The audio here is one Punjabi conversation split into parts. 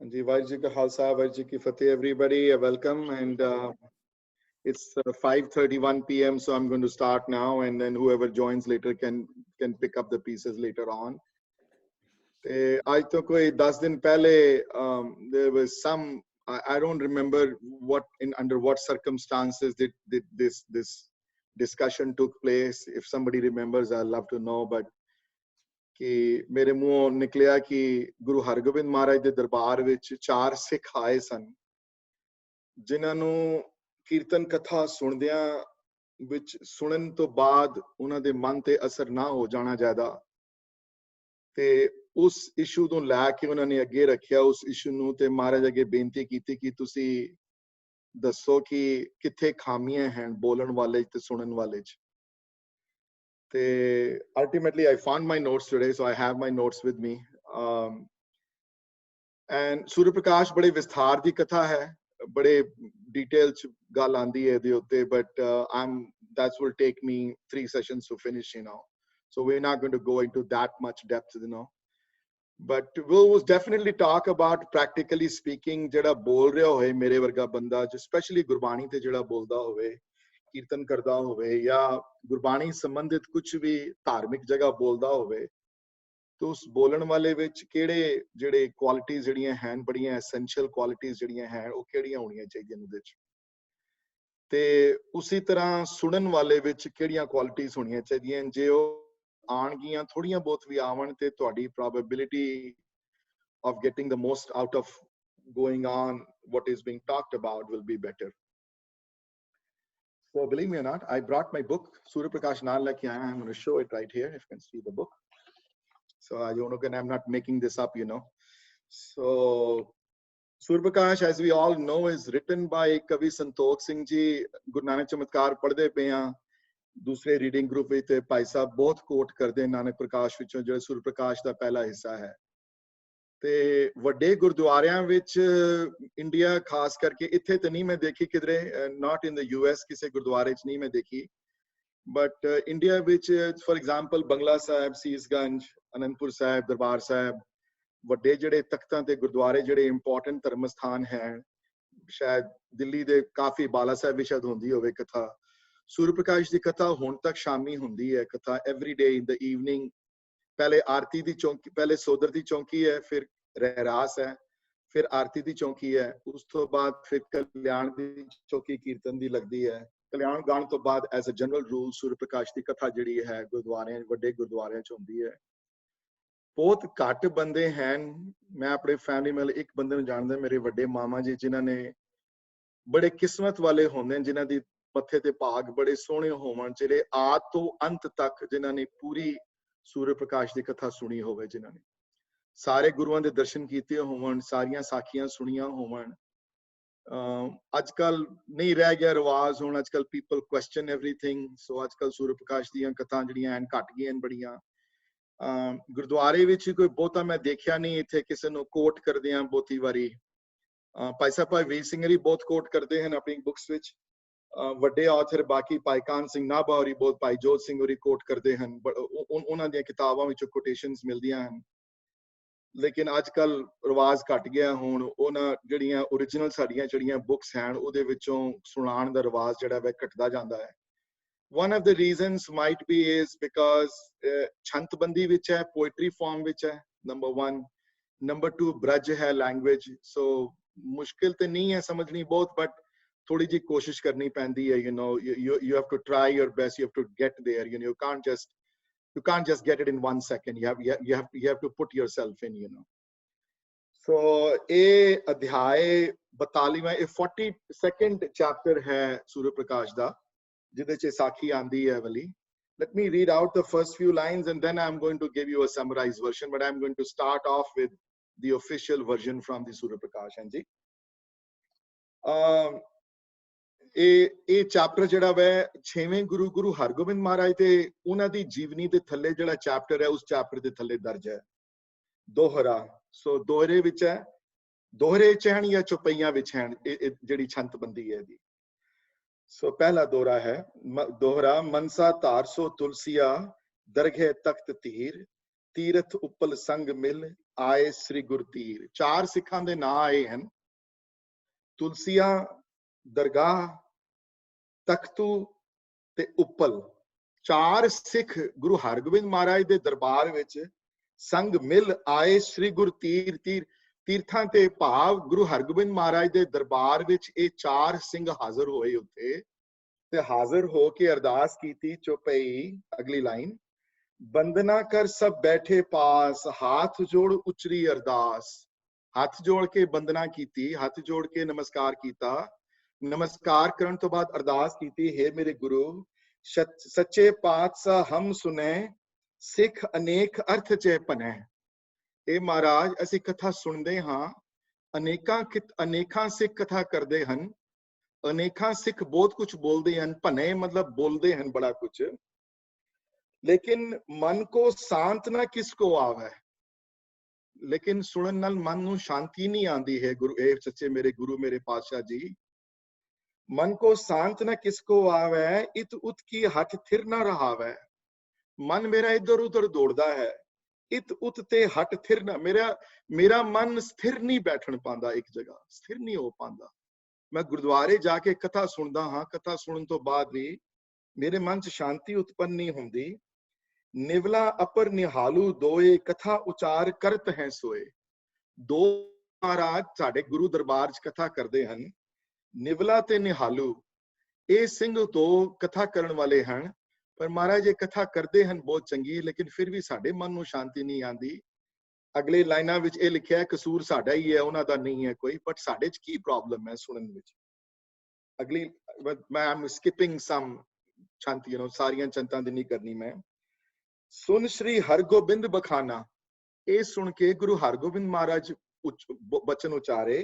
जी वाहिगुरू जी का खालसा वाहिगुरू जी की फतेह. Everybody, welcome, and it's 5:31 p.m. So I'm going to start now, and then whoever joins later can pick up the pieces later on. आज तो कोई 10 दिन पहले there was some I don't remember under what circumstances did this discussion took place. If somebody remembers, I'd love to know. But कि मेरे मुंहों निकलिया कि गुरु हरगोबिंद महाराज ਦੇ ਦਰਬਾਰ ਵਿੱਚ 4 ਸਿੱਖ ਆਏ ਸਨ ਜਿਨ੍ਹਾਂ ਨੂੰ ਕੀਰਤਨ ਕਥਾ ਸੁਣਦਿਆਂ ਵਿੱਚ ਸੁਣਨ ਤੋਂ ਬਾਅਦ ਉਹਨਾਂ ਦੇ ਮਨ ਤੇ ਅਸਰ ਨਾ ਹੋ ਜਾਣਾ ਜ਼ਿਆਦਾ ਤੇ ਉਸ ਇਸ਼ੂ ਨੂੰ ਲੈ ਕੇ ਉਹਨਾਂ ਨੇ ਅੱਗੇ ਰੱਖਿਆ ਉਸ ਇਸ਼ੂ ਨੂੰ ਤੇ ਮਹਾਰਾਜ ਅੱਗੇ ਬੇਨਤੀ ਕੀਤੀ ਕਿ ਤੁਸੀਂ ਦੱਸੋ ਕਿ ਕਿੱਥੇ ਖਾਮੀਆਂ ਹਨ ਬੋਲਣ ਵਾਲੇ ਤੇ ਸੁਣਨ ਵਾਲੇ ਚ ultimately I found my notes today, so I have my notes with me. And Surya Prakash bade visthar di katha hai, bade detail ch gal aandi hai de utte, but that will take me 3 sessions to finish, so we're not going to go into that much depth, but we'll definitely talk about, practically speaking, jada bol reha hoye mere varga banda, especially Gurbani te jada bolda hoye, ਕੀਰਤਨ ਕਰਦਾ ਹੋਵੇ ਜਾਂ ਗੁਰਬਾਣੀ ਸੰਬੰਧਿਤ ਕੁਝ ਵੀ ਧਾਰਮਿਕ ਜਗ੍ਹਾ ਬੋਲਦਾ ਹੋਵੇ ਤਾਂ ਉਸ ਬੋਲਣ ਵਾਲੇ ਵਿੱਚ ਜਿਹੜੇ ਕੁਆਲਿਟੀਆਂ ਜਿਹੜੀਆਂ ਹਨ ਬੜੀਆਂ ਐਸੈਂਸ਼ੀਅਲ ਕੁਆਲਿਟੀਆਂ ਜਿਹੜੀਆਂ ਹਨ ਉਹ ਕਿਹੜੀਆਂ ਹੋਣੀਆਂ ਚਾਹੀਦੀਆਂ ਉਹਦੇ ਵਿੱਚ ਤੇ ਉਸੇ ਤਰ੍ਹਾਂ ਸੁਣਨ ਵਾਲੇ ਵਿੱਚ ਕਿਹੜੀਆਂ ਕੁਆਲਿਟੀਆਂ ਹੋਣੀਆਂ ਚਾਹੀਦੀਆਂ ਜੇ ਉਹ ਆਣਗੀਆਂ ਥੋੜੀਆਂ ਬਹੁਤ ਵੀ ਆਵਣ ਤੇ ਤੁਹਾਡੀ probability of getting the most out of going on what is being talked about will be better. So believe me or not, I brought my book, Surya Prakash Nal Leki Aaya. I'm going to show it right here, if you can see the book. So I'm not making this up, So Surya Prakash, as we all know, is written by Kavi Santokh Singh Ji. Guru Nanak Chamatkar padde pe hain. Dusre reading group vich te Bhai Sahab bahut quote karde Nanak Prakash vichon jo Surya Prakash da pehla hissa hai. ਤੇ ਵੱਡੇ ਗੁਰਦੁਆਰਿਆਂ ਵਿੱਚ ਇੰਡੀਆ ਖਾਸ ਕਰਕੇ ਇੱਥੇ ਤਾਂ ਨਹੀਂ ਮੈਂ ਦੇਖੀ ਕਿਧਰੇ ਨਾਟ ਇਨ ਦ ਯੂਐਸ ਕਿਸੇ ਗੁਰਦੁਆਰੇ 'ਚ ਨਹੀਂ ਮੈਂ ਦੇਖੀ ਬਟ ਇੰਡੀਆ ਵਿੱਚ ਫॉर ਐਗਜ਼ਾਮਪਲ ਬੰਗਲਾ ਸਾਹਿਬ ਸੀਸਗੰਜ ਅਨੰਦਪੁਰ ਸਾਹਿਬ ਦਰਬਾਰ ਸਾਹਿਬ ਵੱਡੇ ਜਿਹੜੇ ਤਖਤਾਂ ਤੇ ਗੁਰਦੁਆਰੇ ਜਿਹੜੇ ਇੰਪੋਰਟੈਂਟ ਧਰਮ ਸਥਾਨ ਹੈ ਸ਼ਾਇਦ ਦਿੱਲੀ ਦੇ ਕਾਫੀ ਬਾਲਾ ਸਾਹਿਬ ਵੀ ਸ਼ਾਇਦ ਹੁੰਦੀ ਹੋਵੇ ਕਥਾ ਸੂਰਜ ਪ੍ਰਕਾਸ਼ ਦੀ ਕਥਾ ਹੁਣ ਤੱਕ ਸ਼ਾਮੀ ਹੁੰਦੀ ਹੈ ਕਥਾ ਐਵਰੀ ਡੇ ਇਨ ਦ ਈਵਨਿੰਗ पहले आरती दी चौकी पहले सोदर दी चौकी है फिर रहरास है फिर आरती दी चौकी है उस तो बाद फिर कल्याण दी चौकी कीर्तन दी लगदी है कल्याण गान तो बाद as a general rule Surya Prakash दी कथा जिहड़ी है गुरुद्वारे वड्डे गुरुद्वारे च हुंदी है बहुत घट बंदे हैं मैं अपने फैमिली में एक बंदे नूं जानदा मेरे वड्डे मामा जी जिन्हां ने बड़े किस्मत वाले होंदे जिन्हां दी मत्थे ते भाग बड़े सोहणे होवन जिहड़े आद तो अंत तक जिन्हां ने पूरी सूर्य प्रकाश की कथा सुनी होवे जिन्होंने सारे गुरुआं दे दर्शन कीते होवन सारियां साखियां सुनियां होवन अजकल नहीं रह गया रिवाज हुण अजकल पीपल क्वेश्चन एवरीथिंग सो अजकल सूर्य प्रकाश दीयां कथां जिहड़ियां हैं घट गईयां बड़ियां गुरुद्वारे विच कोई बहुता मैं देखिया नहीं इत्थे किसी नूं कोट करदियां बहुती वारी भाई साहब भाई वीर सिंह जी बहुत कोट करते हैं अपनी बुक्स विच ਵੱਡੇ ਆਥਰ ਬਾਕੀ ਭਾਈ ਕਾਨ ਸਿੰਘ ਨਾਭਾ ਹੋਰੀ ਬਹੁਤ ਭਾਈ ਜੋਤ ਸਿੰਘ ਹੋਰੀ ਕੋਟ ਕਰਦੇ ਹਨ ਉਹਨਾਂ ਦੀਆਂ ਕਿਤਾਬਾਂ ਵਿੱਚੋਂ ਕੋਟੇਸ਼ਨਸ ਮਿਲਦੀਆਂ ਹਨ ਲੇਕਿਨ ਅੱਜ ਕੱਲ ਰਿਵਾਜ ਘਟ ਗਿਆ ਹੁਣ ਉਹਨਾਂ ਜਿਹੜੀਆਂ origignal ਸਾਡੀਆਂ ਜਿਹੜੀਆਂ ਬੁੱਕਸ ਹਨ ਉਹਦੇ ਵਿੱਚੋਂ ਸੁਣਾਉਣ ਦਾ ਰਿਵਾਜ ਜਿਹੜਾ ਹੈ ਘਟਦਾ ਜਾਂਦਾ ਹੈ one of the reasons might be is because ਛੰਤਬੰਦੀ ਵਿੱਚ ਹੈ poetry form ਵਿੱਚ ਹੈ number 1 number 2 ਬ੍ਰਜ ਹੈ language so ਮੁਸ਼ਕਿਲ ਤੇ ਨਹੀਂ ਹੈ ਸਮਝਣੀ ਬਹੁਤ but थोड़ी जी कोशिश करनी पैंदी है you have to try your best you have to get there you can't just get it in 1 second you have to put yourself in so a adhyay 42वां 42nd chapter है सूर्य प्रकाश दा जिदे च साखी आंदी है वाली let me read out the first few lines and then I'm going to give you a summarized version but I'm going to start off with the official version from the Surya Prakash Ji ਇਹ ਚੈਪਟਰ ਜਿਹੜਾ ਵੈ 6ਵੇਂ ਗੁਰੂ ਹਰਗੋਬਿੰਦ ਮਹਾਰਾਜ ਤੇ ਉਹਨਾਂ ਦੀ ਜੀਵਨੀ ਦੇ ਥੱਲੇ ਜਿਹੜਾ ਚੈਪਟਰ ਹੈ ਉਸ ਚੈਪਟਰ ਦੇ ਥੱਲੇ ਦਰਜ ਹੈ ਦੋਹਰਾ ਸੋ ਦੋਹਰੇ ਵਿੱਚ ਹੈ ਦੋਹਰੇ ਚ ਹਨ ਜਾਂ ਚੁਪਈਆਂ ਵਿੱਚ ਹਨ ਜਿਹੜੀ ਛੰਤਬੰਦੀ ਹੈ ਇਹਦੀ ਸੋ ਪਹਿਲਾ ਦੋਹਰਾ ਹੈ ਦੋਹਰਾ ਮਨਸਾ ਧਾਰ ਸੋ ਤੁਲਸੀਆ ਦਰਗਹਿ ਤਖਤ ਧੀਰ ਤੀਰਥ ਉਪਲ ਸੰਗ ਮਿਲ आए श्री गुरतीर। चार सिखां दे नाम आए हैं, तुलसिया, दरगाह, तख्तू ते उप्पल। चार सिख गुरु हरगोबिंद महाराज दे दरबार विच संग मिल आए श्री गुरु तीर। तीर तीर्थां ते भाव गुरु हरगोबिंद महाराज दे दरबार विच ये चार सिंह हाजिर होए उत्थे ते हाजिर हो के अरदास कीती चौपाई। अगली लाइन, बंदना कर सब बैठे पास, हाथ जोड़ उचरी अरदास। हाथ जोड़ के बंदना कीती, हाथ जोड़ के नमस्कार कीता। नमस्कार करन तो बाद अरदास कीती, हे मेरे गुरु सच्चे पातशाह हम सुने, सिख अनेक अर्थ च भने। ए महाराज असी कथा सुनते हाँ, अनेकां सिख कथा करते हैं, अनेकां सिख बहुत कुछ बोलते हैं। भने मतलब बोलते हैं बड़ा कुछ, लेकिन मन को शांत ना किसको आवे। लेकिन सुनन नाल मन नूं शांति नहीं आती है। गुरु ए सच्चे मेरे गुरु मेरे पातशाह जी, मन को शांत ना किसको आवे, इत उत की हठ थिर ना रहावे। मन मेरा इधर उधर दौड़दा है, इत उत ते हट थिर ना, मेरा मन स्थिर नहीं बैठन पांदा, एक जगह स्थिर नहीं हो पांदा। मैं गुरुद्वारे जाके कथा सुनदा हाँ, कथा सुनन तो बाद भी मेरे मन च शांति उत्पन्न नहीं हुंदी। निवला अपर निहालू दोए, कथा उचार करत हैं सोए। दो महाराज साडे गुरु दरबार च कथा करते हैं, निवला ते निहालू, ये सिंह दो कथा करन वाले हैं। पर महाराज ये कथा करते हैं बहुत चंगी, लेकिन फिर भी साडे मन नूं शांति नहीं आती। अगले लाइनां विच ये लिखिया है, कसूर साडा ही है, उन्हां दा नहीं है कोई। बट साडे च की प्रॉब्लम है सुनन विच। अगली मैं I am skipping some chant, you know, सारियां चंतां दी नहीं करनी मैं। सुन श्री हरगोबिंद बखाना, ये सुन के गुरु हरगोबिंद महाराज बचन उचारे।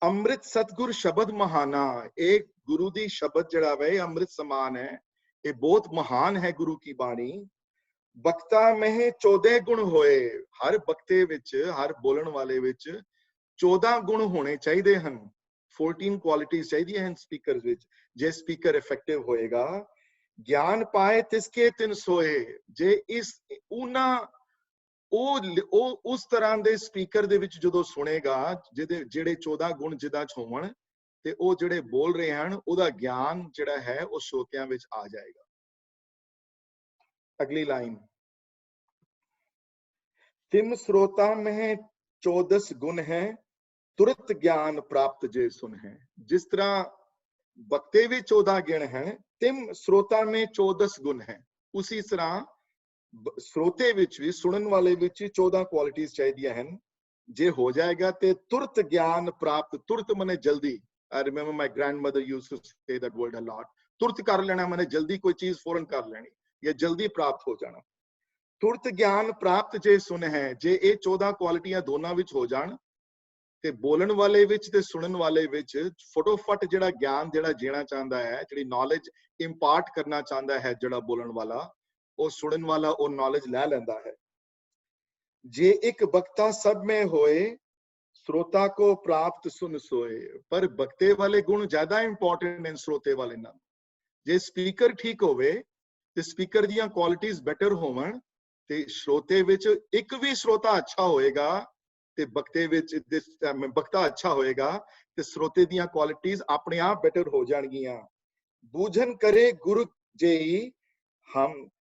अमृत सतगुर शब्द महाना, एक गुरु दी शब्द जड़ा वे अमृत समान है, ये बहुत महान है गुरु की बाणी। बक्ता में 14 गुण होए, हर बक्ते विच, हर बोलन वाले विच 14 गुण होने चाहिए हैं। 14 क्वालिटीज चाहिए हैं स्पीकर विच। जे स्पीकर इफेक्टिव होएगा, ज्ञान पाए तिसके तिन सोए। जे इस उना उस तरह के स्पीकर दे विच जदों सुनेगा जिहड़े 14 गुण जिदा च होवन, ते ओ जिहड़े बोल रहे हैं ओदा ज्ञान जिहड़ा है वो श्रोतियां विच आ जाएगा। अगली लाइन, तिम श्रोता में 14 गुण है, तुरत ज्ञान प्राप्त जे सुन है। जिस तरह बक्ते भी 14 गुण हैं, तिम श्रोता में 14 गुण है, उसी तरह श्रोते विच भी, सुनन वाले विच 14 क्वालिटीज चाहिए हैं। जे हो जाएगा ते तुरत ज्ञान प्राप्त। तुरत मने जल्दी। I remember my grandmother used to say that word a lot. तुरत कर लेना मने जल्दी कोई चीज फौरन कर लेनी, या जल्दी प्राप्त हो जाना। तुरत ज्ञान प्राप्त जे सुन है, जे ये 14 क्वालिटियां दोनों विच हो जान, ते बोलन वाले विच ते सुनन वाले विच फटोफट जिहड़ा ज्ञान जिहड़ा जीना चाहता है, जिहड़ी नॉलेज इंपार्ट करना चाहता है जिहड़ा बोलन वाला, वो सुनन वाला वो नॉलेज ले लेंदा है। जे एक बक्ता सब में होए, श्रोता को प्राप्त सुन सोए। पर बक्ते वाले गुण ज्यादा इंपॉर्टेंट हैं श्रोते वाले नाल। जे स्पीकर ठीक होवे ते स्पीकर दियां क्वालिटीज बेटर होवन, ते श्रोते विच एक भी श्रोता अच्छा होएगा, ते बक्ते विच बक्ता अच्छा होएगा, ते श्रोते दियां क्वालिटीज अपने आप बेटर हो जाणगियां। बूझन करे गुरु जेई,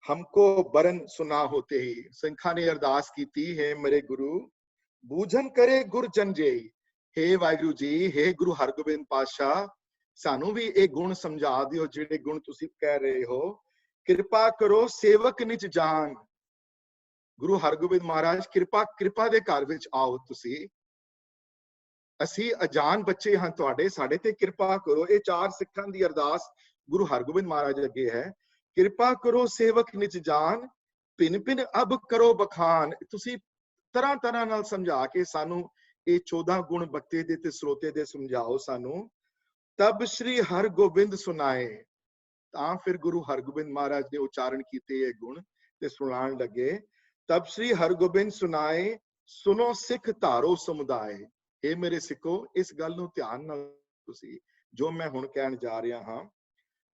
हमको बरन सुना होते ही। सिंखा ने अरदास कीती, है मेरे गुरु बूझन करे गुर जन जेई। हे वाहिगुरु जी, हे गुरु हरगोबिंद पातशाह, सानू भी एक गुण समझा दियो जिहड़े गुण तुसी कह रहे हो। कृपा करो सेवक निज जान। गुरु हरगोबिंद महाराज कृपा दे घर विच आओ तुसी। असी अजान बच्चे हां तुहाडे, साडे ते कृपा करो। ये 4 सिखां दी अरदास गुरु हरगोबिंद महाराज अगे है। कृपा करो सेवक निज जान, पिन पिन अब करो बखान। तुसी तरह तरह नाल समझा के सानू ये 14 गुण बक्ते दे ते श्रोते दे समझाओ सानू। तब श्री हरगोबिंद सुनाए, तां फिर गुरु हरगोबिंद महाराज ने उच्चारण कीते ये गुण ते सुनाण लगे। तब श्री हरगोबिंद सुनाए, सुनो सिख धारो समुदाय। हे मेरे सिखो, इस गल नूं ध्यान नाल तुसी जो मैं हुण कहण जा रहा हां,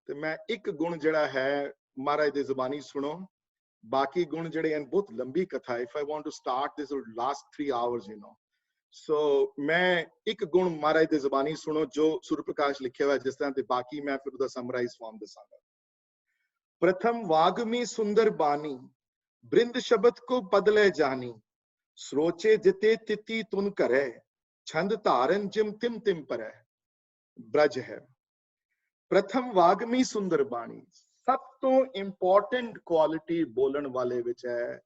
ते मैं एक गुण जिहड़ा है महाराज दी जुबानी सुनो। बाकी गुण जिहड़े हैं बहुत लंबी कथा है. If I want to start this would last 3 hours, you know. So मैं एक गुण महाराज दी ज़बानी सुनो जो सूर्य प्रकाश लिखे हुआ है जिस तरह ते बाकी मैं फिर उसदा समराइज फॉर्म दसांगा. प्रथम वाग्मी सुंदर बानी बृंद शब्द को बदले जानी सरोचे जिते तिति तुन करे छंद धारन जिम तिम तिम परै. ब्रज है. प्रथम वाग्मी सुंदर बानी, सब तो इंपॉर्टेंट क्वालिटी बोलन वाले विच है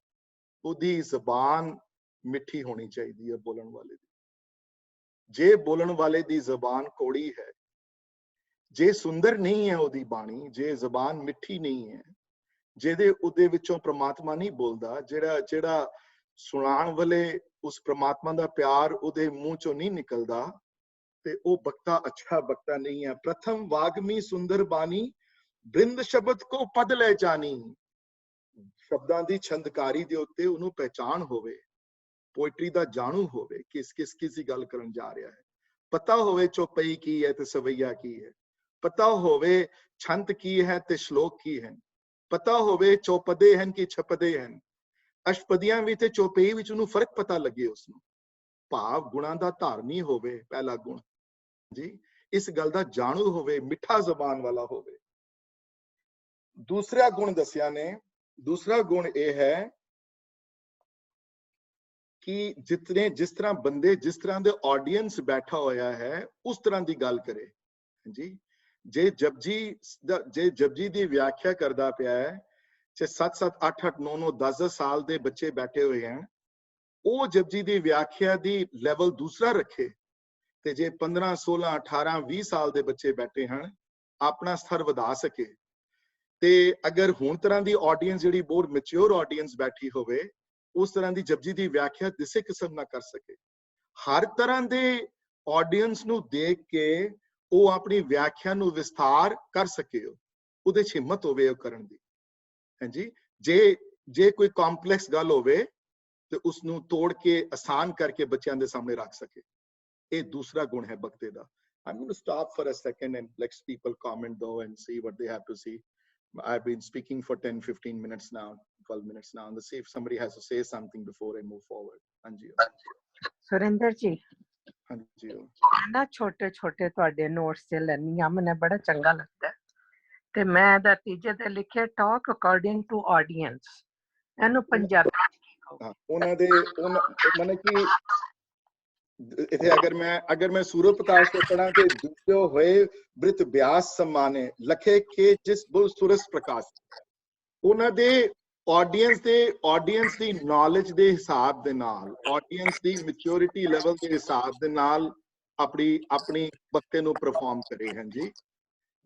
उदी जबान मिठी होनी चाहिए है. बोलन वाले दी जे बोलन वाले दी जबान कोड़ी है, जे सुंदर नहीं है उदी बाणी, जे जबान मिठी नहीं है, जेदे उदे विचों परमात्मा नहीं बोलदा, जेड़ा जेड़ा सुनाण वाले उस परमात्मा दा प्यार उदे मुंह चों नहीं निकलदा ते ओ बक्ता अच्छा बक्ता नहीं है. प्रथम वाग्मी सुंदर बानी बृंद शब्द को पद ले जानी, शब्दां दी छंदकारी दे उत्ते उन्हों पहचान होवे, पोइट्री दा जानू होवे, किस किस किसी गल करन जा रहा है, पता होवे चौपाई की है ते सवैया की है, पता होवे छंत की है ते श्लोक की है, पता होवे चौपदे हैं कि छपदे हैं, अष्टपदियां भी ते चौपाई विच उन्हों फर्क पता लगे. उसनों भाव गुणां दा धारनी होवे पहला गुण जी, इस गल दा जानू होवे, मिठा जबान वाला होवे. दूसरा गुण दसिया ने, दूसरा गुण यह है कि जितने जिस तरह बंदे जिस तरह दे ऑडियंस बैठा होया है उस तरह दी गल करे जी. जे जपजी दी व्याख्या करदा पिया है, चे 7-7 8-8 9-9 10-10 साल दे बच्चे बैठे हुए हैं, वो जपजी दी व्याख्या दी लेवल दूसरा रखे ते जे 15 16 18 20 साल दे बच्चे बैठे हैं अपना स्तर वधा सके. ते अगर हुण तरह दी ऑडियंस जिहड़ी बहुत मैच्योर ऑडियंस बैठी होवे उस तरह दी जपजी दी व्याख्या किसी किस्म ना कर सके. हर तरह दे ऑडियंस नू देख के वो अपनी व्याख्या नू विस्तार कर सके, उहदे च हिम्मत होवे ओ करन दी. हां जी, जे कोई कॉम्प्लेक्स गल होवे ते उसनू तोड़ के आसान करके बच्चों दे सामने रख सके. ये दूसरा गुण है बक्ते दा. I'm going to stop for a second and let people comment though and see what they have to see. I've been speaking for 10-15 minutes now, 12 minutes now, and let's see if somebody has to say something before I move forward. Anji. Surendra ji, Anji. ना छोटे छोटे ਤੁਹਾਡੇ ਨੋਟਸ ਤੇ ਲੈਣੀ ਆ, ਮੈਨੂੰ ਬੜਾ ਚੰਗਾ ਲੱਗਦਾ ਤੇ ਮੈਂ ਦਾ ਤੀਜੇ ਤੇ ਲਿਖਿਆ ਟਾਕ ਅਕੋਰਡਿੰਗ ਟੂ ਆਡੀਅנס. ਇਹਨੂੰ ਪੰਜਾਬੀ ਹਾਂ, ਉਹਨਾਂ ਦੇ ਮਨੇ ਕਿ इथे अगर मैं सूर्य प्रकाश को पढ़ा के दूसरे होए बृत व्यास सम्माने लखे के जिस बुल सूरज प्रकाश उन्हां दे ऑडियंस दी नॉलेज दे हिसाब दे नाल, ऑडियंस दी मैच्योरिटी लेवल दे हिसाब दे नाल अपनी बक्ते नु परफॉर्म करे हैं जी.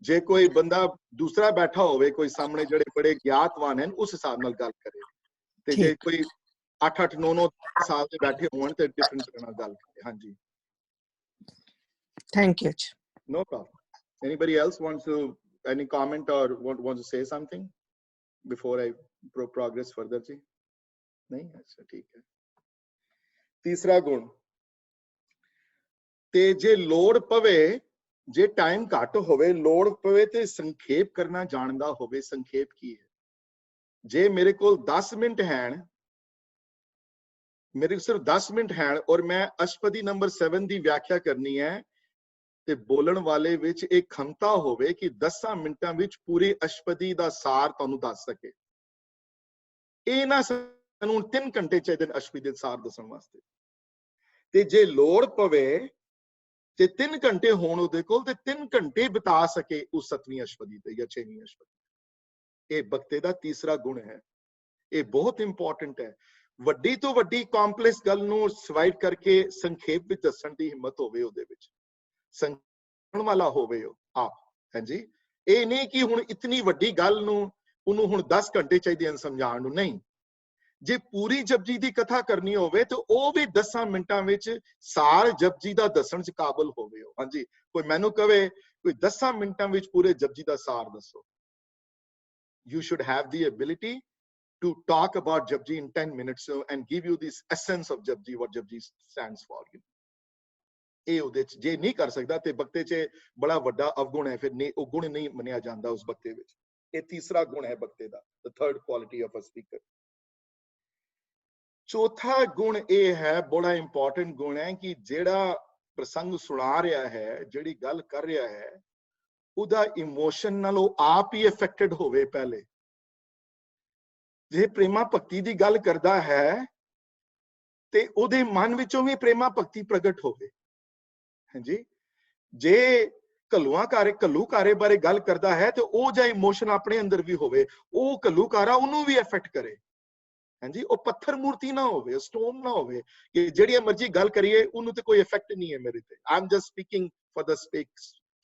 जे कोई बंदा दूसरा बैठा होवे कोई सामने जड़े बड़े ज्ञातवान हैं उस हिसाब नाल गल करे, ते जे कोई 8-8 9-9 साल से बैठे हों तो डिफरेंट तरह गल करें. हाँ जी, thank you. No problem. Anybody else wants to any comment or want to say something before I progress further जी? नहीं, अच्छा ठीक है. तीसरा गुण, ते जे लोड़ पवे, जे टाइम घट होवे, लोड़ पवे ते संक्षेप करना जानदा होवे. संक्षेप की है? जे मेरे को 10 मिनट हैं, मेरे सिर्फ 10 मिनट हैं और मैं अष्टपदी नंबर 7 की व्याख्या करनी है ते बोलन वाले विच एक क्षमता होवे कि 10 मिनटां विच पूरी अष्टपदी दा सार तुहानू दस सके. ये ना सानू 3 घंटे चाहिए अष्टपदी दा सार दसन वास्ते. ते जे लोड़ पवे ते 3 घंटे होण उहदे कोल ते 3 घंटे बिता सके उस 7वीं अष्टपदी ते या 6वीं अष्टपदी. ये बक्ते दा तीसरा गुण है. ये बहुत इंपॉर्टेंट है. वड्डी तो वड्डी कॉम्प्लेक्स गल नू डिवाइड करके संक्षेप विच दसण दी हिम्मत होवे, उहदे विच समझण वाला होवे आप. हां जी, ये नहीं कि हुण इतनी वड्डी गल नू उन्हू हुण 10 घंटे चाहिए समझाण नू. नहीं, जे पूरी जपजी दी कथा करनी होवे तो वो भी 10 मिनटां विच सार जपजी दा दसण च काबिल होवे. हां जी, कोई मैनू कहे कोई 10 मिनटां विच पूरे जपजी दा सार दसो. You should have the ability to talk about Japji in 10 minutes and give you this essence of Japji, what Japji stands for. ये उदे जे नहीं कर सकता ते बक्ते च बड़ा वड्डा अवगुण है, फिर नहीं वो गुण नहीं मनिया जाता उस बक्ते विच. ਇਹ ਤੀਸਰਾ ਗੁਣ ਹੈ ਬਖਤੇ ਦਾ, the third quality of a speaker। ਚੌਥਾ ਗੁਣ ਇਹ ਹੈ, ਬੜਾ ਇੰਪੋਰਟੈਂਟ ਗੁਣ ਹੈ, ਕਿ ਜਿਹੜਾ ਪ੍ਰਸੰਗ ਸੁਣਾ ਰਿਹਾ ਹੈ, ਜਿਹੜੀ ਗੱਲ ਕਰ ਰਿਹਾ ਹੈ, ਉਹਦਾ ਇਮੋਸ਼ਨ ਨਾਲ ਉਹ ਆਪ ਹੀ ਅਫੈਕਟਡ ਹੋਵੇ। ਪਹਿਲੇ ਜੇ ਪ੍ਰੇਮਾ ਭਗਤੀ ਦੀ ਗੱਲ ਕਰਦਾ ਹੈ ਤੇ ਉਹਦੇ ਮਨ ਵਿੱਚੋਂ ਵੀ ਪ੍ਰੇਮਾ ਭਗਤੀ ਪ੍ਰਗਟ ਹੋਵੇ। ਹਾਂਜੀ, ਜੇ ਘੱਲੂਘਾਰੇ ਬਾਰੇ ਗੱਲ ਕਰਦਾ ਹੈ ਤੇ ਉਹ ਜਿਹਾ ਇਮੋਸ਼ਨ ਆਪਣੇ ਅੰਦਰ ਵੀ ਹੋਵੇ, ਉਹ ਘੱਲੂਘਾਰਾ ਉਹਨੂੰ ਵੀ ਅਫੈਕਟ ਕਰੇ। ਹਾਂਜੀ, ਉਹ ਪੱਥਰ ਮੂਰਤੀ ਨਾ ਹੋਵੇ, ਸਟੋਨ ਨਾ ਹੋਵੇ ਕਿ ਜਿਹੜੀ ਮਰਜ਼ੀ ਗੱਲ ਕਰੀਏ ਉਹਨੂੰ ਤੇ ਕੋਈ ਇਫੈਕਟ ਨਹੀਂ ਹੈ ਮੇਰੇ ਤੇ। I am just speaking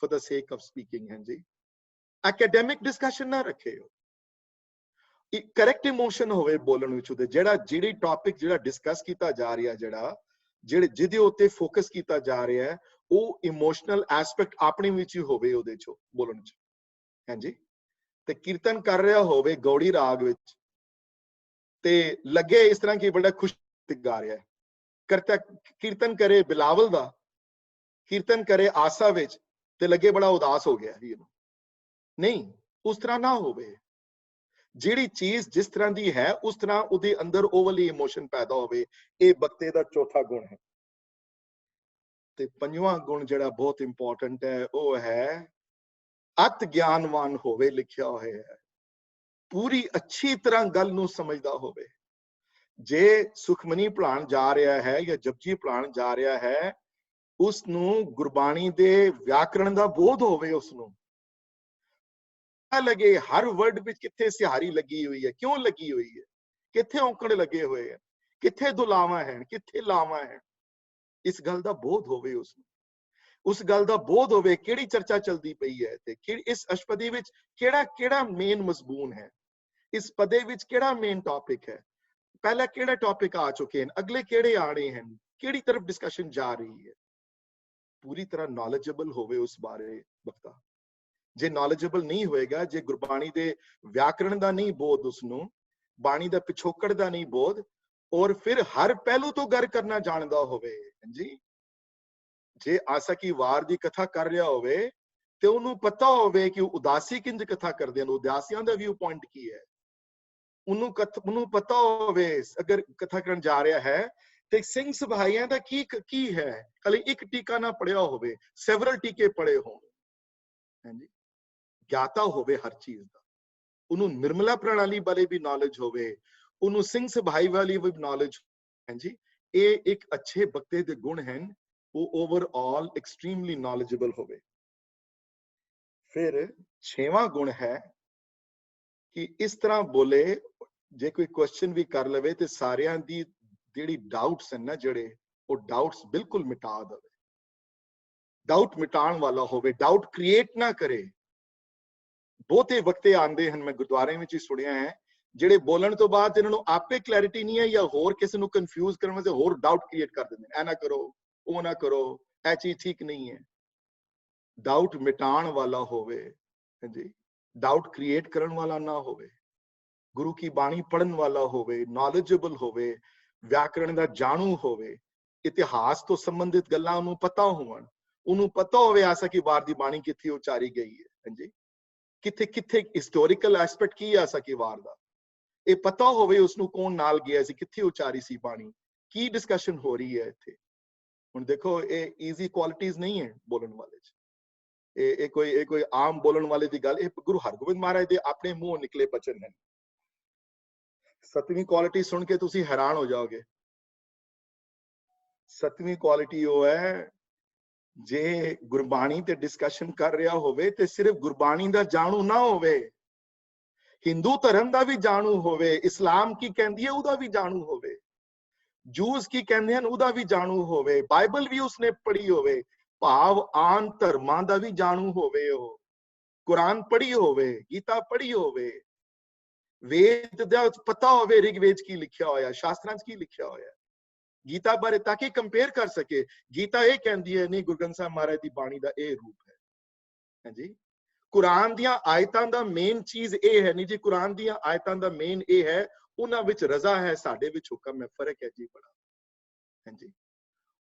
for the sake of speaking। ਹਾਂਜੀ, ਐਕੈਡੈਮਿਕ ਡਿਸਕਸ਼ਨ ਨਾ ਰੱਖਿਓ, ਇੱਕ ਕਰੈਕਟ ਇਮੋਸ਼ਨ ਹੋਵੇ ਬੋਲਣ ਵਿੱਚ ਉਹਦੇ। ਜਿਹੜੀ ਟੌਪਿਕ ਜਿਹੜਾ ਡਿਸਕਸ ਕੀਤਾ ਜਾ ਰਿਹਾ, ਜਿਹਦੇ ਉੱਤੇ ਫੋਕਸ ਕੀਤਾ ਜਾ ਰਿਹਾ ਹੈ, ਉਹ ਇਮੋਸ਼ਨਲ ਐਸਪੈਕਟ ਆਪਣੇ ਵਿੱਚ ਹੀ ਹੋਵੇ ਉਹਦੇ ਚ, ਬੋਲਣ ਚ। ਹਾਂਜੀ, ਤੇ ਕੀਰਤਨ ਕਰ ਰਿਹਾ ਹੋਵੇ ਗੌੜੀ ਰਾਗ ਵਿੱਚ ਤੇ ਲੱਗੇ ਇਸ ਤਰ੍ਹਾਂ ਕਿ ਬੜਾ ਖੁਸ਼ ਗਾ ਰਿਹਾ ਹੈ, ਕਰਤਾ ਕੀਰਤਨ ਕਰੇ ਬਿਲਾਵਲ ਦਾ, ਕੀਰਤਨ ਕਰੇ ਆਸਾ ਵਿੱਚ ਤੇ ਲੱਗੇ ਬੜਾ ਉਦਾਸ ਹੋ ਗਿਆ। ਨਹੀਂ, ਉਸ ਤਰ੍ਹਾਂ ਨਾ ਹੋਵੇ। ਜਿਹੜੀ ਚੀਜ਼ ਜਿਸ ਤਰ੍ਹਾਂ ਦੀ ਹੈ ਉਸ ਤਰ੍ਹਾਂ ਉਹਦੇ ਅੰਦਰ ਉਹ ਵਾਲੀ ਇਮੋਸ਼ਨ ਪੈਦਾ ਹੋਵੇ। ਇਹ ਬਖਤੇ ਦਾ ਚੌਥਾ ਗੁਣ ਹੈ। ਤੇ ਪੰਜਵਾਂ ਗੁਣ ਜਿਹੜਾ ਬਹੁਤ ਇੰਪੋਰਟੈਂਟ ਹੈ, ਉਹ ਹੈ ਅਤ ਗਿਆਨਵਾਨ ਹੋਵੇ। ਲਿਖਿਆ ਹੋਇਆ ਹੈ, ਪੂਰੀ ਅੱਛੀ ਤਰ੍ਹਾਂ ਗੱਲ ਨੂੰ ਸਮਝਦਾ ਹੋਵੇ। ਜੇ ਸੁਖਮਨੀ ਪੜ੍ਹਾਉਣ ਜਾ ਰਿਹਾ ਹੈ ਜਾਂ ਜਪਜੀ ਪੜ੍ਹਾਉਣ ਜਾ ਰਿਹਾ ਹੈ, ਉਸ ਨੂੰ ਗੁਰਬਾਣੀ ਦੇ ਵਿਆਕਰਣ ਦਾ ਬੋਧ ਹੋਵੇ। ਉਸ ਨੂੰ ਲੱਗੇ ਹਰ ਵਰਡ ਵਿੱਚ ਕਿੱਥੇ ਸਿਹਾਰੀ ਲੱਗੀ ਹੋਈ ਹੈ, ਕਿਉਂ ਲੱਗੀ ਹੋਈ ਹੈ, ਕਿੱਥੇ ਔਂਕੜ ਲੱਗੇ ਹੋਏ ਹੈ, ਕਿੱਥੇ ਦੁਲਾਵਾਂ ਹੈ, ਕਿੱਥੇ ਲਾਵਾਂ ਹੈ। ਇਸ ਗੱਲ ਦਾ ਬੋਧ ਹੋਵੇ ਉਸ ਨੂੰ। ਉਸ ਗੱਲ ਦਾ ਬੋਧ ਹੋਵੇ ਕਿਹੜੀ ਚਰਚਾ ਚਲਦੀ ਪਈ ਹੈ ਤੇ ਇਸ ਅਸ਼ਪਦੀ ਵਿੱਚ ਕਿਹੜਾ ਮੇਨ ਮਜ਼ਮੂਨ ਹੈ, ਇਸ ਪਦੇ ਵਿੱਚ ਕਿਹੜਾ ਮੇਨ ਟੌਪਿਕ ਹੈ, ਪਹਿਲਾਂ ਕਿਹੜਾ ਟੌਪਿਕ ਆ ਚੁੱਕੇ ਹਨ, ਅਗਲੇ ਕਿਹੜੇ ਆਣੇ ਹਨ, ਕਿਹੜੀ ਤਰਫ ਡਿਸਕਸ਼ਨ ਜਾ ਰਹੀ ਹੈ। ਪੂਰੀ ਤਰ੍ਹਾਂ ਨੌਲੇਜੇਬਲ ਹੋਵੇ ਉਸ ਬਾਰੇ ਬਖਤਾ। ਜੇ ਨੌਲੇਜੇਬਲ ਨਹੀਂ ਹੋਏਗਾ, ਜੇ ਗੁਰਬਾਣੀ ਦੇ ਵਿਆਕਰਣ ਦਾ ਨਹੀਂ ਬੋਧ, ਉਸ ਨੂੰ ਬਾਣੀ ਦਾ ਪਿਛੋਕੜ ਦਾ ਨਹੀਂ ਬੋਧ, ਔਰ ਫਿਰ ਹਰ ਪਹਿਲੂ ਤੋਂ ਗੱਲ ਕਰਨਾ ਜਾਣਦਾ ਹੋਵੇ। ਹਾਂਜੀ, ਜੇ ਆਸਾ ਕੀ ਵਾਰ ਦੀ ਕਥਾ ਕਰ ਰਿਹਾ ਹੋਵੇ ਤੇ ਉਹਨੂੰ ਪਤਾ ਹੋਵੇ ਕਿ ਉਦਾਸੀ ਕਿੰਜ ਕਥਾ ਕਰਦੇ ਹਨ, ਉਦਾਸੀਆਂ ਦਾ ਵਿਊ ਪੁਆਇੰਟ ਕੀ ਹੈ, ਉਹਨੂੰ ਪਤਾ ਹੋਵੇ। ਅਗਰ ਕਥਾ ਕਰਨ ਜਾ ਰਿਹਾ ਹੈ ਤੇ ਸਿੰਘ ਸਭਾਈਆਂ ਦਾ ਕੀ ਹੈ, ਖਾਲੀ ਇੱਕ ਟੀਕਾ ਨਾ ਪੜਿਆ ਹੋਵੇ, ਸੈਵਰਲ ਟੀਕੇ ਪੜੇ ਹੋਣ। ਹਾਂਜੀ, ਗਿਆਤਾ ਹੋਵੇ ਹਰ ਚੀਜ਼ ਦਾ, ਉਹਨੂੰ ਨਿਰਮਲਾ ਪ੍ਰਣਾਲੀ ਬਾਰੇ ਵੀ ਨੌਲੇਜ ਹੋਵੇ, ਉਹਨੂੰ ਸਿੰਘ ਸਭਾਈ ਵਾਲੀ ਵੀ ਨੌਲੇਜ। ਹਾਂਜੀ, ਇਹ ਇੱਕ ਅੱਛੇ ਬਖਤੇ ਦੇ ਗੁਣ ਹਨ। ਉਹ ਓਵਰਆਲ ਐਕਸਟ੍ਰੀਮਲੀ ਨੌਲੇਜੇਬਲ ਹੋਵੇ। ਫਿਰ ਛੇਵਾਂ ਗੁਣ ਹੈ ਕਿ ਇਸ ਤਰ੍ਹਾਂ ਬੋਲੇ, ਜੇ ਕੋਈ ਕੁਐਸਚਨ ਵੀ ਕਰ ਲਵੇ ਤੇ ਸਾਰਿਆਂ ਦੀ ਜਿਹੜੀ ਡਾਊਟਸ ਹਨ ਨਾ, ਉਹ ਡਾਊਟਸ ਬਿਲਕੁਲ ਮਿਟਾ ਦੇਵੇ। ਡਾਊਟ ਮਿਟਾਉਣ ਵਾਲਾ ਹੋਵੇ, ਡਾਊਟ ਕ੍ਰੀਏਟ ਨਾ ਕਰੇ। ਬਹੁਤੇ ਵਕਤੇ ਆਉਂਦੇ ਹਨ, ਮੈਂ ਗੁਰਦੁਆਰੇ ਵਿੱਚ ਹੀ ਸੁਣਿਆ ਹੈ, ਜਿਹੜੇ ਬੋਲਣ ਤੋਂ ਬਾਅਦ ਇਹਨਾਂ ਨੂੰ ਆਪੇ ਕਲੈਰਿਟੀ ਨਹੀਂ ਹੈ ਜਾਂ ਹੋਰ ਕਿਸੇ ਨੂੰ ਕਨਫਿਊਜ਼ ਕਰਨ ਵਾਸਤੇ ਹੋਰ ਡਾਊਟ ਕ੍ਰੀਏਟ ਕਰ ਦਿੰਦੇ ਨੇ, ਇਹ ਨਾ ਕਰੋ, ਉਹ ਨਾ ਕਰੋ, ਇਹ ਚੀਜ਼ ਠੀਕ ਨਹੀਂ ਹੈ। ਡਾਊਟ ਮਿਟਾਉਣ ਵਾਲਾ ਹੋਵੇ। ਹਾਂਜੀ, ਡਾਊਟ ਕ੍ਰੀਏਟ ਕਰਨ ਵਾਲਾ ਨਾ ਹੋਵੇ। ਗੁਰੂ ਕੀ ਬਾਣੀ ਪੜਨ ਵਾਲਾ ਹੋਵੇ, ਨੌਲੇਜੇਬਲ ਹੋਵੇ, ਵਿਆਕਰਣ ਦਾ ਜਾਣੂ ਹੋਵੇ, ਇਤਿਹਾਸ ਤੋਂ ਸੰਬੰਧਿਤ ਗੱਲਾਂ ਉਹਨੂੰ ਪਤਾ ਹੋਣ, ਉਹਨੂੰ ਪਤਾ ਹੋਵੇ ਆਸਾ ਕੀ ਵਾਰ ਦੀ ਬਾਣੀ ਕਿੱਥੇ ਉਚਾਰੀ ਗਈ ਹੈ। ਹਾਂਜੀ, ਕਿੱਥੇ ਹਿਸਟੋਰੀਕਲ ਐਸਪੈਕਟ ਕੀ ਹੈ ਆਸਾ ਕੀ ਵਾਰ ਦਾ, ਇਹ ਪਤਾ ਹੋਵੇ ਉਸਨੂੰ, ਕੌਣ ਨਾਲ ਗਿਆ ਸੀ, ਕਿੱਥੇ ਉਚਾਰੀ ਸੀ ਬਾਣੀ, ਕੀ ਡਿਸਕਸ਼ਨ ਹੋ ਰਹੀ ਹੈ ਇੱਥੇ। ਹੁਣ ਦੇਖੋ, ਇਹ ਈਜ਼ੀ ਕੁਆਲਿਟੀਜ਼ ਨਹੀਂ ਹੈ ਬੋਲਣ ਵਾਲੇ ਚ। ਇਹ ਕੋਈ ਆਮ ਬੋਲਣ ਵਾਲੇ ਦੀ ਗੱਲ, ਇਹ ਗੁਰੂ ਹਰਗੋਬਿੰਦ ਮਹਾਰਾਜ ਦੇ ਆਪਣੇ ਮੂੰਹੋਂ ਨਿਕਲੇ ਬਚਨ ਹਨ। 7ਵੀਂ ਕੁਆਲਿਟੀ ਸੁਣ ਕੇ ਤੁਸੀਂ ਹੈਰਾਨ ਹੋ ਜਾਓਗੇ। 7ਵੀਂ ਕੁਆਲਿਟੀ ਉਹ ਹੈ, ਜੇ ਗੁਰਬਾਣੀ ਤੇ ਡਿਸਕਸ਼ਨ ਕਰ ਰਿਹਾ ਹੋਵੇ ਤੇ ਸਿਰਫ ਗੁਰਬਾਣੀ ਦਾ ਜਾਣੂ ਨਾ ਹੋਵੇ, ਹਿੰਦੂ ਧਰਮ ਦਾ ਵੀ ਜਾਣੂ ਹੋਵੇ, ਇਸਲਾਮ ਕੀ ਕਹਿੰਦੀ ਹੈ ਉਹਦਾ ਵੀ ਜਾਣੂ ਹੋਵੇ, ਜੂਸ ਕੀ ਕਹਿੰਦੇ ਹਨ ਉਹਦਾ ਵੀ ਜਾਣੂ ਹੋਵੇ, ਬਾਈਬਲ ਵੀ ਉਸਨੇ ਪੜ੍ਹੀ ਹੋਵੇ, ਭਾਵ ਆਨ ਧਰਮਾਂ ਦਾ ਵੀ ਜਾਣੂ ਹੋਵੇ, ਉਹ ਕੁਰਾਨ ਪੜ੍ਹੀ ਹੋਵੇ, ਗੀਤਾ ਪੜ੍ਹੀ ਹੋਵੇ, ਵੇਦ ਦਾ ਪਤਾ ਹੋਵੇ, ਰਿਗਵੇਦ ਕੀ ਲਿਖਿਆ ਹੋਇਆ, ਸ਼ਾਸਤਰਾਂ 'ਚ ਕੀ ਲਿਖਿਆ ਹੋਇਆ ਗੀਤਾ ਬਾਰੇ, ਤਾਂ ਕਿ ਕੰਪੇਅਰ ਕਰ ਸਕੇ। ਗੀਤਾ ਇਹ ਕਹਿੰਦੀ ਹੈ, ਨਹੀਂ, ਗੁਰੂ ਗ੍ਰੰਥ ਸਾਹਿਬ ਮਹਾਰਾਜ ਦੀ ਬਾਣੀ ਦਾ ਇਹ ਰੂਪ ਹੈ। ਹਾਂਜੀ, ਕੁਰਾਨ ਦੀਆਂ ਆਇਤਾਂ ਦਾ ਮੇਨ ਚੀਜ਼ ਇਹ ਹੈ ਨਹੀਂ ਜੀ, ਕੁਰਾਨ ਦੀਆਂ ਆਇਤਾਂ ਦਾ ਮੇਨ ਇਹ ਹੈ, ਉਹਨਾਂ ਵਿੱਚ ਰਜ਼ਾ ਹੈ, ਸਾਡੇ ਵਿੱਚ ਹੁਕਮ ਹੈ, ਫਰਕ ਹੈ ਜੀ ਬੜਾ। ਹਾਂਜੀ,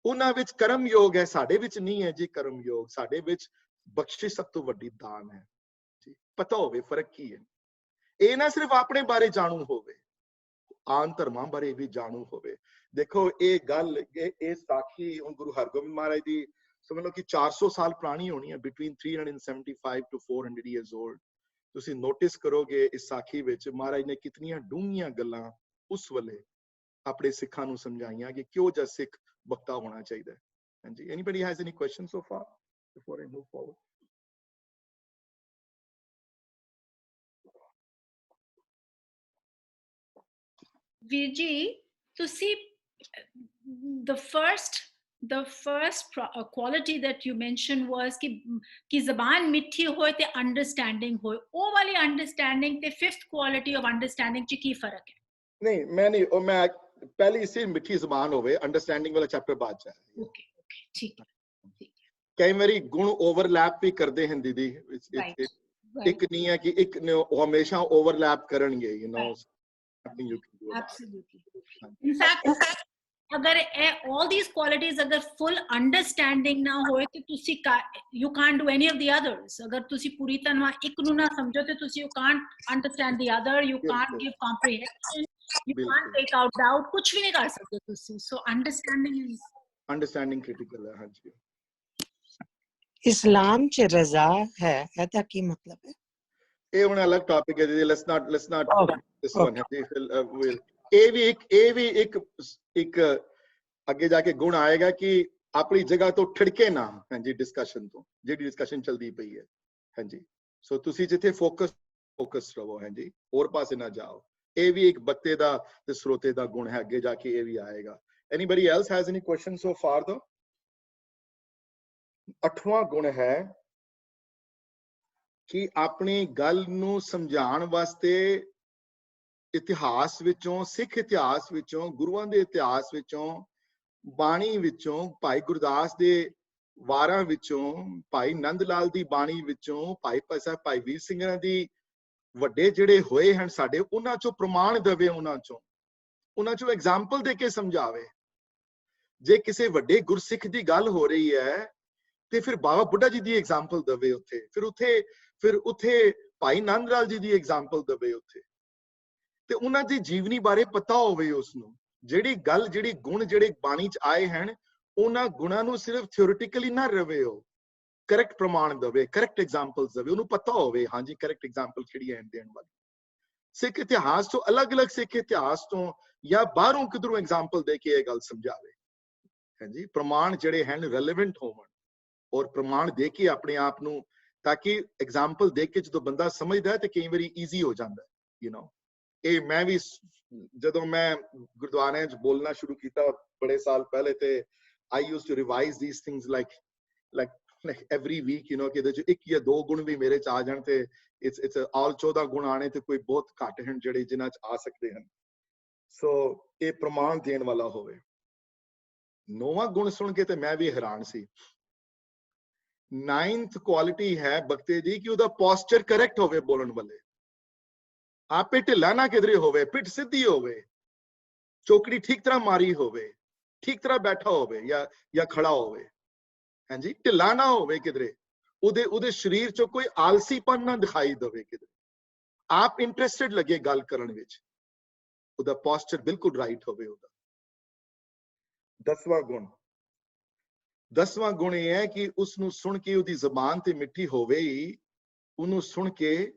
ਉਹਨਾਂ ਵਿੱਚ ਕਰਮ ਯੋਗ ਹੈ, ਸਾਡੇ ਵਿੱਚ ਨਹੀਂ ਹੈ ਜੀ ਕਰਮ ਯੋਗ, ਸਾਡੇ ਵਿੱਚ ਬਖਸ਼ਿਸ਼ ਸਭ ਤੋਂ ਵੱਡੀ ਦਾਨ ਹੈ ਜੀ। ਪਤਾ ਹੋਵੇ ਫਰਕ ਕੀ ਹੈ। ਇਹ ਨਾ ਸਿਰਫ ਆਪਣੇ ਬਾਰੇ ਜਾਣੂ ਹੋਵੇ, ਆਨ ਧਰਮਾਂ ਬਾਰੇ ਵੀ ਜਾਣੂ ਹੋਵੇ। ਦੇਖੋ ਇਹ ਗੱਲ, ਇਹ ਸਾਖੀ ਹੁਣ ਗੁਰੂ ਹਰਗੋਬਿੰਦ ਮਹਾਰਾਜ ਦੀ ਸਮਝ ਲਓ ਕਿ 400 ਸਾਲ ਪੁਰਾਣੀ ਹੋਣੀ ਹੈ, ਬਿਟਵੀਨ 375 to 400 years old। ਤੁਸੀਂ ਨੋਟਿਸ ਕਰੋਗੇ ਇਸ ਸਾਖੀ ਵਿੱਚ ਮਹਾਰਾਜ ਨੇ ਕਿਤਨੀਆਂ ਡੂੰਘੀਆਂ ਗੱਲਾਂ ਉਸ ਵੇਲੇ ਆਪਣੇ ਸਿੱਖਾਂ ਨੂੰ ਸਮਝਾਈਆਂ ਕਿ ਕਿਉਂ ਜਿਹਾ ਸਿੱਖ ਵਕਤਾ ਹੋਣਾ ਚਾਹੀਦਾ ਹੈ। ਹਾਂਜੀ, anybody has any questions so far before I move forward? ਵੀਰ ਜੀ, ਤੁਸੀਂ the first quality that you mentioned was कि ज़बान मिठी होए ते understanding होए, ਉਹ ਵਾਲੀ understanding ਤੇ fifth quality of understanding ਚ ਕੀ ਫਰਕ ਹੈ? ਨਹੀਂ, ਮੈਂ ਨਹੀਂ, ਉਹ ਮੈਂ ਪਹਿਲੀ ਸੀ ਮਿੱਠੀ ਜ਼ਬਾਨ ਹੋਵੇ, ਅੰਡਰਸਟੈਂਡਿੰਗ ਵਾਲਾ ਚੈਪਟਰ ਬਾਅਦ ਚ ਹੈ। ਓਕੇ ਓਕੇ, ਠੀਕ ਹੈ। ਕਈ ਵਾਰੀ ਗੁਣ ਓਵਰਲੈਪ ਵੀ ਕਰਦੇ ਹਨ ਦੀਦੀ, ਇੱਕ ਨਹੀਂ ਹੈ ਕਿ ਇੱਕ ਹਮੇਸ਼ਾ ਓਵਰਲੈਪ ਕਰਨਗੇ, you know, nothing you can do about it. Absolutely. In fact, अगर all these qualities अगर full understanding ना होए तो तुसी you can't do any of the others। अगर तुसी पूरी तरह एक ਨੂੰ ਨਾ ਸਮਝੋ ਤੇ ਤੁਸੀਂ you can't understand the other, you can't give comprehension, you can't take out doubt, ਕੁਝ ਵੀ ਨਹੀਂ ਕਰ ਸਕਦੇ ਤੁਸੀਂ। So understanding critical ਹੈ। ਹਾਂਜੀ, ਇਸਲਾਮ ਚ ਰਜ਼ਾ ਹੈ, ਇਹਦਾ ਕੀ ਮਤਲਬ ਹੈ? ਇਹ ਹੁਣ ਅਲੱਗ ਟਾਪਿਕ ਹੈ ਜੀ, let's not this one ਹੈ ਜੀ। ਇਹ ਵੀ ਇੱਕ ਅੱਗੇ ਜਾ ਕੇ ਗੁਣ ਆਏਗਾ ਕਿ ਆਪਣੀ ਜਗ੍ਹਾ ਤੋਂ ਠਿੜਕੇ ਨਾ, ਹਾਂਜੀ, ਡਿਸਕਸ਼ਨ ਤੋਂ, ਜਿਹੜੀ ਡਿਸਕਸ਼ਨ ਚੱਲਦੀ ਪਈ ਹੈ। ਹਾਂਜੀ, ਸੋ ਤੁਸੀਂ ਜਿੱਥੇ ਫੋਕਸ ਰਹੋ, ਹਾਂਜੀ, ਹੋਰ ਪਾਸੇ ਨਾ ਜਾਓ। ਇਹ ਵੀ ਇੱਕ ਬੱਤੇ ਦਾ ਤੇ ਸਰੋਤੇ ਦਾ ਗੁਣ ਹੈ, ਅੱਗੇ ਜਾ ਕੇ ਇਹ ਵੀ ਆਏਗਾ। Anybody else has any questions so far though? 8ਵਾਂ ਗੁਣ ਹੈ ਕਿ ਆਪਣੀ ਗੱਲ ਨੂੰ ਸਮਝਾਉਣ ਵਾਸਤੇ ਇਤਿਹਾਸ ਵਿੱਚੋਂ, ਸਿੱਖ ਇਤਿਹਾਸ ਵਿੱਚੋਂ, ਗੁਰੂਆਂ ਦੇ ਇਤਿਹਾਸ ਵਿੱਚੋਂ, ਬਾਣੀ ਵਿੱਚੋਂ, ਭਾਈ ਗੁਰਦਾਸ ਦੇ ਵਾਰਾਂ ਵਿੱਚੋਂ, ਭਾਈ ਨੰਦ ਲਾਲ ਦੀ ਬਾਣੀ ਵਿੱਚੋਂ, ਭਾਈ ਵੀਰ ਸਿੰਘਾਂ ਦੀ ਵੱਡੇ ਜਿਹੜੇ ਹੋਏ ਹਨ ਸਾਡੇ, ਉਹਨਾਂ ਚੋਂ ਪ੍ਰਮਾਣ ਦੇਵੇ, ਉਹਨਾਂ ਚੋਂ ਐਗਜ਼ਾਮਪਲ ਦੇ ਕੇ ਸਮਝਾਵੇ। ਜੇ ਕਿਸੇ ਵੱਡੇ ਗੁਰਸਿੱਖ ਦੀ ਗੱਲ ਹੋ ਰਹੀ ਹੈ ਤੇ ਫਿਰ ਬਾਬਾ ਬੁੱਢਾ ਜੀ ਦੀ ਐਗਜ਼ਾਮਪਲ ਦੇਵੇ ਉੱਥੇ, ਫਿਰ ਉੱਥੇ ਭਾਈ ਨੰਦ ਲਾਲ ਜੀ ਦੀ ਐਗਜ਼ਾਮਪਲ ਦੇਵੇ ਉੱਥੇ, ਤੇ ਉਹਨਾਂ ਦੀ ਜੀਵਨੀ ਬਾਰੇ ਪਤਾ ਹੋਵੇ ਉਸਨੂੰ। ਜਿਹੜੀ ਗੱਲ, ਜਿਹੜੀ ਗੁਣ ਜਿਹੜੇ ਬਾਣੀ ਚ ਆਏ ਹਨ, ਉਹਨਾਂ ਗੁਣਾਂ ਨੂੰ ਸਿਰਫ ਥਿਓਰੀਟਿਕਲੀ ਨਾ ਰਵੇ, ਉਹ ਕਰੈਕਟ ਪ੍ਰਮਾਣ ਦੇਵੇ, ਕਰੈਕਟ ਐਗਜ਼ਾਮਪਲਸ ਦੇਵੇ, ਉਹਨੂੰ ਪਤਾ ਹੋਵੇ ਹਾਂਜੀ ਕਰੈਕਟ ਐਗਜ਼ਾਮਪਲ ਕਿਹੜੀ ਹੈ ਦੇਣ ਵਾਲੀ। ਸਿੱਖ ਇਤਿਹਾਸ ਤੋਂ, ਅਲੱਗ-ਅਲੱਗ ਸਿੱਖ ਇਤਿਹਾਸ ਤੋਂ ਜਾਂ ਬਾਹਰੋਂ ਕਿਧਰੋਂ ਐਗਜ਼ਾਮਪਲ ਦੇ ਕੇ ਇਹ ਗੱਲ ਸਮਝਾਵੇ। ਹਾਂਜੀ, ਪ੍ਰਮਾਣ ਜਿਹੜੇ ਹਨ ਰੈਲੇਵੈਂਟ ਹੋਵਣ, ਔਰ ਪ੍ਰਮਾਣ ਦੇ ਕੇ ਆਪਣੇ ਆਪ ਨੂੰ, ਤਾਂ ਕਿ ਐਗਜ਼ਾਮਪਲ ਦੇ ਕੇ ਜਦੋਂ ਬੰਦਾ ਸਮਝਦਾ ਹੈ ਤੇ ਕਈ ਵਾਰੀ ਈਜ਼ੀ ਹੋ ਜਾਂਦਾ, ਯੂ ਨੋ। ਇਹ ਮੈਂ ਵੀ ਜਦੋਂ ਮੈਂ ਗੁਰਦੁਆਰਿਆਂ 'ਚ ਬੋਲਣਾ ਸ਼ੁਰੂ ਕੀਤਾ ਬੜੇ ਸਾਲ ਪਹਿਲੇ, ਤੇ I used to revise these things like every week, you know, ਕਿ ਇਹਦੇ 'ਚ 1 ਜਾਂ 2 ਗੁਣ ਵੀ ਮੇਰੇ 'ਚ ਆ ਜਾਣ ਤੇ it's all 14 ਗੁਣ ਆਣੇ ਤੇ ਕੋਈ ਬਹੁਤ ਘੱਟ ਹਨ ਜਿਹੜੇ ਜਿਨ੍ਹਾਂ 'ਚ ਆ ਸਕਦੇ ਹਨ। ਸੋ ਇਹ ਪ੍ਰਮਾਣ ਦੇਣ ਵਾਲਾ ਹੋਵੇ। 9ਵਾਂ ਗੁਣ ਸੁਣ ਕੇ ਤੇ ਮੈਂ ਵੀ ਹੈਰਾਨ ਸੀ। 9th ਕੁਆਲਿਟੀ ਹੈ ਬਖਤੇ ਦੀ ਕਿ ਉਹਦਾ ਪੋਸਚਰ ਕਰੈਕਟ ਹੋਵੇ ਬੋਲਣ ਵਾਲੇ। ਆਪੇ ਢਿੱਲਾ ਨਾ ਕਿਧਰੇ ਹੋਵੇ, ਪਿੱਠ ਸਿੱਧੀ ਹੋਵੇ, ਚੌਕੜੀ ਠੀਕ ਤਰ੍ਹਾਂ ਮਾਰੀ ਹੋਵੇ, ਠੀਕ ਤਰ੍ਹਾਂ ਬੈਠਾ ਹੋਵੇ ਜਾਂ ਖੜਾ ਹੋਵੇ, ਹਾਂਜੀ, ਢਿੱਲਾ ਨਾ ਹੋਵੇ ਕਿਧਰੇ, ਉਹਦੇ ਸਰੀਰ ਚੋਂ ਕੋਈ ਆਲਸੀਪਨ ਨਾ ਦਿਖਾਈ ਦੇਵੇ ਕਿਧਰੇ, ਆਪ ਇੰਟਰਸਟਿਡ ਲੱਗੇ ਗੱਲ ਕਰਨ ਵਿੱਚ, ਉਹਦਾ ਪੋਸਚਰ ਬਿਲਕੁਲ ਰਾਈਟ ਹੋਵੇ ਉਹਦਾ। 10ਵਾਂ ਗੁਣ ਇਹ ਹੈ ਕਿ ਉਸਨੂੰ ਸੁਣ ਕੇ ਉਹਦੀ ਜ਼ਬਾਨ ਤੇ ਮਿੱਠੀ ਹੋਵੇ ਹੀ, ਉਹਨੂੰ ਸੁਣ ਕੇ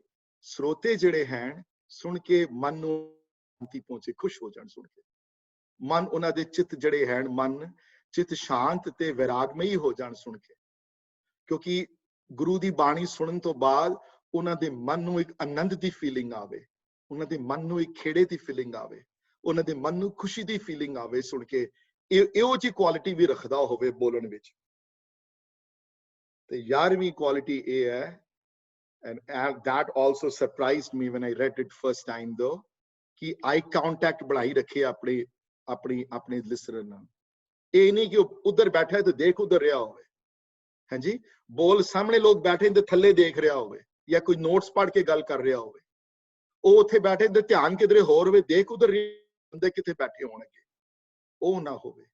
ਸਰੋਤੇ ਜਿਹੜੇ ਹਨ, ਸੁਣ ਕੇ ਮਨ ਨੂੰ ਸ਼ਾਂਤੀ ਪਹੁੰਚੇ, ਖੁਸ਼ ਹੋ ਜਾਣ ਸੁਣ ਕੇ, ਮਨ ਉਹਨਾਂ ਦੇ ਚਿੱਤ ਜਿਹੜੇ ਹਨ, ਮਨ ਚਿੱਤ ਸ਼ਾਂਤ ਤੇ ਵੈਰਾਗਮਈ ਹੋ ਜਾਣ ਸੁਣ ਕੇ। ਕਿਉਂਕਿ ਗੁਰੂ ਦੀ ਬਾਣੀ ਸੁਣਨ ਤੋਂ ਬਾਅਦ ਉਹਨਾਂ ਦੇ ਮਨ ਨੂੰ ਇੱਕ ਆਨੰਦ ਦੀ ਫੀਲਿੰਗ ਆਵੇ, ਉਹਨਾਂ ਦੇ ਮਨ ਨੂੰ ਇੱਕ ਖੇੜੇ ਦੀ ਫੀਲਿੰਗ ਆਵੇ, ਉਹਨਾਂ ਦੇ ਮਨ ਨੂੰ ਖੁਸ਼ੀ ਦੀ ਫੀਲਿੰਗ ਆਵੇ ਸੁਣ ਕੇ। ਇਹੋ ਜਿਹੀ ਕੁਆਲਿਟੀ ਵੀ ਰੱਖਦਾ ਹੋਵੇ ਬੋਲਣ ਵਿੱਚ। ਤੇ 11ਵੀਂ ਕੁਆਲਿਟੀ ਇਹ ਹੈ, and that also surprised me when I read it first time though, ਕਿ ਆਈ ਕਾਂਟੈਕਟ ਬਣਾਈ ਰੱਖੇ ਆਪਣੇ ਲਿਸਨਰ ਨਾਲ। ਇਹ ਨਹੀਂ ਕਿ ਉਧਰ ਬੈਠਾ ਤੇ ਦੇਖ ਉਧਰ ਰਿਹਾ ਹੋਵੇ, ਹਾਂਜੀ, ਬੋਲ ਸਾਹਮਣੇ ਲੋਕ ਬੈਠੇ ਤੇ ਥੱਲੇ ਦੇਖ ਰਿਹਾ ਹੋਵੇ, ਜਾਂ ਕੋਈ ਨੋਟਸ ਪੜ੍ਹ ਕੇ ਗੱਲ ਕਰ ਰਿਹਾ ਹੋਵੇ, ਉਹ ਉੱਥੇ ਬੈਠੇ ਤੇ ਧਿਆਨ ਕਿਧਰੇ ਹੋਰ ਹੋਵੇ, ਦੇਖ ਉਧਰ ਬੰਦੇ ਕਿੱਥੇ ਬੈਠੇ ਹੋਣਗੇ, ਉਹ ਨਾ ਹੋਵੇ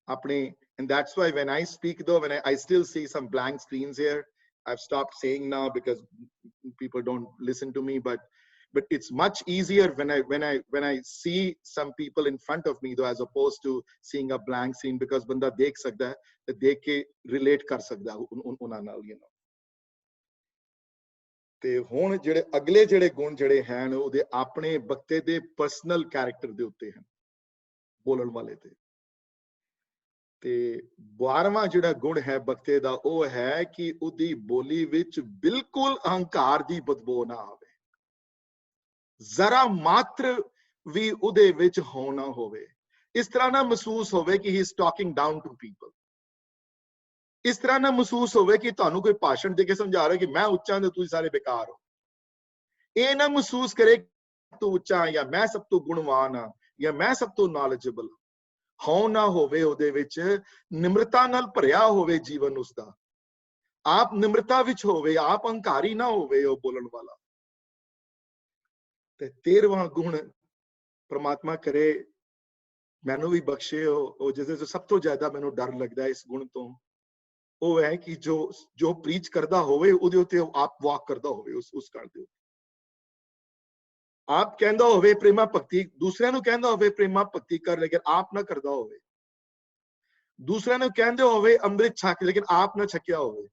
ਆਪਣੇ। And that's why when I speak though, when I still see some blank screens here, I've stopped saying now because people don't listen to me, but but it's much easier when I see some people in front of me, though, as opposed to seeing a blank scene, because banda dekh sakda hai te dekh ke relate kar sakda unna naal, you know. ਤੇ ਹੁਣ ਜਿਹੜੇ ਅਗਲੇ ਜਿਹੜੇ ਗੁਣ ਜਿਹੜੇ ਹਨ ਉਹਦੇ ਆਪਣੇ ਬਖਤੇ ਦੇ ਪਰਸਨਲ ਕੈਰੈਕਟਰ ਦੇ ਉੱਤੇ ਹਨ, ਬੋਲਣ ਵਾਲੇ ਤੇ 12ਵਾਂ ਜਿਹੜਾ ਗੁਣ ਹੈ ਬਖਤੇ ਦਾ ਉਹ ਹੈ ਕਿ ਉਹਦੀ ਬੋਲੀ ਵਿੱਚ ਬਿਲਕੁਲ ਅਹੰਕਾਰ ਦੀ ਬਦਬੂ ਨਾ ਆਵੇ, ਜ਼ਰਾ ਮਾਤਰ ਵੀ ਉਹਦੇ ਵਿੱਚ ਹੋਣਾ ਹੋਵੇ, ਇਸ ਤਰ੍ਹਾਂ ਨਾ ਮਹਿਸੂਸ ਹੋਵੇ ਕਿ he is talking down to people, ਇਸ ਤਰ੍ਹਾਂ ਨਾ ਮਹਿਸੂਸ ਹੋਵੇ ਕਿ ਤੁਹਾਨੂੰ ਕੋਈ ਭਾਸ਼ਣ ਦੇ ਕੇ ਸਮਝਾ ਰਿਹਾ ਕਿ ਮੈਂ ਉੱਚਾ ਤੇ ਤੁਸੀਂ ਸਾਰੇ ਬੇਕਾਰ ਹੋ, ਇਹ ਨਾ ਮਹਿਸੂਸ ਕਰੇ ਤੂੰ ਉੱਚਾ ਜਾਂ ਮੈਂ ਸਭ ਤੋਂ ਗੁਣਵਾਨ ਹਾਂ ਜਾਂ ਮੈਂ ਸਭ ਤੋਂ ਨੌਲੇਜੇਬਲ ਹੋ ਨਾ ਹੋਵੇ, ਉਹਦੇ ਵਿੱਚ ਨਿਮਰਤਾ ਨਾਲ ਭਰਿਆ ਹੋਵੇ ਜੀਵਨ ਉਸਦਾ, ਆਪ ਨਿਮਰਤਾ ਵਿੱਚ ਹੋਵੇ, ਆਪ ਅਹੰਕਾਰੀ ਨਾ ਹੋਵੇ ਉਹ ਬੋਲਣ ਵਾਲਾ। ਤੇ 13ਵਾਂ ਗੁਣ ਪ੍ਰਮਾਤਮਾ ਕਰੇ ਮੈਨੂੰ ਵੀ ਬਖਸ਼ੇ ਉਹ ਜਿਹਦੇ ਤੋਂ ਸਭ ਤੋਂ ਜ਼ਿਆਦਾ ਮੈਨੂੰ ਡਰ ਲੱਗਦਾ ਇਸ ਗੁਣ ਤੋਂ, ਉਹ ਹੈ ਕਿ ਜੋ ਪ੍ਰੀਚ ਕਰਦਾ ਹੋਵੇ ਉਹਦੇ ਉੱਤੇ ਆਪ ਵਾਕ ਕਰਦਾ ਹੋਵੇ, ਉਸ ਗੱਲ ਦੇ ਉੱਤੇ ਆਪ ਕਹਿੰਦਾ ਹੋਵੇ ਪ੍ਰੇਮਾ ਭਗਤੀ, ਦੂਸਰਿਆਂ ਨੂੰ ਕਹਿੰਦਾ ਹੋਵੇ ਪ੍ਰੇਮਾ ਭਗਤੀ ਕਰ, ਲੇਕਿਨ ਆਪ ਨਾ ਕਰਦਾ ਹੋਵੇ, ਦੂਸਰਿਆਂ ਨੂੰ ਕਹਿੰਦੇ ਹੋਵੇ ਅੰਮ੍ਰਿਤ ਛਕ, ਲੇਕਿਨ ਆਪ ਨਾ ਛਕਿਆ ਹੋਵੇ,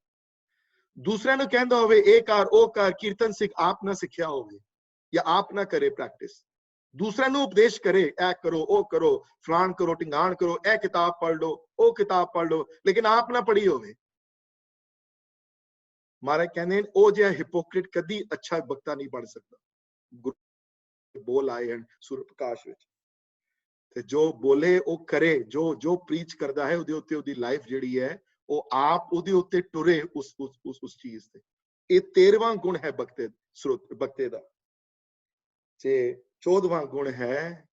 ਦੂਸਰਿਆਂ ਨੂੰ ਕਹਿੰਦਾ ਹੋਵੇ ਇਹ ਕਰ ਉਹ ਕਰ ਕੀਰਤਨ ਸਿੱਖ, ਆਪ ਨਾ ਸਿੱਖਿਆ ਹੋਵੇ ਜਾਂ ਆਪ ਨਾ ਕਰੇ ਪ੍ਰੈਕਟਿਸ, ਦੂਸਰਿਆਂ ਨੂੰ ਉਪਦੇਸ਼ ਕਰੇ ਇਹ ਕਰੋ ਉਹ ਕਰੋ ਫਲਾਣ ਕਰੋ ਢਿੰਗਾਣ ਕਰੋ, ਇਹ ਕਿਤਾਬ ਪੜ੍ਹ ਲਓ ਉਹ ਕਿਤਾਬ ਪੜ੍ਹ ਲਓ, ਲੇਕਿਨ ਆਪ ਨਾ ਪੜ੍ਹੀ ਹੋਵੇ। ਮਹਾਰਾਜ ਕਹਿੰਦੇ ਉਹ ਜਿਹਾ ਹਿਪੋਕ੍ਰਿਟ ਕਦੀ ਅੱਛਾ ਬਖਤਾ ਨਹੀਂ ਬਣ ਸਕਦਾ। ਬੋਲ ਆਏ ਹਨ ਸੂਰਜ ਪ੍ਰਕਾਸ਼ ਵਿੱਚ, ਤੇ ਜੋ ਬੋਲੇ ਉਹ ਕਰੇ, ਜੋ ਪ੍ਰੀਚ ਕਰਦਾ ਹੈ ਉਹਦੇ ਉੱਤੇ ਉਹਦੀ ਲਾਈਫ ਜਿਹੜੀ ਹੈ ਉਹ ਆਪ ਉਹਦੇ ਉੱਤੇ ਟੁਰੇ ਉਸ ਚੀਜ਼ ਤੇ। ਇਹ 13ਵਾਂ ਗੁਣ ਹੈ ਬਖਤੇ ਦਾ। ਤੇ 14ਵਾਂ ਗੁਣ ਹੈ,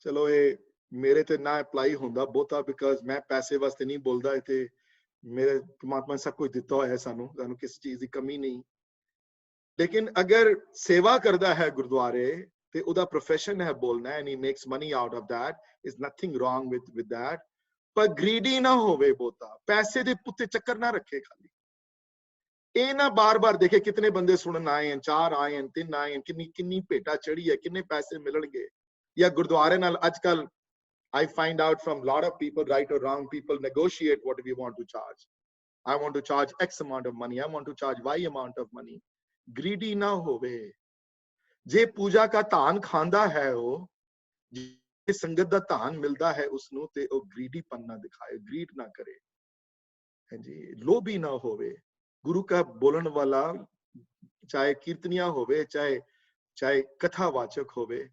ਚਲੋ ਇਹ ਮੇਰੇ ਤੇ ਨਾ ਅਪਲਾਈ ਹੁੰਦਾ ਬਹੁਤਾ, ਬਿਕਾਜ਼ ਮੈਂ ਪੈਸੇ ਵਾਸਤੇ ਨਹੀਂ ਬੋਲਦਾ, ਤੇ ਮੇਰੇ ਪਰਮਾਤਮਾ ਨੇ ਸਭ ਕੁਝ ਦਿੱਤਾ ਹੋਇਆ ਸਾਨੂੰ ਕਿਸੇ ਚੀਜ਼ ਦੀ ਕਮੀ ਨਹੀਂ, ਲੇਕਿਨ ਅਗਰ ਸੇਵਾ ਕਰਦਾ ਹੈ ਗੁਰਦੁਆਰੇ ਤੇ ਉਹਦਾ ਪ੍ਰੋਫੈਸ਼ਨ ਹੈ ਬੋਲਣਾ, and he makes money out of that, is nothing wrong with that, ਪਰ ਗ੍ਰੀਡੀ ਨਾ ਹੋਵੇ ਬਹੁਤਾ, ਪੈਸੇ ਦੇ ਪੁੱਤੇ ਚੱਕਰ ਨਾ ਰੱਖੇ ਖਾਲੀ, ਇਹ ਨਾ ਬਾਰ-ਬਾਰ ਦੇਖੇ ਕਿਤਨੇ ਬੰਦੇ ਸੁਣਨ ਆਏ ਹਨ, 4 ਆਏ ਹਨ 3 ਆਏ ਹਨ, ਕਿੰਨੀ ਭੇਟਾ ਚੜੀ ਹੈ, ਕਿੰਨੇ ਪੈਸੇ ਮਿਲਣਗੇ, ਜਾਂ ਗੁਰਦੁਆਰੇ ਨਾਲ ਅੱਜ ਕੱਲ I find out from a lot of people, right or wrong, people negotiate what we want to charge. I want to charge X amount of money, I want to charge Y amount of money. Greedy ਨਾ ਹੋਵੇ, ਜੇ ਪੂਜਾ ਦਾ ਧਾਨ ਖਾਂਦਾ ਹੈ ਉਹ, ਜੇ ਸੰਗਤ ਦਾ ਧਾਨ ਮਿਲਦਾ ਹੈ ਉਸਨੂੰ, ਤੇ ਉਹ ਗ੍ਰੀਡੀ ਪਨ ਨਾ ਦਿਖਾਏ, ਗ੍ਰੀਡ ਨਾ ਕਰੇ, ਹਾਂਜੀ, ਲੋਭੀ ਨਾ ਹੋਵੇ। ਗੁਰੂ ਕਾ ਬੋਲਣ ਵਾਲਾ ਚਾਹੇ ਕੀਰਤਨੀਆ ਹੋਵੇ ਚਾਹੇ ਕਥਾਵਾਚਕ ਹੋਵੇ,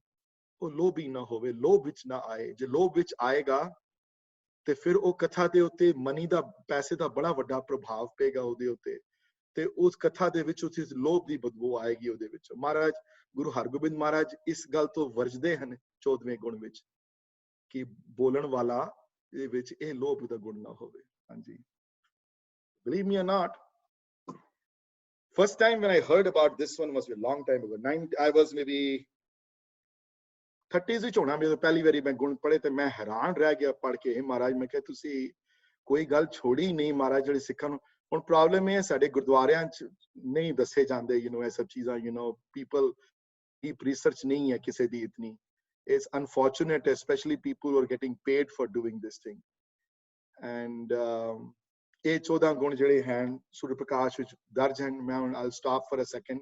ਉਹ ਲੋਭੀ ਨਾ ਹੋਵੇ, ਲੋਭ ਵਿੱਚ ਨਾ ਆਏ। ਜੇ ਲੋਭ ਵਿੱਚ ਆਏਗਾ ਤੇ ਫਿਰ ਉਹ ਕਥਾ ਦੇ ਉੱਤੇ ਮਨੀ ਦਾ, ਪੈਸੇ ਦਾ ਬੜਾ ਵੱਡਾ ਪ੍ਰਭਾਵ ਪਏਗਾ ਉਹਦੇ ਉੱਤੇ, ਤੇ ਉਸ ਕਥਾ ਦੇ ਵਿੱਚ ਉਸ ਲੋਭ ਦੀ ਬਦਬੂ ਆਏਗੀ ਉਹਦੇ ਵਿੱਚ। ਮਹਾਰਾਜ ਗੁਰੂ ਹਰਗੋਬਿੰਦ ਮਹਾਰਾਜ ਇਸ ਗੱਲ ਤੋਂ ਵਰਜਦੇ ਹਨ 14ਵੇਂ ਗੁਣ ਵਿੱਚ, ਕਿ ਬੋਲਣ ਵਾਲਾ ਦੇ ਵਿੱਚ ਇਹ ਲੋਭ ਦਾ ਗੁਣ ਨਾ ਹੋਵੇ। ਹਾਂਜੀ, believe me or not, first time when I heard about this one was a long time ago. I was maybe 30s ਵਿੱਚ ਹੋਣਾ ਜਦੋਂ ਪਹਿਲੀ ਵਾਰੀ ਮੈਂ ਗੁਣ ਪੜ੍ਹੇ, ਤੇ ਮੈਂ ਹੈਰਾਨ ਰਹਿ ਗਿਆ ਪੜ੍ਹ ਕੇ। ਮਹਾਰਾਜ, ਮੈਂ ਕਿਹਾ ਤੁਸੀਂ ਕੋਈ ਗੱਲ ਛੋੜੀ ਨਹੀਂ ਮਹਾਰਾਜ ਜਿਹੜੇ ਸਿੱਖਾਂ ਨੂੰ। ਹੁਣ ਪ੍ਰੋਬਲਮ ਇਹ ਹੈ ਸਾਡੇ ਗੁਰਦੁਆਰਿਆਂ 'ਚ ਨਹੀਂ ਦੱਸੇ ਜਾਂਦੇ ਇਹ ਸਭ ਚੀਜ਼ਾਂ, ਪੀਪਲ ਡੀਪ ਰਿਸਰਚ ਨਹੀਂ ਹੈ ਕਿਸੇ ਦੀ ਇਤਨੀ। It's unfortunate, especially people who are getting paid for doing this thing. And ਇਹ 14 ਗੁਣ ਜਿਹੜੇ ਹਨ ਸੂਰਜ ਪ੍ਰਕਾਸ਼ ਵਿੱਚ ਦਰਜ ਹਨ। ਮੈਂ ਹੁਣ I'll stop for a second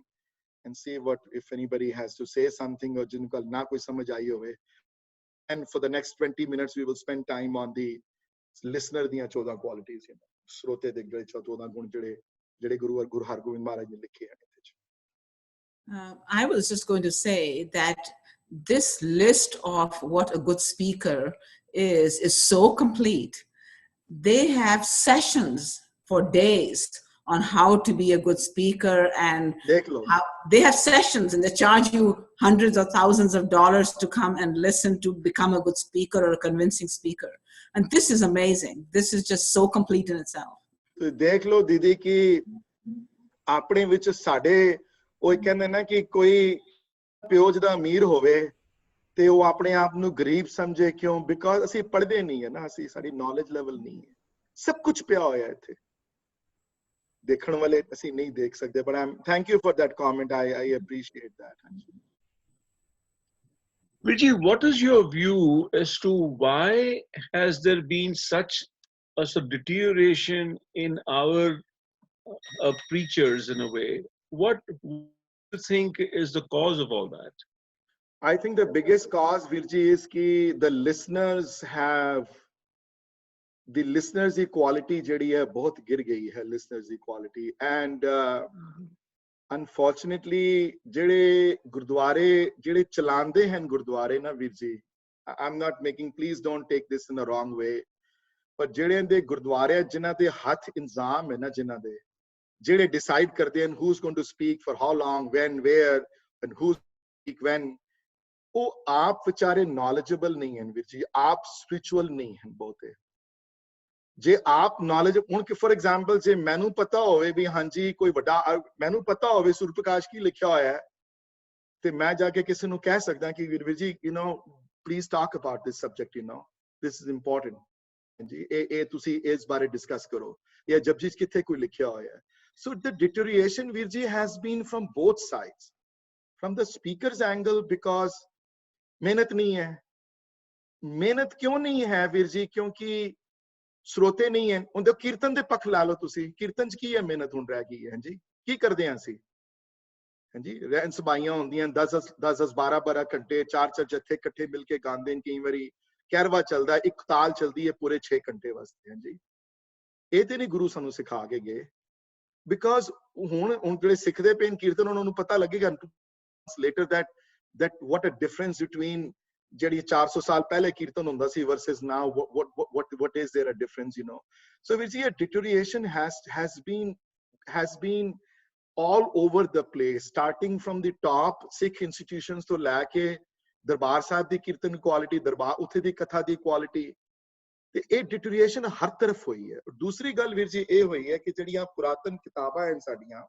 and see if anybody has to say something, or ਜਿਹਨੂੰ ਕੱਲ ਨਾ ਕੋਈ ਸਮਝ ਆਈ ਹੋਵੇ। And for the next 20 minutes we will spend time on the listener ਦੀਆਂ 14 qualities, ਸਰੋਤੇ ਦੇ ਜਿਹੜੇ 14 ਗੁਣ ਜਿਹੜੇ ਗੁਰੂ ਹਰਗੋਬਿੰਦ ਮਹਾਰਾਜ ਨੇ ਲਿਖੇ ਹਨ। I was just going to say that this list of what a good speaker is so complete. They have sessions for days on how to be a good speaker, and how they have sessions, and they charge you hundreds or thousands of dollars to come and listen to become a good speaker or a convincing speaker. And this is amazing. This is just so complete in itself. So ਦੇਖ ਲਓ ਦੀਦੀ ਕਿ ਆਪਣੇ ਵਿੱਚ ਸਾਡੇ ਉਹ ਕਹਿੰਦੇ ਨਾ ਕਿ ਕੋਈ ਪਿਓ ਜਿਹਦਾ ਅਮੀਰ ਹੋਵੇ ਤੇ ਉਹ ਆਪਣੇ ਆਪ ਨੂੰ ਗਰੀਬ ਸਮਝੇ, ਕਿਉਂ? ਬਿਕਾਜ਼ ਅਸੀਂ ਪੜ੍ਹਦੇ ਨਹੀਂ ਹੈ ਨਾ, ਸਾਡੀ ਨੌਲੇਜ ਲੈਵਲ ਨਹੀਂ ਹੈ। ਸਭ ਕੁਝ ਪਿਆ ਹੋਇਆ ਇੱਥੇ, ਦੇਖਣ ਵਾਲੇ ਅਸੀਂ ਨਹੀਂ ਦੇਖ ਸਕਦੇ, but thank you for that comment. I appreciate that. Virji, what is your view as to why has there been such a deterioration in our preachers in a way? What do you think is the cause of all that? I think the biggest cause, Virji, is that the listeners the quality ਜਿਹੜੀ ਹੈ ਬਹੁਤ ਗਿਰ ਗਈ ਹੈ, listeners the quality, and unfortunately ਜਿਹੜੇ ਗੁਰਦੁਆਰੇ ਜਿਹੜੇ ਚਲਾਉਂਦੇ ਹਨ ਗੁਰਦੁਆਰੇ ਨਾ ਵੀਰ ਜੀ, I'm not making, please don't take this in the wrong way, ਪਰ ਜਿਹੜੇ ਦੇ ਗੁਰਦੁਆਰੇ ਜਿਨ੍ਹਾਂ ਦੇ ਹੱਥ ਇੰਜ਼ਾਮ ਹੈ ਨਾ, ਜਿਨ੍ਹਾਂ ਦੇ ਜਿਹੜੇ ਡਿਸਾਈਡ ਕਰਦੇ ਹਨ who's going to speak for how long, when, where, and who's speak when, ਉਹ ਆਪ ਵਿਚਾਰੇ knowledgeable ਨਹੀਂ ਹਨ ਵੀਰ ਜੀ, ਆਪ spiritual ਨਹੀਂ ਹਨ ਬਹੁਤੇ। ਜੇ ਆਪ ਨੌਲੇਜ, ਹੁਣ ਕਿ ਫॉर ਐਗਜ਼ਾਮਪਲ ਜੇ ਮੈਨੂੰ ਪਤਾ ਹੋਵੇ ਵੀ ਹਾਂਜੀ ਕੋਈ ਵੱਡਾ, ਮੈਨੂੰ ਪਤਾ ਹੋਵੇ ਸੂਰਜ ਪ੍ਰਕਾਸ਼ ਕੀ ਲਿਖਿਆ ਹੋਇਆ ਹੈ, ਤੇ ਮੈਂ ਜਾ ਕੇ ਕਿਸੇ ਨੂੰ ਕਹਿ ਸਕਦਾ ਕਿ ਵੀਰ ਜੀ you know please talk about this subject, you know this is important, ਹਾਂਜੀ ਇਹ ਤੁਸੀਂ ਇਸ ਬਾਰੇ ਡਿਸਕਸ ਕਰੋ, ਜਾਂ ਜਪਜੀ ਕਿੱਥੇ ਕੋਈ ਲਿਖਿਆ ਹੋਇਆ ਹੈ। ਸੋ ਦ ਡਿਟੀਰੀਏਸ਼ਨ ਵੀਰ ਜੀ has been from both sides, from the speakers angle, because ਮਿਹਨਤ ਨਹੀਂ ਹੈ। ਮਿਹਨਤ ਕਿਉਂ ਨਹੀਂ ਹੈ ਵੀਰ ਜੀ? ਕਿਉਂਕਿ ਸਰੋਤੇ ਨਹੀਂ ਹੈ। ਉਹਦੇ ਕੀਰਤਨ ਦੇ ਪੱਖ ਲਾ ਲਓ ਤੁਸੀਂ, ਕੀਰਤਨ ਚ ਕੀ ਹੈ ਮਿਹਨਤ ਹੁਣ ਰਹਿ ਗਈ ਹੈ? ਹਾਂਜੀ ਕੀ ਕਰਦੇ ਹਾਂ ਅਸੀਂ? ਹਾਂਜੀ ਰਹਿਣ ਸਬਾਈਆਂ ਹੁੰਦੀਆਂ 10 12 ਘੰਟੇ, 4 ਜੱਥੇ ਇਕੱਠੇ ਮਿਲ ਕੇ ਗਾਉਂਦੇ ਨੇ, ਕਈ ਵਾਰੀ ਕਹਿਰਵਾ ਚੱਲਦਾ, ਇੱਕ ਤਾਲ ਚੱਲਦੀ ਹੈ ਪੂਰੇ 6 ਘੰਟੇ ਵਾਸਤੇ। ਹਾਂਜੀ ਇਹ ਤੇ ਨਹੀਂ ਗੁਰੂ ਸਾਨੂੰ ਸਿਖਾ ਕੇ ਗਏ, ਬਿਕਾਜ਼ ਹੁਣ ਜਿਹੜੇ ਸਿੱਖਦੇ ਪਏ ਕੀਰਤਨ ਉਹਨਾਂ ਨੂੰ ਪਤਾ ਲੱਗੇਗਾ later that what a difference between ਜਿਹੜੀ 400 ਸਾਲ ਪਹਿਲੇ ਕੀਰਤਨ ਹੁੰਦਾ ਸੀ versus now, what is there a difference, you know? So we see a deterioration has been all over the place, starting from the top Sikh institutions to ਲੈ ਕੇ ਦਰਬਾਰ ਸਾਹਿਬ ਦੀ ਕੀਰਤਨ ਕੁਆਲਿਟੀ, ਦਰਬਾਰ ਉੱਥੇ ਦੀ ਕਥਾ ਦੀ ਕੁਆਲਿਟੀ, ਤੇ ਇਹ ਡਿਟੀਰੀਏਸ਼ਨ ਹਰ ਤਰਫ ਹੋਈ ਹੈ। ਦੂਸਰੀ ਗੱਲ ਵੀਰ ਜੀ ਇਹ ਹੋਈ ਹੈ ਕਿ ਜਿਹੜੀਆਂ ਪੁਰਾਤਨ ਕਿਤਾਬਾਂ ਹਨ ਸਾਡੀਆਂ,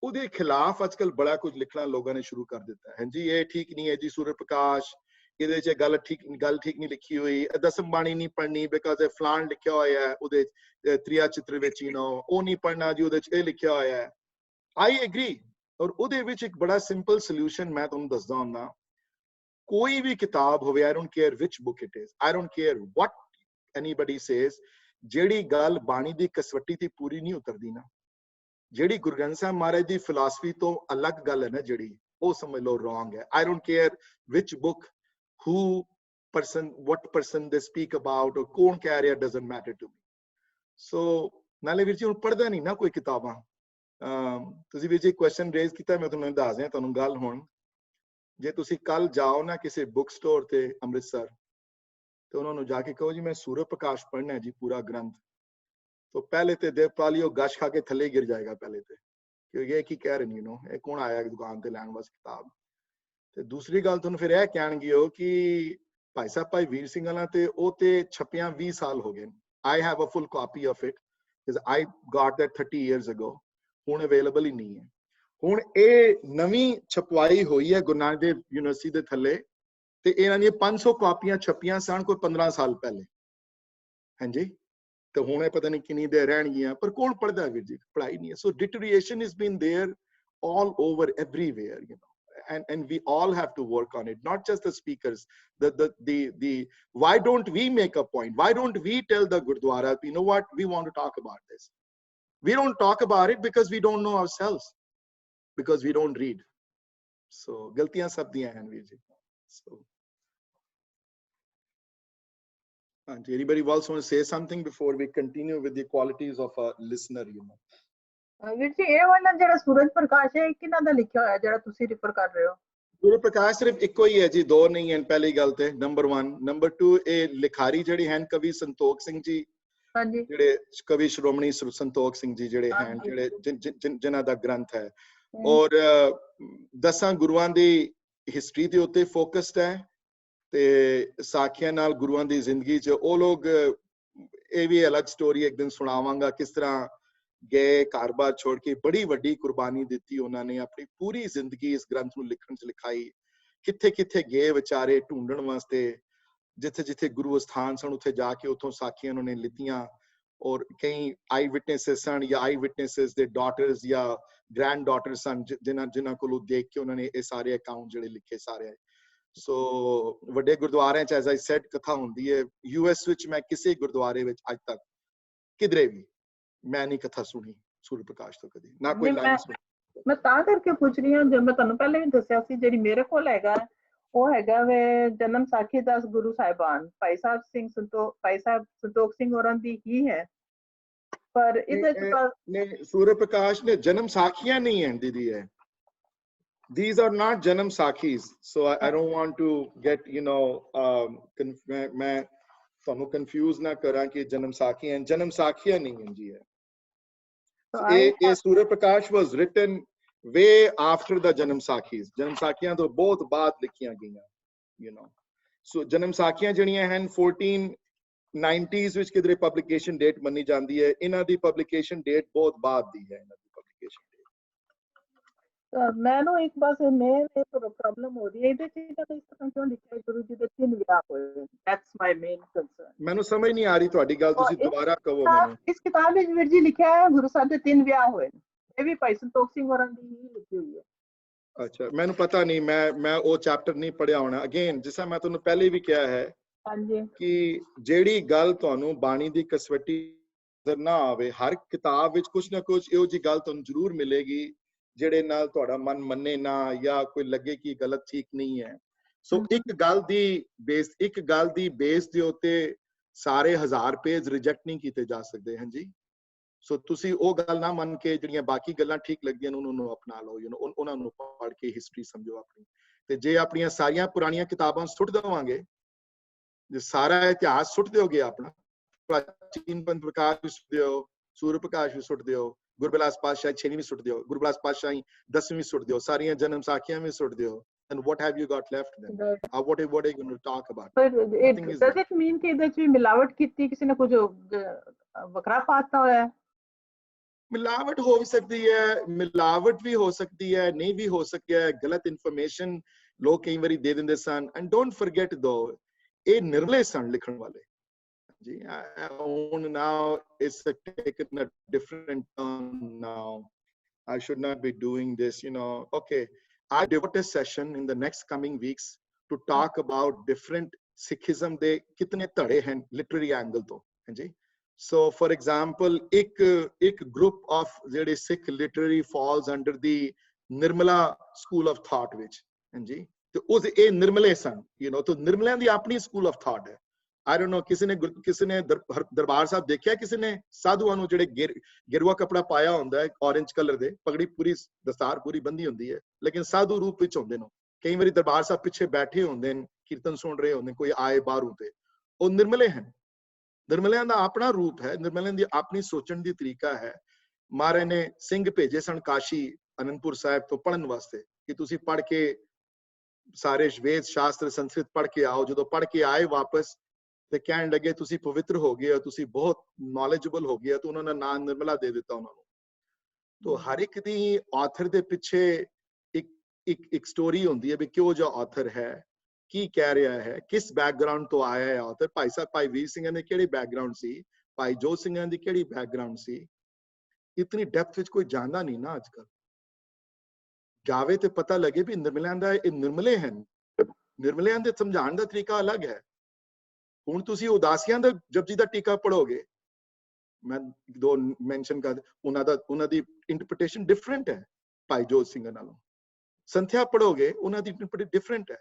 ਉਹਦੇ ਖਿਲਾਫ ਅੱਜਕੱਲ ਬੜਾ ਕੁਝ ਲਿਖਣਾ ਲੋਕਾਂ ਨੇ ਸ਼ੁਰੂ ਕਰ ਦਿੱਤਾ ਹੈ। ਹਾਂਜੀ ਇਹ ਠੀਕ ਨਹੀਂ ਹੈ ਜੀ, ਸੂਰਜ ਪ੍ਰਕਾਸ਼ ਇਹਦੇ ਚ ਗੱਲ ਠੀਕ ਨਹੀਂ ਲਿਖੀ ਹੋਈ, ਦਸਮ ਬਾਣੀ ਨਹੀਂ ਪੜ੍ਹਨੀ ਬਿਕਾਜ਼ ਇਹ ਫਲਾਣ ਲਿਖਿਆ ਹੋਇਆ ਹੈ ਉਹਦੇ ਤ੍ਰਿਆ ਚਿੱਤਰ ਵਿੱਚ, ਯੂ نو ਉਹ ਨਹੀਂ ਪੜ੍ਹਨਾ ਜੀ, ਉਹਦੇ ਚ ਇਹ ਲਿਖਿਆ ਹੋਇਆ ਹੈ। I agree. ਔਰ ਉਹਦੇ ਵਿੱਚ ਇੱਕ ਬੜਾ ਸਿੰਪਲ ਸੋਲੂਸ਼ਨ ਮੈਂ ਤੁਹਾਨੂੰ ਦੱਸਦਾ ਹੁੰਦਾ, ਕੋਈ ਵੀ ਕਿਤਾਬ ਹੋਵੇ, I don't care which book it is, I don't care what anybody says, ਜਿਹੜੀ ਗੱਲ ਬਾਣੀ ਦੀ ਕਸਵੱਟੀ ਤੇ ਪੂਰੀ ਨਹੀਂ ਉਤਰਦੀ ਨਾ, ਜਿਹੜੀ ਗੁਰੂ ਗ੍ਰੰਥ ਸਾਹਿਬ ਮਹਾਰਾਜ ਦੀ ਫਿਲਾਸਫੀ ਤੋਂ ਅਲੱਗ ਗੱਲ ਹੈ ਨਾ ਜਿਹੜੀ, ਉਹ ਸਮਝ ਲਓ wrong ਹੈ। I don't care which book, what person they speak about, or ਕੌਣ ਕਹਿ ਰਿਹਾ, doesn't matter to me. So ਨਾਲੇ ਵੀਰ ਜੀ ਹੁਣ ਪੜ੍ਹਦਾ ਨਹੀਂ ਨਾ ਕੋਈ ਕਿਤਾਬਾਂ। ਤੁਸੀਂ ਵੀਰ ਜੀ ਕੁਐਸਚਨ ਰੇਜ਼ ਕੀਤਾ, ਮੈਂ ਤੁਹਾਨੂੰ ਦੱਸ ਦਿਆਂ ਤੁਹਾਨੂੰ ਗੱਲ। ਹੁਣ ਜੇ ਤੁਸੀਂ ਕੱਲ ਜਾਓ ਨਾ ਕਿਸੇ ਬੁੱਕ ਸਟੋਰ ਤੇ ਅੰਮ੍ਰਿਤਸਰ, ਤੇ ਉਹਨਾਂ ਨੂੰ ਜਾ ਕੇ ਕਹੋ ਜੀ ਮੈਂ ਸੂਰਜ ਪ੍ਰਕਾਸ਼ ਪੜ੍ਹਨਾ ਹੈ ਜੀ ਪੂਰਾ ਗ੍ਰੰਥ, तो पहले तो देवपाली वो गश खा के थले गिर जाएगा पहले तो, क्योंकि ये की कह रहे नहीं नो ये कौन आया दुकान ते लैन वास्ते किताब। ते दूसरी गल तुहानू फिर यह कहणगे हो कि भाई साहब भाई वीर सिंह वाला ते ओ ते छपियां 20 साल हो गए। I have a full copy of it because I got that 30 years ago। हुण अवेलेबल ही नहीं है। हुण ये नवी छपवाई हुई है गुरु नानक देव यूनिवर्सिटी दे थले, ते इन्हां दी 500 कापियां छपियां सन कोई 15 साल पहले। हाँ जी, तो हुणे पता नहीं कितनी देर रहणगियां, पर कौन पढ़दा वीर जी? पढ़ाई नहीं है। So deterioration has been there all over everywhere, you know, and we all have to work on it, not just the speakers. Why don't we make a point? Why don't we tell the Gurdwara, you know what, we want to talk about this? We don't talk about it because we don't know ourselves, because we don't read. So galtiyan sab diyan hain veer ji. So anybody else want to say something before we continue with the qualities of a listener, you know? ਵੀਰ ਜੀ ਇਹ ਵਾਲਾ ਜਿਹੜਾ ਸੂਰਜ ਪ੍ਰਕਾਸ਼ ਹੈ ਕਿਹਨਾਂ ਦਾ ਲਿਖਿਆ ਹੋਇਆ ਜਿਹੜਾ ਤੁਸੀਂ ਰਿਫਰ ਕਰ ਰਹੇ ਹੋ? ਸੂਰਜ ਪ੍ਰਕਾਸ਼ ਸਿਰਫ ਇੱਕੋ ਹੀ ਹੈ ਜੀ, ਦੋ ਨਹੀਂ ਹਨ। ਪਹਿਲੀ ਗੱਲ ਤੇ ਨੰਬਰ 1, ਨੰਬਰ 2 ਇਹ ਲਿਖਾਰੀ ਜਿਹੜੇ ਹਨ ਕਵੀ ਸੰਤੋਖ ਸਿੰਘ ਜੀ, ਹਾਂਜੀ ਜਿਹੜੇ ਕਵੀ ਸ਼੍ਰੋਮਣੀ ਸੰਤੋਖ ਸਿੰਘ ਜੀ ਜਿਹੜੇ ਹਨ, ਜਿਹੜੇ ਜਿਨ੍ਹਾਂ ਦਾ ਗ੍ਰੰਥ ਹੈ ਔਰ 10 ਗੁਰੂਆਂ ਦੀ ਹਿਸਟਰੀ ਦੇ ਉੱਤੇ ਫੋਕਸਡ ਹੈ, ਤੇ ਸਾਖੀਆਂ ਨਾਲ ਗੁਰੂਆਂ ਦੀ ਜ਼ਿੰਦਗੀ 'ਚ ਉਹ ਲੋਕ, ਇਹ ਵੀ ਅਲੱਗ ਸਟੋਰੀ ਇੱਕ ਦਿਨ ਸੁਣਾਵਾਂਗਾ, ਕਿਸ ਤਰ੍ਹਾਂ ਗਏ ਘਰ-ਬਾਰ ਛੋੜ ਕੇ, ਬੜੀ ਵੱਡੀ ਕੁਰਬਾਨੀ ਦਿੱਤੀ ਉਹਨਾਂ ਨੇ, ਆਪਣੀ ਪੂਰੀ ਜ਼ਿੰਦਗੀ ਇਸ ਗ੍ਰੰਥ ਨੂੰ ਲਿਖਣ 'ਚ ਲਿਖਾਈ, ਕਿੱਥੇ ਕਿੱਥੇ ਗਏ ਵਿਚਾਰੇ ਢੂੰਡਣ ਵਾਸਤੇ, ਜਿੱਥੇ ਜਿੱਥੇ ਗੁਰੂ ਅਸਥਾਨ ਸਨ ਉੱਥੇ ਜਾ ਕੇ ਉੱਥੋਂ ਸਾਖੀਆਂ ਉਹਨਾਂ ਨੇ ਲਿੱਤੀਆਂ, ਔਰ ਕਈ ਆਈ ਵਿਟਨੈਸਸ ਸਨ ਜਾਂ ਆਈ ਵਿਟਨੈਸਸ ਦੇ ਡਾਟਰਸ ਜਾਂ ਗ੍ਰੈਂਡ ਡਾਟਰਸ ਸਨ ਜਿਨ੍ਹਾਂ ਕੋਲੋਂ ਦੇਖ ਕੇ ਉਹਨਾਂ ਨੇ ਇਹ ਸਾਰੇ ਅਕਾਊਂਟ ਜਿਹੜੇ ਲਿਖੇ ਸਾਰੇ। ਸੋ ਵੱਡੇ ਗੁਰਦੁਆਰਿਆਂ ਚ ਐਜ਼ ਆਈ ਸੈਡ ਕਥਾ ਹੁੰਦੀ ਹੈ। US ਵਿੱਚ ਮੈਂ ਕਿਸੇ ਗੁਰਦੁਆਰੇ ਵਿੱਚ ਅੱਜ ਤੱਕ ਕਿਧਰੇ ਵੀ ਮੈਂ ਨਹੀਂ ਕਥਾ ਸੁਣੀ ਸੂਰਜ ਪ੍ਰਕਾਸ਼ ਤੋਂ ਕਦੀ ਨਾ ਕੋਈ ਲਾਈਨ ਸੁਣੀ। ਮੈਂ ਤਾਂ ਕਰਕੇ ਪੁੱਛ ਰਹੀ ਹਾਂ, ਜੋ ਮੈਂ ਤੁਹਾਨੂੰ ਪਹਿਲੇ ਵੀ ਦੱਸਿਆ ਸੀ, ਜਿਹੜੀ ਮੇਰੇ ਕੋਲ ਹੈਗਾ ਉਹ ਹੈਗਾ ਵੇ ਜਨਮ ਸਾਖੀ 10 ਗੁਰੂ ਸਾਹਿਬਾਨ ਭਾਈ ਸਾਹਿਬ ਸੰਤੋਖ ਸਿੰਘ ਹੋਰਾਂ ਦੀ ਹੀ ਹੈ। ਪਰ ਇਹਦੇ ਚ ਨੇ ਸੂਰਜ ਪ੍ਰਕਾਸ਼ ਨੇ ਜਨਮ ਸਾਖੀਆਂ ਨਹੀਂ ਹੈ ਦੀਦੀ ਹੈ। These are not Janam Sakhis. So I don't want to get, you know, मैं ਤੁਹਾਨੂੰ confuse ਨਾ ਕਰਾਂ ਕਿ ਜਨਮ ਸਾਖੀਆਂ ਜਨਮ ਸਾਖੀਆਂ ਨਹੀਂ ਹੈ ਜੀ। ਇਹ ਸੂਰਜ ਪ੍ਰਕਾਸ਼ was written way after the Janam Sakhis. ਜਨਮ ਸਾਖੀਆਂ ਤੋਂ ਬਹੁਤ ਬਾਅਦ ਲਿਖੀਆਂ ਗਈਆਂ, you know. So ਜਨਮ ਸਾਖੀਆਂ ਜਿਹੜੀਆਂ ਹਨ 1490s ਵਿੱਚ ਕਿਧਰੇ ਪਬਲਿਕੇਸ਼ਨ ਡੇਟ ਮੰਨੀ ਜਾਂਦੀ ਹੈ। ਇਹਨਾਂ ਦੀ ਪਬਲਿਕੇਸ਼ਨ ਡੇਟ ਬਹੁਤ ਬਾਅਦ ਦੀ ਹੈ। ਇਹਨਾਂ ਦੀ ਪਬਲਿਕੇਸ਼ਨ ਮੈਨੂੰ ਇੱਕ ਬਸ ਮੇਨ ਪ੍ਰੋਬਲਮ ਹੋ ਰਹੀ ਹੈ ਇਹਦੇ ਚ ਇਸ ਤਰ੍ਹਾਂ ਕਿਉਂ ਲਿਖਿਆ ਗੁਰੂ ਜੀ ਦੇ 3 ਵਿਆਹ ਹੋਏ। That's my main concern. ਮੈਨੂੰ ਸਮਝ ਨਹੀਂ ਆ ਰਹੀ ਤੁਹਾਡੀ ਗੱਲ, ਤੁਸੀਂ ਦੁਬਾਰਾ ਕਹੋ ਮੈਨੂੰ। ਇਸ ਕਿਤਾਬ ਵਿੱਚ ਵੀਰ ਜੀ ਲਿਖਿਆ ਹੈ ਗੁਰੂ ਸਾਹਿਬ ਦੇ 3 ਵਿਆਹ ਹੋਏ ਨੇ, ਇਹ ਵੀ ਭਾਈ ਸੰਤੋਖ ਸਿੰਘ ਹੋਰਾਂ ਦੀ ਹੀ ਲਿਖੀ ਹੋਈ ਹੈ। ਅੱਛਾ, ਮੈਨੂੰ ਪਤਾ ਨਹੀਂ, ਮੈਂ ਉਹ ਚੈਪਟਰ ਨਹੀਂ ਪੜਿਆ ਹੋਣਾ। ਅਗੇਨ ਜਿਸ ਤਰ੍ਹਾਂ ਮੈਂ ਤੁਹਾਨੂੰ ਪਹਿਲੇ ਵੀ ਕਿਹਾ ਹੈ ਹਾਂਜੀ ਕਿ ਜਿਹੜੀ ਗੱਲ ਤੁਹਾਨੂੰ ਬਾਣੀ ਦੀ ਕਸਵੱਟੀ ਨਜ਼ਰ ਨਾ ਆਵੇ, ਹਰ ਕਿਤਾਬ ਵਿੱਚ ਕੁਝ ਨਾ ਕੁਝ ਇਹੋ ਜਿਹੀ ਗੱਲ ਤੁਹਾਨੂੰ ਜ਼ਰੂਰ ਮਿਲੇਗੀ ਜਿਹੜੇ ਨਾਲ ਤੁਹਾਡਾ ਮਨ ਮੰਨੇ ਨਾ ਜਾਂ ਕੋਈ ਲੱਗੇ ਕਿ ਗਲਤ ਠੀਕ ਨਹੀਂ ਹੈ। ਸੋ ਇੱਕ ਗੱਲ ਦੀ ਬੇਸ ਦੇ ਉੱਤੇ ਸਾਰੇ 1000 ਪੇਜ ਰਿਜੈਕਟ ਨਹੀਂ ਕੀਤੇ ਜਾ ਸਕਦੇ ਹਨ ਜੀ। ਸੋ ਤੁਸੀਂ ਉਹ ਗੱਲ ਨਾ ਮੰਨ ਕੇ ਜਿਹੜੀਆਂ ਬਾਕੀ ਗੱਲਾਂ ਠੀਕ ਲੱਗਦੀਆਂ ਨੇ ਉਹਨਾਂ ਨੂੰ ਅਪਣਾ ਲਓ, ਯੂ نو, ਉਹਨਾਂ ਨੂੰ ਪੜ੍ਹ ਕੇ ਹਿਸਟਰੀ ਸਮਝੋ ਆਪਣੀ। ਤੇ ਜੇ ਆਪਣੀਆਂ ਸਾਰੀਆਂ ਪੁਰਾਣੀਆਂ ਕਿਤਾਬਾਂ ਸੁੱਟ ਦੇਵਾਂਗੇ, ਜੇ ਸਾਰਾ ਇਤਿਹਾਸ ਸੁੱਟ ਦਿਓਗੇ ਆਪਣਾ, ਪ੍ਰਾਚੀਨ ਪੰਥ ਪ੍ਰਕਾਸ਼ ਵੀ ਸੁੱਟ ਦਿਓ, ਸੂਰਜ ਪ੍ਰਕਾਸ਼ ਵੀ ਸੁੱਟ ਦਿਓ, ਗੁਰਬਿਲਾਸ ਪਾਤਸ਼ਾਹੀ 6ਵੀਂ ਸੁੱਟ ਦਿਓ, ਗੁਰਬਿਲਾਸ ਪਾਤਸ਼ਾਹੀ 10ਵੀਂ ਸੁੱਟ ਦਿਓ, ਸਾਰੀਆਂ ਜਨਮ ਸਾਖੀਆਂ ਵੀ ਸੁੱਟ ਦਿਓ, and what have you got left then? What are you going to talk about? does it mean ਕਿ ਇਹਦੇ ਚ ਵੀ ਮਿਲਾਵਟ ਕੀਤੀ, ਕਿਸੇ ਨੇ ਕੁਝ ਵੱਖਰਾ ਪਾਤਾ ਹੋਇਆ ਹੈ? ਮਿਲਾਵਟ ਹੋ ਸਕਦੀ ਹੈ, ਮਿਲਾਵਟ ਵੀ ਹੋ ਸਕਦੀ ਹੈ, ਨਹੀਂ ਵੀ ਹੋ ਸਕਦੀ ਹੈ। ਗਲਤ ਇਨਫੋਰਮੇਸ਼ਨ ਲੋਕ ਕਈ ਵਾਰੀ ਦੇ ਦਿੰਦੇ ਸਨ। ਐਂਡ ਡੋਂਟ ਫੋਰਗੇਟ ਦੋ, ਇਹ ਨਿਰਲੇ ਸਨ ਲਿਖਣ ਵਾਲੇ ਜੀ। Now it's taken a different turn now. I should not be doing this, you know. Okay, I devote a session in the next coming weeks to talk about different Sikhism ਦੇ ਕਿਤਨੇ ਧੜੇ ਹਨ literary angle ਤੋਂ, ਹਾਂਜੀ। So for example, ਇੱਕ group of ਜਿਹੜੇ Sikh literary falls under the Nirmala school of thought ਵਿੱਚ, ਹਾਂਜੀ। ਤੇ ਉਸ ਇਹ ਨਿਰਮਲੇ ਸਨ, you know, तो ਨਿਰਮਲਿਆਂ ਦੀ ਆਪਣੀ school of thought ਹੈ। I don't know, ਕਿਸੇ ਨੇ ਦਰਬਾਰ ਸਾਹਿਬ ਦੇਖਿਆ, ਕਿਸੇ ਨੇ ਸਾਧੂਆਂ ਨੂੰ ਜਿਹੜੇ ਗਿਰਵਾ ਕਪੜਾ ਪਾਇਆ ਹੁੰਦਾ ਹੈ orange ਕਲਰ ਦੇ, ਪਗੜੀ ਪੂਰੀ, ਦਸਤਾਰ ਪੂਰੀ ਬੰਦੀ ਹੁੰਦੀ ਹੈ, ਲੇਕਿਨ ਸਾਧੂ ਰੂਪ ਵਿੱਚ ਹੁੰਦੇ ਨੇ। ਕਈ ਵਾਰੀ ਦਰਬਾਰ ਸਾਹਿਬ ਪਿੱਛੇ ਬੈਠੇ ਹੁੰਦੇ ਨੇ, ਕੀਰਤਨ ਸੁਣ ਰਹੇ ਹੁੰਦੇ, ਕੋਈ ਆਏ ਬਾਹਰੋਂ ਤੇ ਉਹ ਨਿਰਮਲੇ ਹਨ। ਨਿਰਮਲਿਆਂ ਦਾ ਆਪਣਾ ਰੂਪ ਹੈ, ਨਿਰਮਲਿਆਂ ਦੀ ਆਪਣੀ ਸੋਚਣ ਦੀ ਤਰੀਕਾ ਹੈ। ਮਹਾਰਾਜ ਨੇ ਸਿੰਘ ਭੇਜੇ ਸਨ ਕਾਸ਼ੀ ਅਨੰਦਪੁਰ ਸਾਹਿਬ ਤੋਂ ਪੜ੍ਹਨ ਵਾਸਤੇ ਕਿ ਤੁਸੀਂ ਪੜ੍ਹ ਕੇ ਸਾਰੇ ਵੇਦ ਸ਼ਾਸਤਰ ਸੰਸਕ੍ਰਿਤ ਪੜ੍ਹ ਕੇ ਆਓ। ਜਦੋਂ ਪੜ੍ਹ ਕੇ ਆਏ ਵਾਪਸ ਤੇ ਕਹਿਣ ਲੱਗੇ ਤੁਸੀਂ ਪਵਿੱਤਰ ਹੋ ਗਏ ਹੋ, ਤੁਸੀਂ ਬਹੁਤ ਨੌਲੇਜੇਬਲ ਹੋ ਗਏ ਹੋ, ਤਾਂ ਉਹਨਾਂ ਨੇ ਨਾਮ ਨਿਰਮਲਾ ਦੇ ਦਿੱਤਾ ਉਹਨਾਂ ਨੂੰ। ਤਾਂ ਹਰ ਇੱਕ ਦੀ ਆਥਰ ਦੇ ਪਿੱਛੇ ਇੱਕ ਸਟੋਰੀ ਹੁੰਦੀ ਹੈ ਵੀ ਕਿਉਂ ਜਿਹਾ ਆਥਰ ਹੈ, ਕੀ ਕਹਿ ਰਿਹਾ ਹੈ, ਕਿਸ ਬੈਕਗ੍ਰਾਉਂਡ ਤੋਂ ਆਇਆ ਹੈ ਆਥਰ। ਭਾਈ ਵੀਰ ਸਿੰਘਾਂ ਦੇ ਕਿਹੜੀ ਬੈਕਗ੍ਰਾਉਂਡ ਸੀ, ਭਾਈ ਜੋਤ ਸਿੰਘਾਂ ਦੀ ਕਿਹੜੀ ਬੈਕਗ੍ਰਾਉਂਡ ਸੀ, ਇਤਨੀ ਡੈਪਥ ਵਿੱਚ ਕੋਈ ਜਾਣਦਾ ਨਹੀਂ ਨਾ ਅੱਜ ਕੱਲ। ਜਾਵੇ ਤੇ ਪਤਾ ਲੱਗੇ ਵੀ ਨਿਰਮਲਿਆਂ ਦਾ ਇਹ ਨਿਰਮਲੇ ਹਨ, ਨਿਰਮਲਿਆਂ ਦੇ ਸਮਝਾਉਣ ਦਾ ਤਰੀਕਾ ਅਲੱਗ ਹੈ। ਹੁਣ ਤੁਸੀਂ ਉਦਾਸੀਆਂ ਦਾ ਜਪਜੀ ਦਾ ਟੀਕਾ ਪੜੋਗੇ, ਮੈਂ ਦੋ ਮੈਂਸ਼ਨ ਕਰ, ਉਹਨਾਂ ਦੀ ਇੰਟਰਪ੍ਰੀਟੇਸ਼ਨ ਡਿਫਰੈਂਟ ਹੈ ਭਾਈ ਜੋਤ ਸਿੰਘ ਨਾਲੋਂ। ਸੰਥਿਆ ਪੜੋਗੇ, ਉਹਨਾਂ ਦੀ ਇੰਟਰਪ੍ਰੀਟੇਸ਼ਨ ਡਿਫਰੈਂਟ ਹੈ।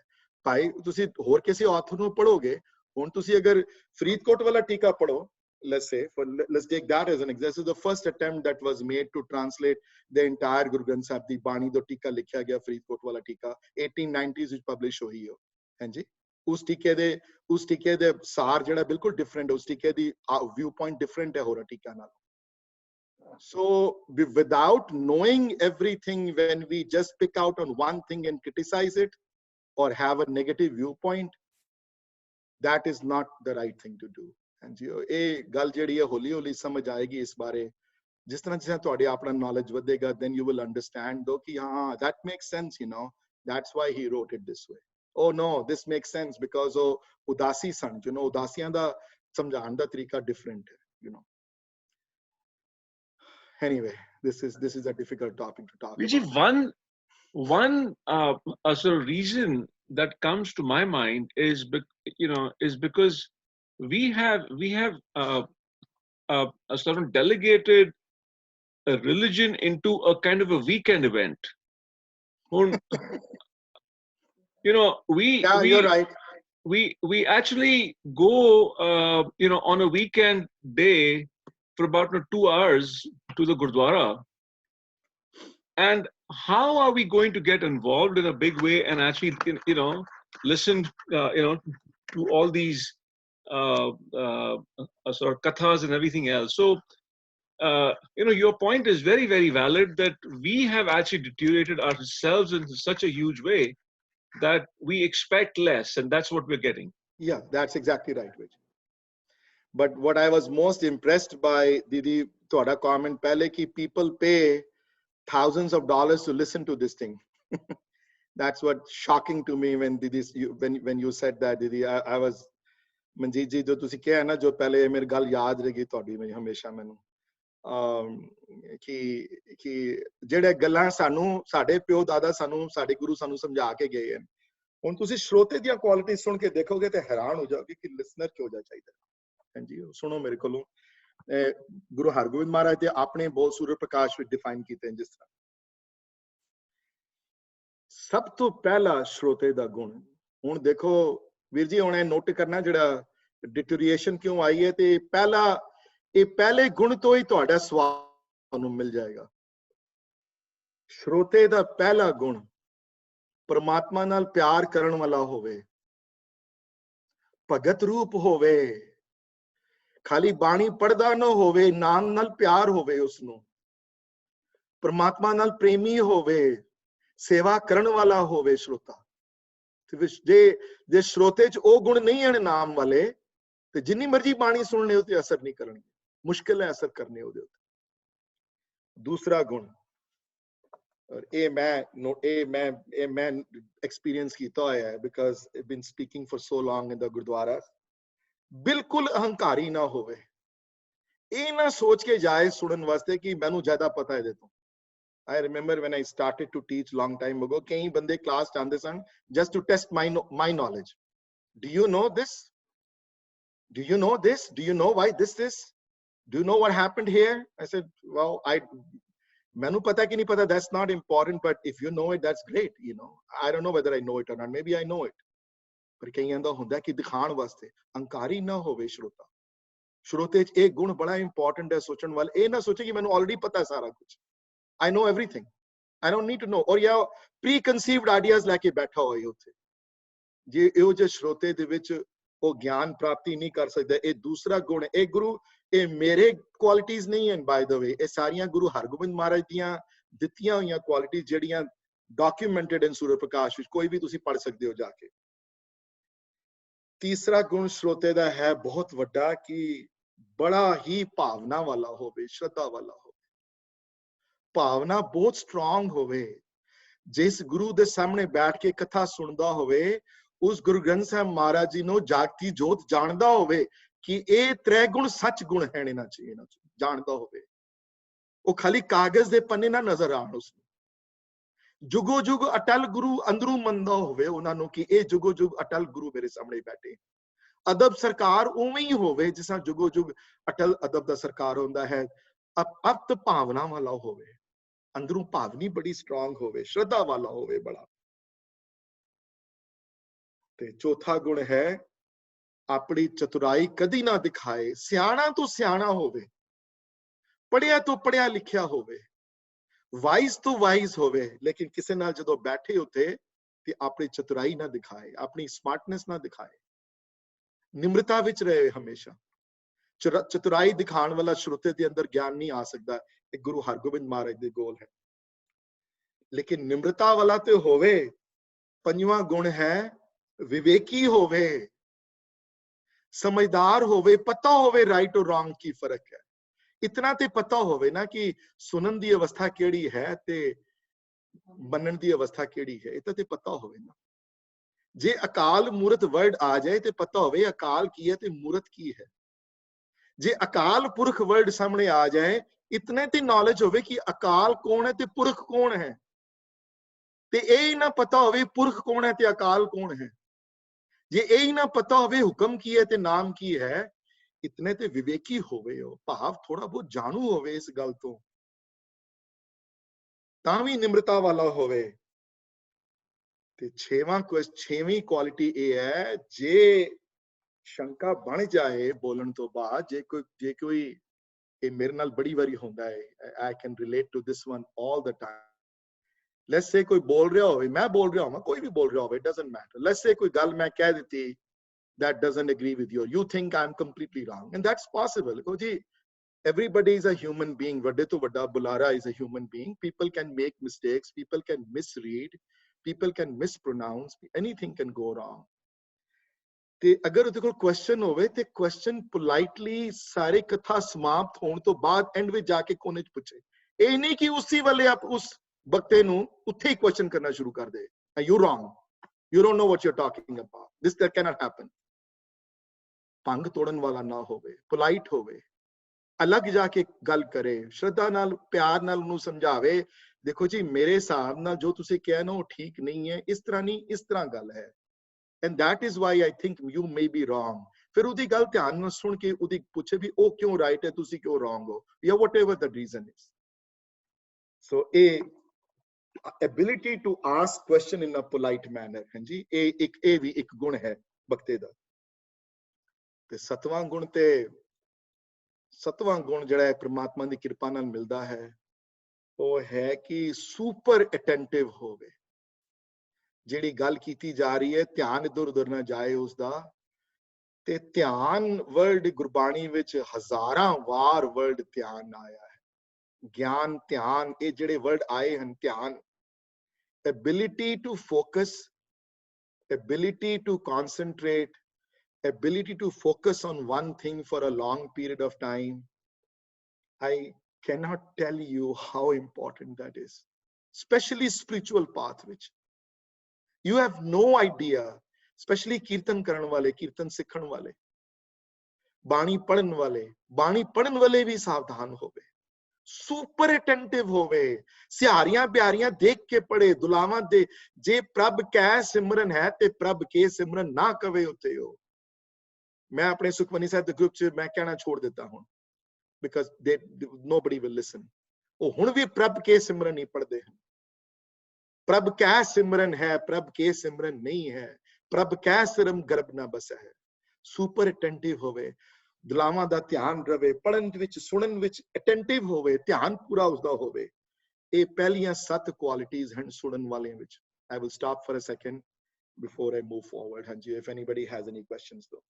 ਭਾਈ ਤੁਸੀਂ ਹੋਰ ਕਿਸੇ ਆਥਰ ਨੂੰ ਪੜੋਗੇ, ਹੁਣ ਤੁਸੀਂ ਅਗਰ ਫਰੀਦਕੋਟ ਵਾਲਾ ਟੀਕਾ ਪੜੋ, let's take that as an example. This is the first attempt that was made to translate the entire Guru Granth Sahib ਦੀ ਬਾਣੀ ਦਾ ਟੀਕਾ ਲਿਖਿਆ ਗਿਆ, ਫਰੀਦਕੋਟ ਵਾਲਾ ਟੀਕਾ 1890s ਵਿੱਚ ਪਬਲਿਸ਼ ਹੋਈ ਹੋ, ਹਾਂਜੀ। ਉਸ ਟੀਕੇ ਦੇ ਸਾਰ ਜਿਹੜਾ ਬਿਲਕੁਲ ਡਿਫਰੈਂਟ ਹੈ, ਉਸ ਟੀਕੇ ਦੀ ਵਿਊ ਪੁਆਇੰਟ ਡਿਫਰੈਂਟ ਹੈ ਹੋਰ ਟੀਕਾ ਨਾਲ। So without knowing everything, when we just pick out on one thing and criticize it or have a negative viewpoint, that is not the right thing to do. ਹਾਂਜੀ, ਇਹ ਗੱਲ ਜਿਹੜੀ ਹੈ ਹੌਲੀ ਹੌਲੀ ਸਮਝ ਆਏਗੀ ਇਸ ਬਾਰੇ। ਜਿਸ ਤਰ੍ਹਾਂ ਤੁਹਾਡੇ ਆਪਣਾ ਨੌਲੇਜ ਵਧੇਗਾ, then you will understand though ਕਿ ਹਾਂ that makes sense, you know, that's why he wrote it this way. Oh no, this makes sense because ਉਹ ਉਦਾਸੀ ਸਨ, you know, ਉਦਾਸੀਆਂ ਦਾ ਸਮਝਾਉਣ ਦਾ ਤਰੀਕਾ ਡਿਫਰੈਂਟ ਹੈ, you know। anyway, this is a difficult topic to talk Viji, about. one sort of reason that comes to my mind is because we have a sort of delegated a religion into a kind of a weekend event. Yeah, you're right. We actually go on a weekend day for about 2 hours to the Gurdwara. And how are we going to get involved in a big way and actually listen to all these sort of kathas and everything else? So your point is very, very valid, that we have actually deteriorated ourselves in such a huge way that we expect less, and that's what we're getting. Yeah, that's exactly right, Vijay. But what I was most impressed by, Didi, ਤੁਹਾਡਾ comment ਪਹਿਲੇ ਕਿ people pay thousands of dollars to listen to this thing. That's what shocking to me when Didi, when you said that, Didi. I was, Manjeet ਜੀ, ਜੋ ਤੁਸੀਂ ਕਿਹਾ ਨਾ, ਜੋ ਪਹਿਲੇ ਮੇਰੀ ਗੱਲ ਯਾਦ ਰਹੇਗੀ ਤੁਹਾਡੀ ਹਮੇਸ਼ਾ ਮੈਨੂੰ, ਕਿ ਜਿਹੜੇ ਗੱਲਾਂ ਸਾਨੂੰ ਸਾਡੇ ਪਿਓ ਦਾਦਾ ਸਾਨੂੰ ਸਾਡੇ ਗੁਰੂ ਸਾਨੂੰ ਸਮਝਾ ਕੇ ਗਏ ਹਨ, ਹੁਣ ਤੁਸੀਂ ਸਰੋਤੇ ਦੀਆਂ ਕੁਆਲਿਟੀ ਸੁਣ ਕੇ ਦੇਖੋਗੇ ਤੇ ਹੈਰਾਨ ਹੋ ਜਾਓਗੇ ਕਿ ਲਿਸਨਰ ਕਿਉਂ ਜਾ ਚਾਹੀਦਾ। ਹਾਂਜੀ, ਸੁਣੋ ਮੇਰੇ ਕੋਲੋਂ। ਗੁਰੂ ਹਰਗੋਬਿੰਦ ਮਹਾਰਾਜ ਦੇ ਆਪਣੇ ਬਹੁਤ ਸੂਰਜ ਪ੍ਰਕਾਸ਼ ਵਿੱਚ ਡਿਫਾਈਨ ਕੀਤੇ ਜਿਸ ਤਰ੍ਹਾਂ ਸਭ ਤੋਂ ਪਹਿਲਾ ਸਰੋਤੇ ਦਾ ਗੁਣ। ਹੁਣ ਦੇਖੋ ਵੀਰ ਜੀ, ਹੁਣ ਇਹ ਨੋਟ ਕਰਨਾ ਜਿਹੜਾ ਡਿਟੀਰੀਏਸ਼ਨ ਕਿਉਂ ਆਈ ਹੈ, ਤੇ ਇਹ ਪਹਿਲੇ ਗੁਣ ਤੋਂ ਹੀ ਤੁਹਾਡਾ ਸਵਾਦ ਤੁਹਾਨੂੰ ਮਿਲ ਜਾਏਗਾ। ਸਰੋਤੇ ਦਾ ਪਹਿਲਾ ਗੁਣ ਪਰਮਾਤਮਾ ਨਾਲ ਪਿਆਰ ਕਰਨ ਵਾਲਾ ਹੋਵੇ, ਭਗਤ ਰੂਪ ਹੋਵੇ, ਖਾਲੀ ਬਾਣੀ ਪੜਦਾ ਨਾ ਹੋਵੇ, ਨਾਮ ਨਾਲ ਪਿਆਰ ਹੋਵੇ ਉਸਨੂੰ, ਪਰਮਾਤਮਾ ਨਾਲ ਪ੍ਰੇਮੀ ਹੋਵੇ, ਸੇਵਾ ਕਰਨ ਵਾਲਾ ਹੋਵੇ ਸਰੋਤਾ। ਜੇ ਸਰੋਤੇ ਚ ਉਹ ਗੁਣ ਨਹੀਂ ਹਨ ਨਾਮ ਵਾਲੇ, ਤੇ ਜਿੰਨੀ ਮਰਜ਼ੀ ਬਾਣੀ ਸੁਣਨੇ ਉਤੇ ਅਸਰ ਨਹੀਂ ਕਰਨਗੇ, ਮੁਸ਼ਕਿਲ ਹੈ ਅਸਰ ਕਰਨੇ ਉਹਦੇ ਉੱਤੇ। ਦੂਸਰਾ ਗੁਣ, ਔਰ ਇਹ ਮੈਂ ਐਕਸਪੀਰੀਅੰਸ ਕੀਤਾ ਹੋਇਆ ਹੈ, because I been speaking for so long in the gurdwara, ਬਿਲਕੁਲ ਅਹੰਕਾਰੀ ਨਾ ਹੋਵੇ। ਇਹ ਨਾ ਸੋਚ ਕੇ ਜਾਏ ਸੁਣਨ ਵਾਸਤੇ ਕਿ ਮੈਨੂੰ ਜ਼ਿਆਦਾ ਪਤਾ ਇਹਦੇ ਤੋਂ। I remember when I started to teach long time ago, ਕਈ ਬੰਦੇ ਕਲਾਸ ਚ ਆਉਂਦੇ ਸਨ just to test my knowledge. Do you know this? Do you know this? Do you know why this? Do you know what happened here? I said, well, ਮੈਨੂੰ ਪਤਾ ਕਿ ਨਹੀਂ ਪਤਾ, that's not important, but if you know it, that's great, you know. I don't know whether I know it or not, maybe I know it. ਪਰ ਕਈਆਂ ਦਾ ਹੁੰਦਾ ਕਿ ਦਿਖਾਣ ਵਾਸਤੇ। ਅਹੰਕਾਰੀ ਨਾ ਹੋਵੇ ਸਰੋਤਾ। ਸਰੋਤੇ ਚ ਇਹ ਗੁਣ ਬੜਾ ਇੰਪੋਰਟੈਂਟ ਹੈ ਸੋਚਣ ਵਾਲਾ। ਇਹ ਨਾ ਸੋਚੇ ਕਿ ਮੈਨੂੰ ਆਲਰੇਡੀ ਪਤਾ ਸਾਰਾ ਕੁਝ, I know everything, I don't need to know, or yeah, preconceived ideas ਲੈ ਕੇ ਬੈਠਾ ਹੋਏ ਉੱਥੇ। ਜੇ ਇਹੋ ਜਿਹੇ ਸਰੋਤੇ ਦੇ ਵਿੱਚ ਉਹ ਗਿਆਨ ਪ੍ਰਾਪਤੀ ਨਹੀਂ ਕਰ ਸਕਦਾ। ਇਹ ਦੂਸਰਾ ਗੁਣ ਹੈ। ਇਹ ਗੁਰੂ, ਇਹ ਮੇਰੇ ਕੁਆਲਿਟੀਜ਼ ਨਹੀਂ ਹਨ ਬਾਈ ਦਾ ਵੇ, ਇਹ ਸਾਰੀਆਂ ਗੁਰੂ ਹਰਗੋਬਿੰਦ ਮਹਾਰਾਜ ਦੀਆਂ ਦਿੱਤੀਆਂ ਹੋਈਆਂ ਕੁਆਲਿਟੀਜ਼ ਜਿਹੜੀਆਂ ਡਾਕੂਮੈਂਟਡ ਇਨ ਸੂਰਜ ਪ੍ਰਕਾਸ਼ ਵਿੱਚ, ਕੋਈ ਵੀ ਤੁਸੀਂ ਪੜ੍ਹ ਸਕਦੇ ਹੋ ਜਾ ਕੇ। ਤੀਸਰਾ ਗੁਣ ਸਰੋਤੇ ਦਾ ਹੈ ਬਹੁਤ ਵੱਡਾ, ਕਿ ਬੜਾ ਹੀ ਭਾਵਨਾ ਵਾਲਾ ਹੋਵੇ, ਸ਼ਰਧਾ ਵਾਲਾ ਹੋਵੇ, ਭਾਵਨਾ ਬਹੁਤ ਸਟਰੋਂਗ ਹੋਵੇ। ਜਿਸ ਗੁਰੂ ਦੇ ਸਾਹਮਣੇ ਬੈਠ ਕੇ ਕਥਾ ਸੁਣਦਾ ਹੋਵੇ, ਉਸ ਗੁਰੂ ਗ੍ਰੰਥ ਸਾਹਿਬ ਮਹਾਰਾਜ ਜੀ ਨੂੰ ਜਾਗਤੀ ਜੋਤ ਜਾਣਦਾ ਹੋਵੇ ਕਿ ਇਹ ਤ੍ਰੈ ਗੁਣ ਸੱਚ ਗੁਣ ਹਨ, ਇਹਨਾਂ ਚ ਜਾਣਦਾ ਹੋਵੇ। ਉਹ ਖਾਲੀ ਕਾਗਜ਼ ਦੇ ਪੰਨੇ ਨਾ ਨਜ਼ਰ ਆਉਣ ਉਸਨੂੰ। ਜੁਗੋ ਜੁਗ ਅਟਲ ਗੁਰੂ ਅੰਦਰੋਂ ਮੰਨਦਾ ਹੋਵੇ ਉਹਨਾਂ ਨੂੰ ਕਿ ਇਹ ਜੁਗੋ ਜੁਗ ਅਟਲ ਗੁਰੂ ਮੇਰੇ ਸਾਹਮਣੇ ਬੈਠੇ। ਅਦਬ ਸਰਕਾਰ ਉਵੇਂ ਹੀ ਹੋਵੇ ਜਿਸ ਤਰ੍ਹਾਂ ਜੁਗੋ ਜੁਗ ਅਟਲ ਅਦਬ ਦਾ ਸਰਕਾਰ ਹੁੰਦਾ ਹੈ। ਅਪਤ ਭਾਵਨਾ ਵਾਲਾ ਹੋਵੇ, ਅੰਦਰੋਂ ਭਾਵਨੀ ਬੜੀ ਸਟਰੋਂਗ ਹੋਵੇ, ਸ਼ਰਧਾ ਵਾਲਾ ਹੋਵੇ ਬੜਾ। ਤੇ ਚੌਥਾ ਗੁਣ ਹੈ ਆਪਣੀ ਚਤੁਰਾਈ ਕਦੀ ਨਾ ਦਿਖਾਏ, ਸਿਆਣਾ ਤੋਂ ਸਿਆਣਾ ਹੋਵੇ, ਪੜਿਆ ਤੋਂ ਪੜਿਆ ਲਿਖਿਆ ਹੋਵੇ, ਵਾਈਜ਼ ਤੋਂ ਵਾਈਜ਼ ਹੋਵੇ, ਲੇਕਿਨ ਕਿਸੇ ਨਾਲ ਜਦੋਂ ਬੈਠੇ ਉੱਤੇ ਤੇ ਆਪਣੀ ਚਤੁਰਾਈ ਨਾ ਦਿਖਾਏ, ਆਪਣੀ ਸਮਾਰਟਨੈਸ ਨਾ ਦਿਖਾਏ, ਨਿਮਰਤਾ ਵਿੱਚ ਰਹੇ ਹਮੇਸ਼ਾ। ਚਤੁਰਾਈ ਦਿਖਾਉਣ ਵਾਲਾ ਸਰੋਤੇ ਦੇ ਅੰਦਰ ਗਿਆਨ ਨਹੀਂ ਆ ਸਕਦਾ, ਇਹ ਗੁਰੂ ਹਰਗੋਬਿੰਦ ਮਹਾਰਾਜ ਦੇ ਗੋਲ ਹੈ। ਲੇਕਿਨ ਨਿਮਰਤਾ ਵਾਲਾ ਤੇ ਹੋਵੇ। ਪੰਜਵਾਂ ਗੁਣ ਹੈ ਵਿਵੇਕੀ ਹੋਵੇ, ਸਮਝਦਾਰ ਹੋਵੇ, ਪਤਾ ਹੋਵੇ ਰਾਈਟ ਔਰ ਰੋਂਗ ਕੀ ਫਰਕ ਹੈ। ਇਤਨਾ ਤੇ ਪਤਾ ਹੋਵੇ ਨਾ ਕਿ ਸੁਣਨ ਦੀ ਅਵਸਥਾ ਕਿਹੜੀ ਹੈ ਤੇ ਮੰਨਣ ਦੀ ਅਵਸਥਾ ਕਿਹੜੀ ਹੈ, ਇਹ ਤਾਂ ਤੇ ਪਤਾ ਹੋਵੇ ਨਾ। ਜੇ ਅਕਾਲ ਮੂਰਤ ਵਰਡ ਆ ਜਾਏ ਤੇ ਪਤਾ ਹੋਵੇ ਅਕਾਲ ਕੀ ਹੈ ਤੇ ਮੂਰਤ ਕੀ ਹੈ। ਜੇ ਅਕਾਲ ਪੁਰਖ ਵਰਡ ਸਾਹਮਣੇ ਆ ਜਾਏ इतने ते नॉलेज होवे कि अकाल कौन है ते पुरख कौन है, ते यही ना पता होवे पुरख कौन है ते अकाल कौन है, जे यही ना पता होवे हुक्म की है ते नाम की है, इतने ते विवेकी होवे हो, भाव थोड़ा बहुत जानू होवे इस गल तो, तां भी निम्रता वाला होवे। ते छेवीं क्वालिटी ये है, जे शंका बन जाए बोलन तो बाद, जे कोई ये मेरे नाल बड़ी बारी होंदा है, I can relate to this one all the time. Let's say कोई बोल रहा होवे, मैं बोल रहा हूं, कोई भी बोल रहा होवे, डजंट मैटर, लेट्स से कोई गल मैं कह दी that doesn't agree with you, you think I'm completely wrong, and that's possible. Because everybody is a human being, vade to vada bulara is a human being, people can make mistakes, people can misread, people can mispronounce, anything can go wrong. ਤੇ ਅਗਰ ਉਹਦੇ ਕੋਲ ਕੁਐਸਚਨ ਹੋਵੇ ਤੇ ਕੁਐਸਚਨ ਪੋਲਾਈਟਲੀ ਸਾਰੇ ਕਥਾ ਸਮਾਪਤ ਹੋਣ ਤੋਂ ਬਾਅਦ ਐਂਡ ਵਿੱਚ ਜਾ ਕੇ ਕੋਨੇ ਚ ਪੁੱਛੇ, ਇਹ ਨਹੀਂ ਕਿ ਉਸੇ ਵੇਲੇ ਆਪ ਉਸ ਬਕਤੇ ਨੂੰ ਉੱਥੇ ਹੀ ਕੁਐਸਚਨ ਕਰਨਾ ਸ਼ੁਰੂ ਕਰ ਦੇ, you wrong, you don't know what you're talking about, this that cannot happen. ਭੰਗ ਤੋੜਨ ਵਾਲਾ ਨਾ ਹੋਵੇ, ਪੋਲਾਈਟ ਹੋਵੇ, ਅਲੱਗ ਜਾ ਕੇ ਗੱਲ ਕਰੇ, ਸ਼ਰਧਾ ਨਾਲ ਪਿਆਰ ਨਾਲ ਉਹਨੂੰ ਸਮਝਾਵੇ, ਦੇਖੋ ਜੀ ਮੇਰੇ ਹਿਸਾਬ ਨਾਲ ਜੋ ਤੁਸੀਂ ਕਿਹਾ ਨਾ ਉਹ ਠੀਕ ਨਹੀਂ ਹੈ, ਇਸ ਤਰ੍ਹਾਂ ਨਹੀਂ, ਇਸ ਤਰ੍ਹਾਂ ਗੱਲ ਹੈ, and that is why I think you may be wrong. ਫਿਰ ਉਹਦੀ ਗੱਲ ਧਿਆਨ ਨਾਲ ਸੁਣ ਕੇ ਉਹਦੀ ਪੁੱਛੇ ਵੀ ਉਹ ਕਿਉਂ ਰਾਈਟ ਹੈ, ਤੁਸੀਂ ਕਿਉਂ ਰੋਂਗ ਹੋ, ਜਾਂ whatever the reason is. So ability to ask question in a polite manner, ਹਾਂਜੀ, ਇਹ ਵੀ ਇੱਕ ਗੁਣ ਹੈ ਬਖਤੇ ਦਾ। ਤੇ ਸਤਵਾਂ ਗੁਣ ਜਿਹੜਾ ਹੈ ਪ੍ਰਮਾਤਮਾ ਦੀ ਕਿਰਪਾ ਨਾਲ ਮਿਲਦਾ ਹੈ, ਉਹ ਹੈ ਕਿ ਸੁਪਰ ਅਟੈਂਟਿਵ ਹੋਵੇ, ਜਿਹੜੀ ਗੱਲ ਕੀਤੀ ਜਾ ਰਹੀ ਹੈ ਧਿਆਨ ਇੱਧਰ ਉੱਧਰ ਨਾ ਜਾਏ ਉਸਦਾ, ਤੇ ਧਿਆਨ ਵਰਡ ਗੁਰਬਾਣੀ ਵਿੱਚ ਹਜ਼ਾਰਾਂ ਵਾਰ ਵਰਡ ਧਿਆਨ ਆਇਆ ਹੈ, ਗਿਆਨ ਧਿਆਨ ਇਹ ਜਿਹੜੇ ਵਰਡ ਆਏ ਹਨ, ਧਿਆਨ, ability to focus, ability to concentrate, ability to focus on one thing for a long period of time. I cannot tell you how important that is, especially spiritual path which you have no idea, especially kirtan karan wale, kirtan sikhan wale, bani padhan wale bhi savdhan hobe, super attentive ਹੋਵੇ, ਸਿਹਾਰੀਆਂ ਬਿਆਰੀਆਂ ਦੇਖ ਕੇ ਪੜੇ, ਦੁਲਾਵਾਂ ਦੇ, ਜੇ ਪ੍ਰਭ ਕੈ ਸਿਮਰਨ ਹੈ ਤੇ ਪ੍ਰਭ ਕੇ ਸਿਮਰਨ ਨਾ ਕਵੇ ਉਤੇ ਹੋ। ਮੈਂ ਆਪਣੇ ਸੁਖਮਨੀ ਸਾਹਿਬ ਦੇ ਗਰੁੱਪ ਚ ਮੈਂ ਕਹਿਣਾ ਛੋੜ ਦਿੱਤਾ ਹੁਣ, because nobody will listen. ਉਹ ਹੁਣ ਵੀ ਪ੍ਰਭ ਕੇ ਸਿਮਰਨ ਨਹੀਂ ਪੜਦੇ ਹਨ, ਪ੍ਰਭ ਕੈ ਸਿਮਰਨ ਹੈ, ਪ੍ਰਭ ਕੇ ਸਿਮਰਨ ਨਹੀਂ ਹੈ, ਪ੍ਰਭ ਕੈ ਸਿਰਮ ਗਰਭ ਨਾ ਬਸੈ ਹੈ। ਸੁਪਰ ਅਟੈਂਟਿਵ ਹੋਵੇ, ਦੁਲਾਵਾਂ ਦਾ ਧਿਆਨ ਰਵੇ, ਪੜਨ ਵਿੱਚ ਸੁਣਨ ਵਿੱਚ ਅਟੈਂਟਿਵ ਹੋਵੇ, ਧਿਆਨ ਪੂਰਾ ਉਸਦਾ ਹੋਵੇ, ਇਹ ਪਹਿਲੀਆਂ 7 ਕੁਆਲਿਟੀਜ਼ ਹਨ ਸੁਣਨ ਵਾਲਿਆਂ ਵਿੱਚ। I will stop for a second before I move forward. ਹਾਂਜੀ, if anybody has any questions though.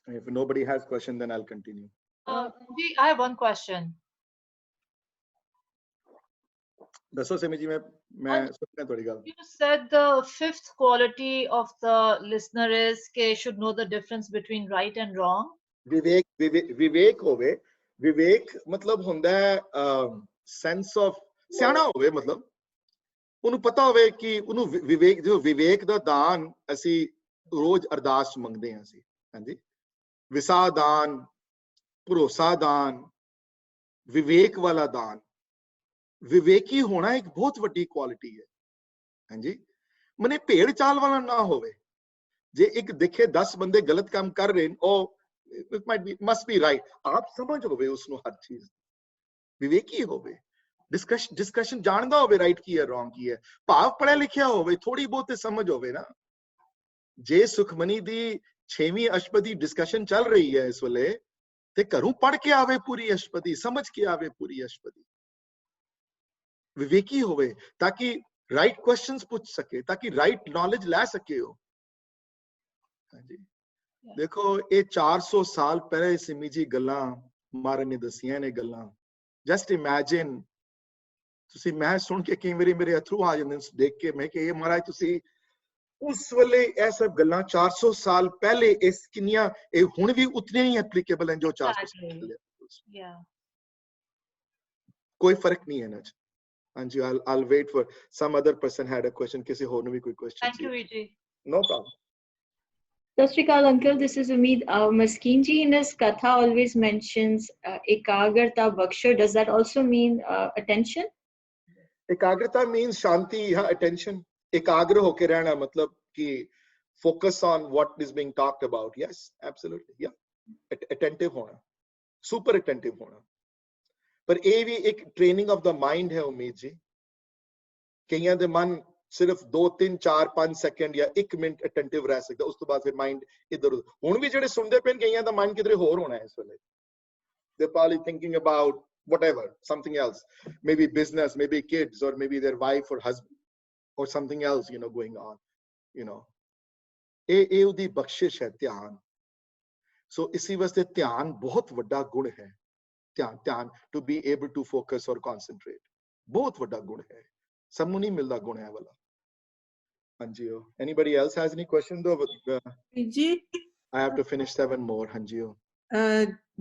If nobody has question, then I'll continue. I have one question. ਦੱਸੋ ਸਿਮੀ ਜੀ, ਮੈਂ ਸੁਣਿਆ ਤੁਹਾਡੀ ਗੱਲ। You said the 5th quality of the listener is they should know the difference between right and wrong. ਵਿਵੇਕ ਹੋਵੇ, ਵਿਵੇਕ ਮਤਲਬ ਹੁੰਦਾ ਹੈ ਸੈਂਸ ਆਫ, ਸਿਆਣਾ ਹੋਵੇ, ਮਤਲਬ ਉਹਨੂੰ ਪਤਾ ਹੋਵੇ ਕਿ ਉਹਨੂੰ ਵਿਵੇਕ, ਜੋ ਵਿਵੇਕ ਦਾ ਦਾਨ ਅਸੀਂ ਰੋਜ਼ ਅਰਦਾਸ ਚ ਮੰਗਦੇ ਹਾਂ ਅਸੀਂ, ਹਾਂਜੀ, ਵਿਸਾ ਦਾਨ, ਭਰੋਸਾ ਦਾਨ, ਵਿਵੇਕ ਵਾਲਾ ਦਾਨ। ਵਿਵੇਕੀ ਹੋਣਾ ਇੱਕ ਬਹੁਤ ਵੱਡੀ ਕੁਆਲਿਟੀ ਹੈ, ਹਾਂਜੀ, ਮਨੇ ਭੇੜ ਚਾਲ ਵਾਲਾ ਨਾ ਹੋਵੇ। ਜੇ ਇੱਕ ਦੇਖੇ 10 ਬੰਦੇ ਗਲਤ ਕੰਮ ਕਰ ਰਹੇ ਨੇ, ਉਹ it might be, must be right, ਆਪ ਸਮਝ ਹੋਵੇ ਉਸਨੂੰ ਹਰ ਚੀਜ਼, ਵਿਵੇਕੀ ਹੋਵੇ, ਡਿਸਕਸ਼ਨ ਜਾਣਦਾ ਹੋਵੇ ਰਾਈਟ ਕੀ ਹੈ ਰੋਂਗ ਕੀ ਹੈ, ਭਾਵ ਪੜ੍ਹਿਆ ਲਿਖਿਆ ਹੋਵੇ, ਥੋੜੀ ਬਹੁਤ ਸਮਝ ਹੋਵੇ ਨਾ। ਜੇ ਸੁਖਮਨੀ ਦੀ 6ਵੀਂ ਅਸ਼ਟਪਦੀ ਡਿਸਕਸ਼ਨ ਚੱਲ ਰਹੀ ਹੈ ਇਸ ਵੇਲੇ, ਤੇ ਘਰੋਂ ਪੜ੍ਹ ਕੇ ਆਵੇ ਪੂਰੀ ਅਸ਼ਟਪਦੀ, ਸਮਝ ਕੇ ਆਵੇ ਪੂਰੀ ਅਸ਼ਟਪਦੀ, ਵਿਵੇਕੀ ਹੋਵੇ, ਤਾਂ ਕਿ ਰਾਈਟ ਕੁਐਸਚਨਸ ਪੁੱਛ ਸਕੇ, ਤਾਂ ਕਿ ਰਾਈਟ ਨੌਲੇਜ ਲੈ ਸਕੇ ਉਹ। ਹਾਂਜੀ, ਦੇਖੋ ਇਹ 400 ਸਾਲ ਪਹਿਲੇ ਸਿਮੀ ਜੀ ਗੱਲਾਂ ਮਾਰਨ ਨੇ ਦੱਸੀਆਂ ਨੇ ਗੱਲਾਂ। ਜਸਟ ਇਮੈਜਿਨ, ਤੁਸੀਂ, ਮੈਂ ਸੁਣ ਕੇ ਕਈ ਵਾਰੀ ਮੇਰੇ ਅਥਰੂ ਆ ਜਾਂਦੇ ਦੇਖ ਕੇ, ਮੈਂ ਕਿ ਇਹ ਮਹਾਰਾਜ ਤੁਸੀਂ ਉਸ ਵੇਲੇ ਇਹ ਸਭ ਗੱਲਾਂ 400 ਸਾਲ ਪਹਿਲੇ, ਇਸ ਕਿੰਨੀਆਂ, ਇਹ ਹੁਣ ਵੀ ਉਤਨੀਆਂ ਹੀ ਐਪਲੀਕੇਬਲ ਹਨ ਜੋ 400 ਸਾਲ ਪਹਿਲੇ। ਕੋਈ ਫਰਕ ਨਹੀਂ ਹੈ ਇਹਨਾਂ ਚ। ਹਾਂਜੀ, I'll wait for some other person had a question, ਕਿਸੇ ਹੋਰ ਨੂੰ ਵੀ ਕੋਈ question। Thank you, Vijay. No problem. Sat Shri Akal, uncle, this is Umeed. Maskeen ji in his katha always mentions ekagrata baksha. Does that also mean attention? Ekagrata means shanti, yeah, attention. Ekagra hoke rehna matlab ki focus on what is being talked about. Yes, absolutely. Yeah. Attentive hona. Super attentive hona. पर ਇਹ ਵੀ ਇੱਕ ਟ੍ਰੇਨਿੰਗ ਆਫ ਦਾ ਮਾਈਂਡ ਹੈ ਉਮੀਦ ਜੀ ਕਈਆਂ ਦੇ ਮਨ ਸਿਰਫ 2 3 4 5 ਸੈਕਿੰਡ ਜਾਂ 1 ਮਿੰਟ ਅਟੈਂਟਿਵ ਰਹਿ ਸਕਦਾ ਉਸ ਤੋਂ ਬਾਅਦ ਫਿਰ ਮਾਈਂਡ ਇਧਰ ਹੁਣ ਵੀ ਜਿਹੜੇ ਸੁਣਦੇ ਪਏ ਕਈਆਂ ਦਾ ਮਾਈਂਡ ਕਿਧਰੇ ਹੋਰ ਹੋਣਾ ਹੈ ਇਸ ਵੇਲੇ ਦੇ probably thinking about whatever something else maybe business maybe kids or maybe their wife or husband or something else going on ਇਹ ਉਹਦੀ ਬਖਸ਼ਿਸ਼ ਹੈ ਧਿਆਨ ਸੋ ਇਸੇ ਵਾਸਤੇ ਧਿਆਨ ਬਹੁਤ ਵੱਡਾ ਗੁਣ ਹੈ ਧਿਆਨ to be able to focus or concentrate ਬਹੁਤ ਵੱਡਾ ਗੁਣ ਹੈ ਸਭ ਨੂੰ ਨਹੀਂ ਮਿਲਦਾ ਗੁਣ ਹੈ ਵਾਲਾ ਹਾਂਜੀ anybody else has any question though ਜੀ I have to finish 7 more ਹਾਂਜੀ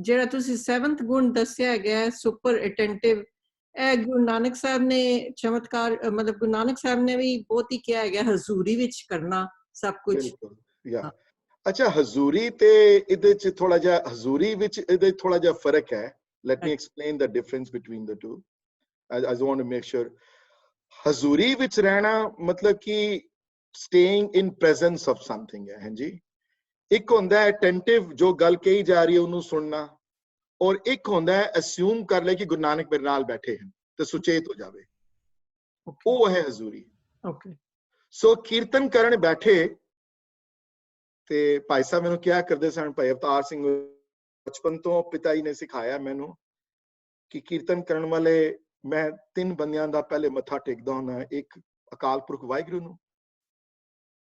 ਜਿਹੜਾ ਤੁਸੀਂ 7th ਗੁਣ ਦੱਸਿਆ ਗਿਆ ਸੁਪਰ ਅਟੈਂਟਿਵ ਇਹ ਗੁਰੂ ਨਾਨਕ ਸਾਹਿਬ ਨੇ ਚਮਤਕਾਰ ਮਤਲਬ ਗੁਰੂ ਨਾਨਕ ਸਾਹਿਬ ਨੇ ਵੀ ਬਹੁਤ ਹੀ ਕਿਹਾ ਹੈਗਾ ਹਜ਼ੂਰੀ ਵਿੱਚ ਕਰਨਾ ਸਭ ਕੁਝ ਯਾ ਅੱਛਾ ਹਜ਼ੂਰੀ ਤੇ ਇਹਦੇ ਚ ਥੋੜਾ ਜਿਹਾ ਹਜ਼ੂਰੀ ਵਿੱਚ ਇਹਦੇ ਥੋੜਾ ਜਿਹਾ ਫਰਕ ਹੈ let me explain the difference between the two I just want to make sure hazuri vich rehna matlab ki staying in presence of something hai hanji ek hunda hai attentive jo gal kahi ja rahi hai ਉਹਨੂੰ ਸੁਣਨਾ ਔਰ ਇੱਕ ਹੁੰਦਾ ਹੈ assume ਕਰ ਲੈ ਕਿ ਗੁਰੂ ਨਾਨਕ ਮੇਰੇ ਨਾਲ ਬੈਠੇ ਹਨ ਤੇ ਸੁਚੇਤ ਹੋ ਜਾਵੇ ਉਹ ਹੈ ਹਜ਼ੂਰੀ ਓਕੇ ਸੋ ਕੀਰਤਨ ਕਰਨ ਬੈਠੇ ਤੇ ਭਾਈ ਸਾਹਿਬ ਮੈਨੂੰ ਕਿਹਾ ਕਰਦੇ ਸਨ ਭਾਈ ਅਵਤਾਰ ਸਿੰਘ बचपन तो पिता जी ने सिखाया मैनू कि कीर्तन करने वाले मैं 3 बंदियां दा पहले मत्था टेकदा हुंदा एक अकाल पुरख वाहिगुरू नू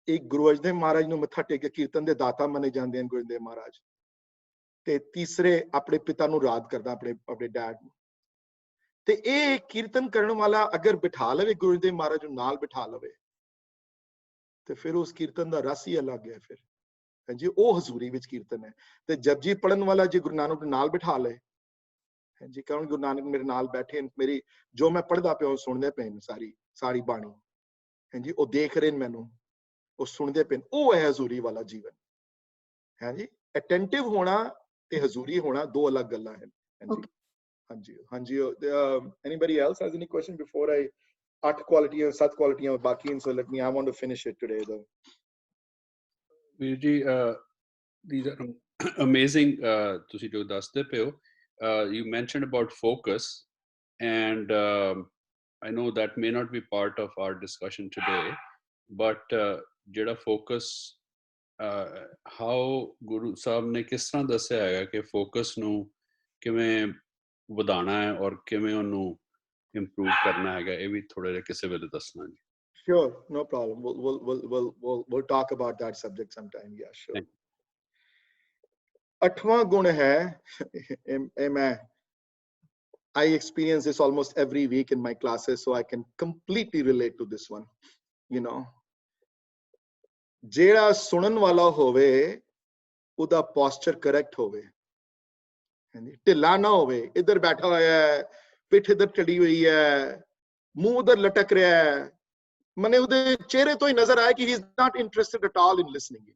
एक गुरु अर्जन देव महाराज नू मत्था टेक के कीर्तन दे दाता मने जांदे हैं गुरु अर्जन देव महाराज ते तीसरे अपने पिता नू याद करदा अपने डैड नू ते ए कीर्तन करने वाला अगर बिठा लवे गुरु अर्जन देव महाराज नू नाल बिठा लवे ते फिर उस कीर्तन दा रस ही अलग है फिर जी ਉਹ ਹਜ਼ੂਰੀ ਵਿੱਚ ਕੀਰਤਨ ਹੈ ਤੇ ਜਪਜੀ ਪੜਨ ਵਾਲਾ ਜੀ ਗੁਰੂ ਨਾਨਕ ਦੇ ਨਾਲ ਬਿਠਾ ਲਏ ਹਾਂਜੀ ਕੌਣ ਗੁਰੂ ਨਾਨਕ ਮੇਰੇ ਨਾਲ ਬੈਠੇ ਮੇਰੀ ਜੋ ਮੈਂ ਪੜਦਾ ਪਿਆ ਉਹ ਸੁਣਦੇ ਪਏ ਨੇ ਸਾਰੀ ਬਾਣੀ ਹਾਂਜੀ ਉਹ ਦੇਖ ਰਹੇ ਨੇ ਮੈਨੂੰ ਉਹ ਸੁਣਦੇ ਪਏ ਉਹ ਹੈ ਹਜ਼ੂਰੀ ਵਾਲਾ ਜੀਵਨ ਹਾਂਜੀ ਅਟੈਂਟਿਵ ਹੋਣਾ ਤੇ ਹਜ਼ੂਰੀ ਹੋਣਾ ਦੋ ਅਲੱਗ ਗੱਲਾਂ ਹਨ ਹਾਂਜੀ ਹਾਂਜੀ anybody else has any question before I 8 ਕੁਆਲਿਟੀਆਂ 7 ਕੁਆਲਿਟੀਆਂ ਬਾਕੀ ਹਨ so let me I want to finish it today though Virji, these are amazing. ਤੁਸੀਂ ਜੋ ਦੱਸਦੇ ਪਏ ਹੋ, you mentioned about focus, and I know that may not be part of our discussion today, but ਜਿਹੜਾ focus, how Guru Sahib ਨੇ ਕਿਸ ਤਰ੍ਹਾਂ ਦੱਸਿਆ ਹੈਗਾ ਕਿ focus ਨੂੰ ਕਿਵੇਂ ਵਧਾਉਣਾ ਹੈ ਔਰ ਕਿਵੇਂ ਉਹਨੂੰ improve ਕਰਨਾ ਹੈਗਾ, ਇਹ ਵੀ ਥੋੜਾ ਜਿਹਾ ਕਿਸੇ ਵੇਲੇ ਦੱਸਣਾ ਜੀ. Sure, no problem. We'll talk about that subject sometime. Yeah, sure. 8वां गुण है I experience this almost every week in my classes, so I can completely relate to this one. ਜਿਹੜਾ ਸੁਣਨ ਵਾਲਾ ਹੋਵੇ ਉਹਦਾ posture correct ਹੋਵੇ, ਹਾਂਜੀ ਢਿੱਲਾ ਨਾ ਹੋਵੇ, ਇੱਧਰ ਬੈਠਾ ਹੋਇਆ ਹੈ, ਪਿੱਠ ਇੱਧਰ ਚੜੀ ਹੋਈ ਹੈ, ਮੂੰਹ ਉਧਰ ਲਟਕ ਰਿਹਾ ਹੈ, ਮਨੇ ਉਹਦੇ ਚਿਹਰੇ ਤੋਂ ਹੀ ਨਜ਼ਰ ਆਇਆ ਕਿ he is not interested at all in listening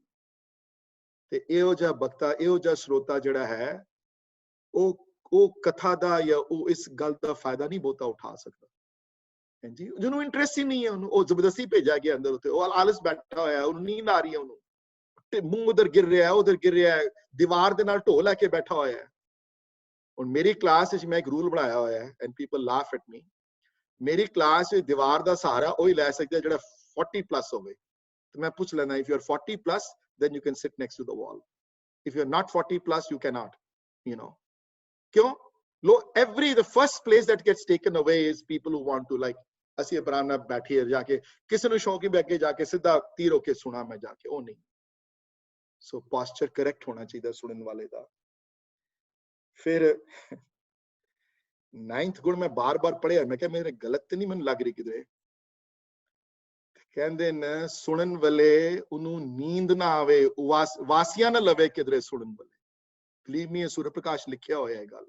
ਤੇ ਇਹੋ ਜਿਹਾ ਬਖਤਾ ਇਹੋ ਜਿਹਾ ਸਰੋਤਾ ਜਿਹੜਾ ਹੈ ਉਹ ਕਥਾ ਦਾ ਜਾਂ ਉਹ ਇਸ ਗੱਲ ਦਾ ਫਾਇਦਾ ਨਹੀਂ ਬਹੁਤਾ ਉਠਾ ਸਕਦਾ ਹਾਂਜੀ ਜਿਹਨੂੰ ਇੰਟਰਸਟ ਹੀ ਨਹੀਂ ਹੈ ਉਹਨੂੰ ਉਹ ਜ਼ਬਰਦਸਤੀ ਭੇਜਿਆ ਗਿਆ ਅੰਦਰ ਉੱਤੇ ਉਹ ਆਲਸ ਬੈਠਾ ਹੋਇਆ ਉਹਨੂੰ ਨੀਂਦ ਆ ਰਹੀ ਹੈ ਉਹਨੂੰ ਤੇ ਮੂੰਹ ਉਧਰ ਗਿਰ ਰਿਹਾ ਉਧਰ ਗਿਰ ਰਿਹਾ ਦੀਵਾਰ ਦੇ ਨਾਲ ਢੋ ਲੈ ਕੇ ਬੈਠਾ ਹੋਇਆ ਹੈ ਹੁਣ ਮੇਰੀ ਕਲਾਸ ਵਿੱਚ ਮੈਂ ਇੱਕ ਰੂਲ ਬਣਾਇਆ ਹੋਇਆ ਹੈ ਐਂਡ ਪੀਪਲ ਲਾਫ ਐਟ ਮੀ ਮੇਰੀ ਕਲਾਸ ਵਿੱਚ ਦੀਵਾਰ ਦਾ ਸਹਾਰਾ ਉਹ ਹੀ ਲੈ ਸਕਦਾ ਜਿਹੜਾ 40 ਪਲੱਸ ਹੋਵੇ ਤੇ ਮੈਂ ਪੁੱਛ ਲੈਣਾ if you are 40 plus then you can sit next to the wall if you are not 40 plus you cannot ਕਿਉਂ the first place that gets taken away is people who want to like ਅਸੀਂ ਆਰਾਮ ਨਾਲ ਬੈਠੀਏ ਜਾ ਕੇ ਕਿਸੇ ਨੂੰ ਸ਼ੌਂਕ ਹੀ ਬੈ ਕੇ ਜਾ ਕੇ ਸਿੱਧਾ ਤੀਰ ਹੋ ਕੇ ਸੁਣਾ ਮੈਂ ਜਾ ਕੇ ਉਹ ਨਹੀਂ ਸੋ posture correct ਹੋਣਾ ਚਾਹੀਦਾ ਸੁਣਨ ਵਾਲੇ ਦਾ ਫਿਰ 9th ਗੁਣ ਮੈਂ ਬਾਰ-ਬਾਰ ਪੜਿਆ ਮੈਂ ਕਿਹਾ ਮੇਰੇ ਗਲਤ ਤੇ ਨਹੀਂ ਮੈਨੂੰ ਲੱਗ ਰਹੀ ਕਿਧਰੇ ਕਹਿੰਦੇ ਨੇ ਸੁਣਨ ਵੇਲੇ ਉਹਨੂੰ ਨੀਂਦ ਨਾ ਆਵੇ ਵਾਸੀਆਂ ਨਾ ਲਵੇ ਕਿਧਰੇ ਸੁਣਨ ਵੇਲੇ ਬਲੀਵ ਮੀ ਸੂਰਜ ਪ੍ਰਕਾਸ਼ ਲਿਖਿਆ ਹੋਇਆ ਹੈ ਗੱਲ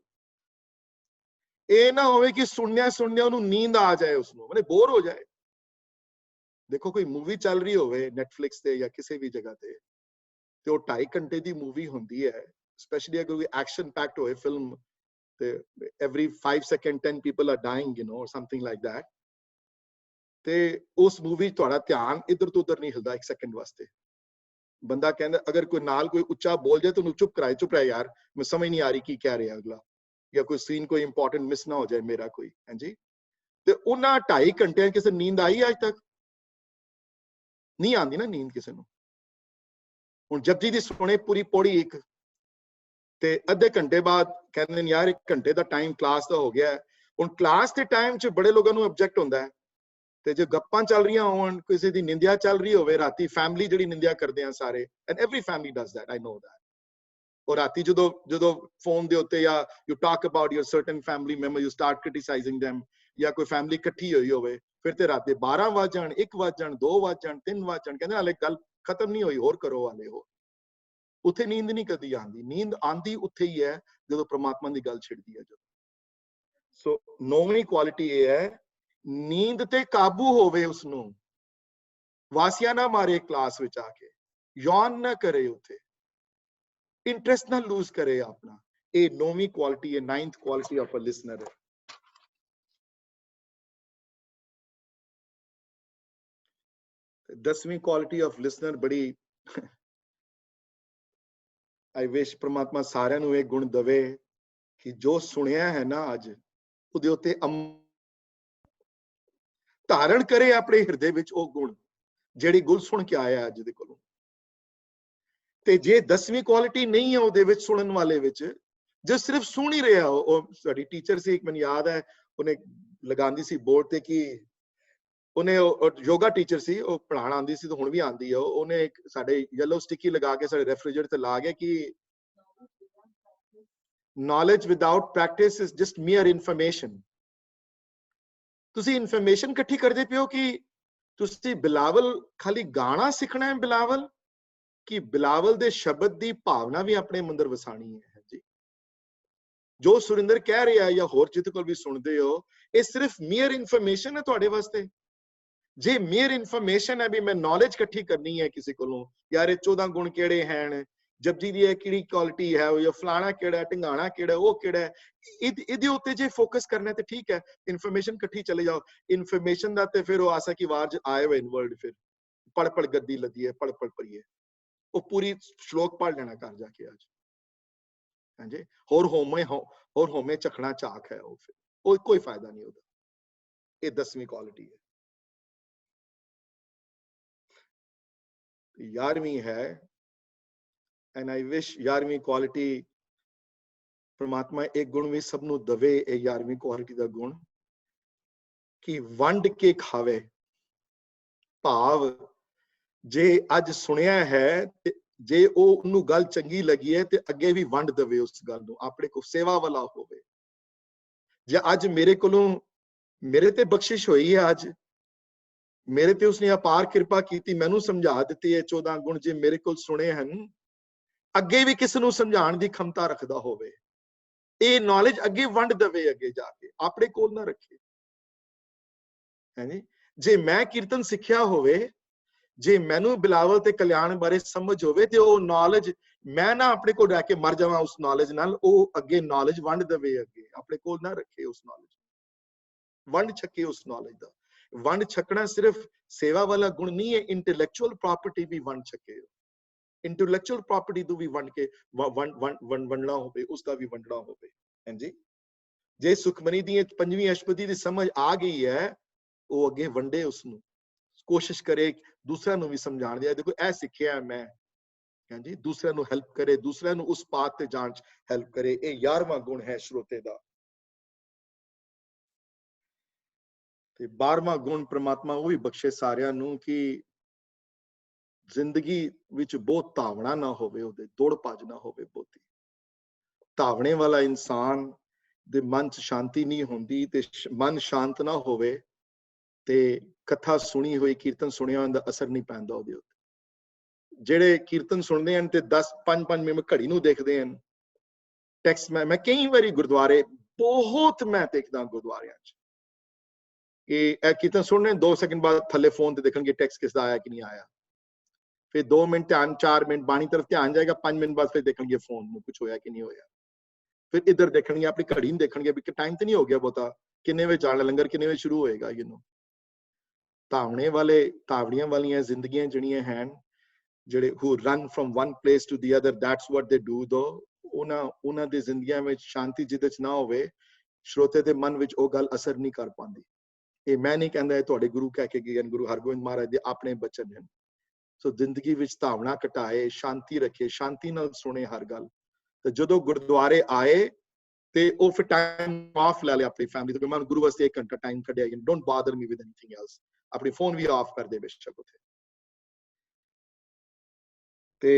ਇਹ ਨਾ ਹੋਵੇ ਕਿ ਸੁਣਨਿਆ ਉਹਨੂੰ ਨੀਂਦ ਆ ਜਾਏ ਉਸਨੂੰ ਮਨੇ ਬੋਰ ਹੋ ਜਾਏ ਦੇਖੋ ਕੋਈ ਮੂਵੀ ਚੱਲ ਰਹੀ ਹੋਵੇ ਨੈਟਫਲਿਕਸ ਤੇ ਜਾਂ ਕਿਸੇ ਵੀ ਜਗ੍ਹਾ ਤੇ ਉਹ 2.5 ਘੰਟੇ ਦੀ ਮੂਵੀ ਹੁੰਦੀ ਹੈ, ਸਪੈਸ਼ਲੀ ਅਗਰ ਕੋਈ ਐਕਸ਼ਨ ਪੈਕਡ ਹੋਏ ਫਿਲਮ ਤੇ every 5 seconds 10 people are dying, you know, or something like that, ਤੇ ਉਸ ਮੂਵੀ ਤੁਹਾਡਾ ਧਿਆਨ ਇੱਧਰ ਤੋਂ ਉੱਧਰ ਨਹੀਂ ਹਿਲਦਾ 1 ਸੈਕਿੰਡ ਵਾਸਤੇ। ਬੰਦਾ ਕਹਿੰਦਾ ਅਗਰ ਕੋਈ ਨਾਲ ਕੋਈ ਉੱਚਾ ਬੋਲ ਜਾਏ ਤਾਂ ਉਹਨੂੰ ਚੁੱਪ ਰਹਿ ਯਾਰ, ਮੈਂ ਸਮਝ ਨਹੀਂ ਆ ਰਹੀ ਕੀ ਕਹਿ ਰਿਹਾ ਅਗਲਾ, ਜਾਂ ਕੋਈ ਸੀਨ ਕੋਈ ਇੰਪੋਰਟੈਂਟ ਮਿਸ ਨਾ ਹੋ ਜਾਏ ਮੇਰਾ ਕੋਈ। ਹਾਂਜੀ, ਤੇ ਉਹਨਾਂ 2.5 ਘੰਟਿਆਂ ਕਿਸੇ ਨੀਂਦ ਆਈ ਅੱਜ ਤੱਕ? ਨਹੀਂ ਆਉਂਦੀ ਨਾ ਨੀਂਦ ਕਿਸੇ ਨੂੰ। ਹੁਣ ਜਪਜੀ ਦੀ ਸੁਣੇ ਪੂਰੀ ਪੌੜੀ ਇੱਕ, ਤੇ ਅੱਧੇ ਘੰਟੇ ਬਾਅਦ ਕਹਿੰਦੇ ਨੇ ਯਾਰ 1 ਘੰਟੇ ਦਾ ਟਾਈਮ ਕਲਾਸ ਦਾ ਹੋ ਗਿਆ। ਹੁਣ ਕਲਾਸ ਦੇ ਟਾਈਮ 'ਚ ਬੜੇ ਲੋਕਾਂ ਨੂੰ ਆਬਜੈਕਟ ਹੁੰਦਾ ਹੈ, ਤੇ ਜੇ ਗੱਪਾਂ ਚੱਲ ਰਹੀਆਂ ਹੋਣ, ਕਿਸੇ ਦੀ ਨਿੰਦਿਆ ਚੱਲ ਰਹੀ ਹੋਵੇ ਰਾਤੀ, ਫੈਮਿਲੀ ਜਿਹੜੀ ਨਿੰਦਿਆ ਕਰਦੇ ਆ ਸਾਰੇ, and every family does that, I know that. ਔਰ ਰਾਤੀ ਜਦੋਂ ਫੋਨ ਦੇ ਉੱਤੇ ਜਾਂ you talk about your certain family member, you start criticising them, ਜਾਂ ਕੋਈ ਫੈਮਿਲੀ ਇਕੱਠੀ ਹੋਈ ਹੋਵੇ, ਫਿਰ ਤੇ ਰਾਤੀ 12 ਵੱਜ ਜਾਣ, 1 ਵੱਜ ਜਾਣ, 2 ਵੱਜ ਜਾਣ, 3 ਵੱਜ ਜਾਣ, ਕਹਿੰਦੇ ਹਾਲੇ ਗੱਲ ਖਤਮ ਨਹੀਂ ਹੋਈ, ਹੋਰ ਕਰੋ ਹਾਲੇ ਹੋਰ। ਉੱਥੇ ਨੀਂਦ ਨਹੀਂ ਕਦੀ ਆਉਂਦੀ। ਨੀਂਦ ਆਉਂਦੀ ਉੱਥੇ ਹੀ ਹੈ ਜਦੋਂ ਪ੍ਰਮਾਤਮਾ ਦੀ ਗੱਲ ਛਿੜਦੀ ਹੈ ਜਦੋਂ। ਸੋ 9ਵੀਂ ਕੁਆਲਿਟੀ ਇਹ ਹੈ, ਨੀਂਦ ਤੇ ਕਾਬੂ ਹੋਵੇ ਉਸਨੂੰ, ਵਾਸੀਆਂ ਨਾ ਮਾਰੇ ਕਲਾਸ ਵਿੱਚ ਆ ਕੇ, ਯੌਨ ਨਾ ਕਰੇ ਉੱਥੇ, ਇੰਟਰਸਟ ਨਾ ਲੂਜ਼ ਕਰੇ ਆਪਣਾ। ਇਹ 9ਵੀਂ ਕੁਆਲਿਟੀ ਹੈ, 9th quality of a listener ਹੈ। ਤੇ 10ਵੀਂ ਕੁਆਲਿਟੀ ਆਫ ਲਿਸਨਰ ਬੜੀ ਆਈ ਵਿਸ਼ ਪ੍ਰਮਾਤਮਾ ਸਾਰਿਆਂ ਨੂੰ ਇਹ ਗੁਣ ਦਵੇ ਕਿ ਜੋ ਸੁਣਿਆ ਹੈ ਨਾ ਅੱਜ, ਉਹਦੇ ਉੱਤੇ ਧਾਰਨ ਕਰੇ ਆਪਣੇ ਹਿਰਦੇ ਵਿੱਚ ਉਹ ਗੁਣ, ਜਿਹੜੀ ਗੁਣ ਸੁਣ ਕੇ ਆਇਆ ਅੱਜ ਦੇ ਕੋਲੋਂ। ਤੇ ਜੇ 10ਵੀਂ ਕੁਆਲਿਟੀ ਨਹੀਂ ਹੈ ਉਹਦੇ ਵਿੱਚ, ਸੁਣਨ ਵਾਲੇ ਵਿੱਚ, ਜੋ ਸਿਰਫ ਸੁਣ ਹੀ ਰਿਹਾ, ਉਹ ਸਾਡੀ ਟੀਚਰ ਸੀ ਇੱਕ, ਮੈਨੂੰ ਯਾਦ ਹੈ, ਉਹਨੇ ਲਗਾਉਂਦੀ ਸੀ ਬੋਰਡ ਤੇ ਕਿ ਉਹਨੇ ਯੋਗਾ ਟੀਚਰ ਸੀ, ਉਹ ਪੜ੍ਹਾਉਣ ਆਉਂਦੀ ਸੀ ਤੇ ਹੁਣ ਵੀ ਆਉਂਦੀ ਹੈ, ਉਹਨੇ ਇੱਕ ਸਾਡੇ ਯੈਲੋ ਸਟਿੱਕੀ ਲਗਾ ਕੇ ਸਾਡੇ ਰੈਫਰੀਜਰੇਟਰ ਤੇ ਲਾ ਗਿਆ ਕਿ knowledge without practice is just mere information। ਤੁਸੀਂ ਇਨਫੋਰਮੇਸ਼ਨ ਇਕੱਠੀ ਕਰਦੇ ਪਿਓ ਕਿ ਤੁਸੀਂ ਬਿਲਾਵਲ ਖਾਲੀ ਗਾਣਾ ਸਿੱਖਣਾ ਹੈ ਬਿਲਾਵਲ, ਕਿ ਬਿਲਾਵਲ ਦੇ ਸ਼ਬਦ ਦੀ ਭਾਵਨਾ ਵੀ ਆਪਣੇ ਅੰਦਰ ਵਸਾਣੀ ਹੈ ਜੀ। ਜੋ ਸੁਰਿੰਦਰ ਕਹਿ ਰਿਹਾ ਜਾਂ ਹੋਰ ਜਿਹਦੇ ਕੋਲ ਵੀ ਸੁਣਦੇ ਹੋ, ਇਹ ਸਿਰਫ ਮੀਅਰ ਇਨਫੋਰਮੇਸ਼ਨ ਹੈ ਤੁਹਾਡੇ ਵਾਸਤੇ। ਜੇ ਮੀਅਰ ਇਨਫੋਰਮੇਸ਼ਨ ਹੈ ਵੀ ਮੈਂ ਨੌਲੇਜ ਇਕੱਠੀ ਕਰਨੀ ਹੈ ਕਿਸੇ ਕੋਲੋਂ, ਯਾਰ ਇਹ 14 ਗੁਣ ਕਿਹੜੇ ਹਨ, ਜਪਜੀ ਦੀ ਇਹ ਕਿਹੜੀ ਕੁਆਲਿਟੀ ਹੈ, ਜਾਂ ਫਲਾਣਾ ਕਿਹੜਾ, ਢਿੰਗਾਣਾ ਕਿਹੜਾ, ਉਹ ਕਿਹੜਾ, ਇਹਦੇ ਉੱਤੇ ਜੇ ਫੋਕਸ ਕਰਨਾ ਤੇ ਠੀਕ ਹੈ, ਇਨਫੋਰਮੇਸ਼ਨ ਇਕੱਠੀ ਚਲੇ ਜਾਓ। ਇਨਫੋਰਮੇਸ਼ਨ ਦਾ ਤੇ ਫਿਰ ਉਹ ਆਸਾ ਕੀ ਵਾਰ ਆਏ ਹੋਏ ਵਰਡ, ਫਿਰ ਪੜ ਗੱਦੀ ਲੱਦੀ ਹੈ, ਪੜ ਪੜੀਏ, ਉਹ ਪੂਰੀ ਸ਼ਲੋਕ ਪੜ ਲੈਣਾ ਘਰ ਜਾ ਕੇ ਅੱਜ। ਹਾਂਜੀ, ਹੋਰ ਹੋਮੇ ਚਖਣਾ ਚਾਕ ਹੈ, ਉਹ ਫਿਰ ਉਹ ਕੋਈ ਫਾਇਦਾ ਨਹੀਂ ਉਹਦਾ। ਇਹ 10ਵੀਂ ਕੁਆਲਿਟੀ ਹੈ। 11ਵੀਂ ਹੈ, and I wish 11ਵੀਂ ਕੁਆਲਿਟੀ ਪ੍ਰਮਾਤਮਾ ਇੱਕ ਗੁਣ ਵੀ ਸਭ ਨੂੰ ਦਵੇ, ਇਹ 11ਵੀਂ ਕੁਆਲਿਟੀ ਦਾ ਗੁਣ, ਕਿ ਵੰਡ ਕੇ ਖਾਵੇ। ਭਾਵ ਜੇ ਅੱਜ ਸੁਣਿਆ ਹੈ ਤੇ ਜੇ ਉਹਨੂੰ ਗੱਲ ਚੰਗੀ ਲੱਗੀ ਹੈ ਤੇ ਅੱਗੇ ਵੀ ਵੰਡ ਦਵੇ ਉਸ ਗੱਲ ਨੂੰ, ਆਪਣੇ ਕੋ ਸੇਵਾ ਵਾਲਾ ਹੋਵੇ। ਜੇ ਅੱਜ ਮੇਰੇ ਕੋਲੋਂ, ਮੇਰੇ ਤੇ ਬਖਸ਼ਿਸ਼ ਹੋਈ ਹੈ, ਅੱਜ ਮੇਰੇ ਤੇ ਉਸਨੇ ਅਪਾਰ ਕਿਰਪਾ ਕੀਤੀ, ਮੈਨੂੰ ਸਮਝਾ ਦਿੱਤੀ ਇਹ 14 ਗੁਣ, ਜੇ ਮੇਰੇ ਕੋਲ ਸੁਣੇ ਹਨ, ਅੱਗੇ ਵੀ ਕਿਸੇ ਨੂੰ ਸਮਝਾਉਣ ਦੀ ਖਮਤਾ ਰੱਖਦਾ ਹੋਵੇ, ਇਹ ਨੌਲੇਜ ਅੱਗੇ ਵੰਡ ਦਵੇ, ਅੱਗੇ ਜਾ ਕੇ ਆਪਣੇ ਕੋਲ ਨਾ ਰੱਖੇ। ਹਾਂਜੀ, ਜੇ ਮੈਂ ਕੀਰਤਨ ਸਿੱਖਿਆ ਹੋਵੇ, ਜੇ ਮੈਨੂੰ ਬਿਲਾਵਲ ਤੇ ਕਲਿਆਣ ਬਾਰੇ ਸਮਝ ਹੋਵੇ, ਤੇ ਉਹ ਨੌਲੇਜ ਮੈਂ ਨਾ ਆਪਣੇ ਕੋਲ ਰਹਿ ਕੇ ਮਰ ਜਾਵਾਂ ਉਸ ਨੌਲੇਜ ਨਾਲ, ਉਹ ਅੱਗੇ ਨੌਲੇਜ ਵੰਡ ਦਵੇ, ਅੱਗੇ ਆਪਣੇ ਕੋਲ ਨਾ ਰੱਖੇ ਉਸ ਨੌਲੇਜ, ਵੰਡ ਛਕੇ ਉਸ ਨੌਲੇਜ ਦਾ। ਵੰਡ ਛਕਣਾ ਸਿਰਫ ਸੇਵਾ ਵਾਲਾ ਗੁਣ ਨਹੀਂ ਹੈ, ਇੰਟੈਲੈਕਚੁਅਲ ਪ੍ਰਾਪਰਟੀ ਵੀ ਵੰਡ ਛਕੇ, ਇੰਟੈਲੈਕਚੁਅਲ ਪ੍ਰਾਪਰਟੀ ਤੋਂ ਵੀ ਵੰਡ ਕੇ ਵੰਡਣਾ ਹੋਵੇ, ਉਸਦਾ ਵੀ ਵੰਡਣਾ ਹੋਵੇ। ਹਾਂਜੀ, ਜੇ ਸੁਖਮਨੀ ਦੀ 5ਵੀਂ ਅਸ਼ਟਪਦੀ ਦੀ ਸਮਝ ਆ ਗਈ ਹੈ, ਉਹ ਅੱਗੇ ਵੰਡੇ, ਉਸਨੂੰ ਕੋਸ਼ਿਸ਼ ਕਰੇ ਦੂਸਰਿਆਂ ਨੂੰ ਵੀ ਸਮਝਾਉਣ ਦੀ। ਦੇਖੋ ਇਹ ਸਿੱਖਿਆ ਮੈਂ, ਹਾਂਜੀ, ਦੂਸਰਿਆਂ ਨੂੰ ਹੈਲਪ ਕਰੇ, ਦੂਸਰਿਆਂ ਨੂੰ ਉਸ ਪਾਥ ਤੇ ਜਾਣ ਚ ਹੈਲਪ ਕਰੇ। ਇਹ 11ਵਾਂ ਗੁਣ ਹੈ ਸ਼ਰੋਤੇ ਦਾ। ਤੇ 12ਵਾਂ ਗੁਣ ਪ੍ਰਮਾਤਮਾ ਉਹ ਵੀ ਬਖਸ਼ੇ ਸਾਰਿਆਂ ਨੂੰ ਕਿ ਜ਼ਿੰਦਗੀ ਵਿੱਚ ਬਹੁਤ ਧਾਵਣਾ ਨਾ ਹੋਵੇ, ਉਹਦੇ ਦੌੜ ਭੱਜ ਨਾ ਹੋਵੇ ਬਹੁਤੀ। ਧਾਵਣੇ ਵਾਲਾ ਇਨਸਾਨ ਦੇ ਮਨ ਚ ਸ਼ਾਂਤੀ ਨਹੀਂ ਹੁੰਦੀ, ਤੇ ਮਨ ਸ਼ਾਂਤ ਨਾ ਹੋਵੇ ਤੇ ਕਥਾ ਸੁਣੀ ਹੋਈ, ਕੀਰਤਨ ਸੁਣਿਆ ਹੋਇਆ ਦਾ ਅਸਰ ਨਹੀਂ ਪੈਂਦਾ ਉਹਦੇ ਉੱਤੇ। ਜਿਹੜੇ ਕੀਰਤਨ ਸੁਣਦੇ ਹਨ ਤੇ 5-5 ਮਿੰਟ ਘੜੀ ਨੂੰ ਦੇਖਦੇ ਹਨ। ਟੈਕਸਟ ਮੈਂ ਕਈ ਵਾਰੀ ਗੁਰਦੁਆਰੇ, ਬਹੁਤ ਮੈਂ ਦੇਖਦਾ ਗੁਰਦੁਆਰਿਆਂ ਚ ਇਹ ਕੀਰਤਨ ਸੁਣਨੇ 2 ਸੈਕਿੰਡ ਬਾਅਦ ਥੱਲੇ ਫੋਨ ਤੇ ਦੇਖਣਗੇ ਟੈਕਸਟ ਕਿਸ ਦਾ ਆਇਆ ਕਿ ਨਹੀਂ ਆਇਆ, ਫਿਰ 2 ਮਿੰਟ ਧਿਆਨ, 4 ਮਿੰਟ ਬਾਣੀ ਤਰਫ ਧਿਆਨ ਜਾਏਗਾ, 5 ਮਿੰਟ ਬਾਅਦ ਫਿਰ ਦੇਖਣਗੇ ਫੋਨ ਨੂੰ ਕੁਝ ਹੋਇਆ ਕਿ ਨਹੀਂ ਹੋਇਆ, ਫਿਰ ਇੱਧਰ ਦੇਖਣਗੇ, ਆਪਣੀ ਘੜੀ ਨੂੰ ਦੇਖਣਗੇ ਵੀ ਕਿ ਟਾਈਮ ਤੇ ਨਹੀਂ ਹੋ ਗਿਆ ਬਹੁਤਾ, ਕਿੰਨੇ ਵਜੇ ਜਾਣਾ ਲੰਗਰ, ਕਿੰਨੇ ਵਜੇ ਸ਼ੁਰੂ ਹੋਏਗਾ। ਤਾਵੜੀਆਂ ਵਾਲੀਆਂ ਜ਼ਿੰਦਗੀਆਂ ਜਿਹੜੀਆਂ ਹਨ, ਜਿਹੜੇ who run from one place to the other, that's what they do though, ਉਹਨਾਂ ਦੀ ਜ਼ਿੰਦਗੀਆਂ ਵਿੱਚ ਸ਼ਾਂਤੀ ਜਿਹਦੇ ਚ ਨਾ ਹੋਵੇ, ਸ਼ਰੋਤੇ ਦੇ ਮਨ ਵਿੱਚ ਉਹ ਗੱਲ ਅਸਰ ਨਹੀਂ ਕਰ ਪਾਉਂਦੀ। ਇਹ ਮੈਂ ਨਹੀਂ ਕਹਿੰਦਾ, ਇਹ ਤੁਹਾਡੇ ਗੁਰੂ ਕਹਿ ਕੇ ਗਏ ਹਨ, ਗੁਰੂ ਹਰਗੋਬਿੰਦ ਮਹਾਰਾਜ ਦੇ ਆਪਣੇ ਬਚਨ ਹਨ। ਸੋ ਜ਼ਿੰਦਗੀ ਵਿੱਚ ਧਾਵਣਾ ਘਟਾਏ, ਸ਼ਾਂਤੀ ਰੱਖੇ, ਸ਼ਾਂਤੀ ਨਾਲ ਸੁਣੇ ਹਰ ਗੱਲ। ਤੇ ਜਦੋਂ ਗੁਰਦੁਆਰੇ ਆਏ ਤੇ ਉਹ ਫਿਰ ਟਾਈਮ ਆਫ ਲੈ ਲਿਆ ਆਪਣੀ ਫੈਮਿਲੀ ਤੋਂ, ਮੈਂ ਗੁਰੂ ਵਾਸਤੇ 1 ਘੰਟਾ ਟਾਈਮ ਕੱਢਿਆ, don't bother me with anything else, ਆਪਣੀ ਫੋਨ ਵੀ ਆਫ ਕਰ ਦੇ ਬੇਸ਼ੱਕ ਉੱਥੇ। ਤੇ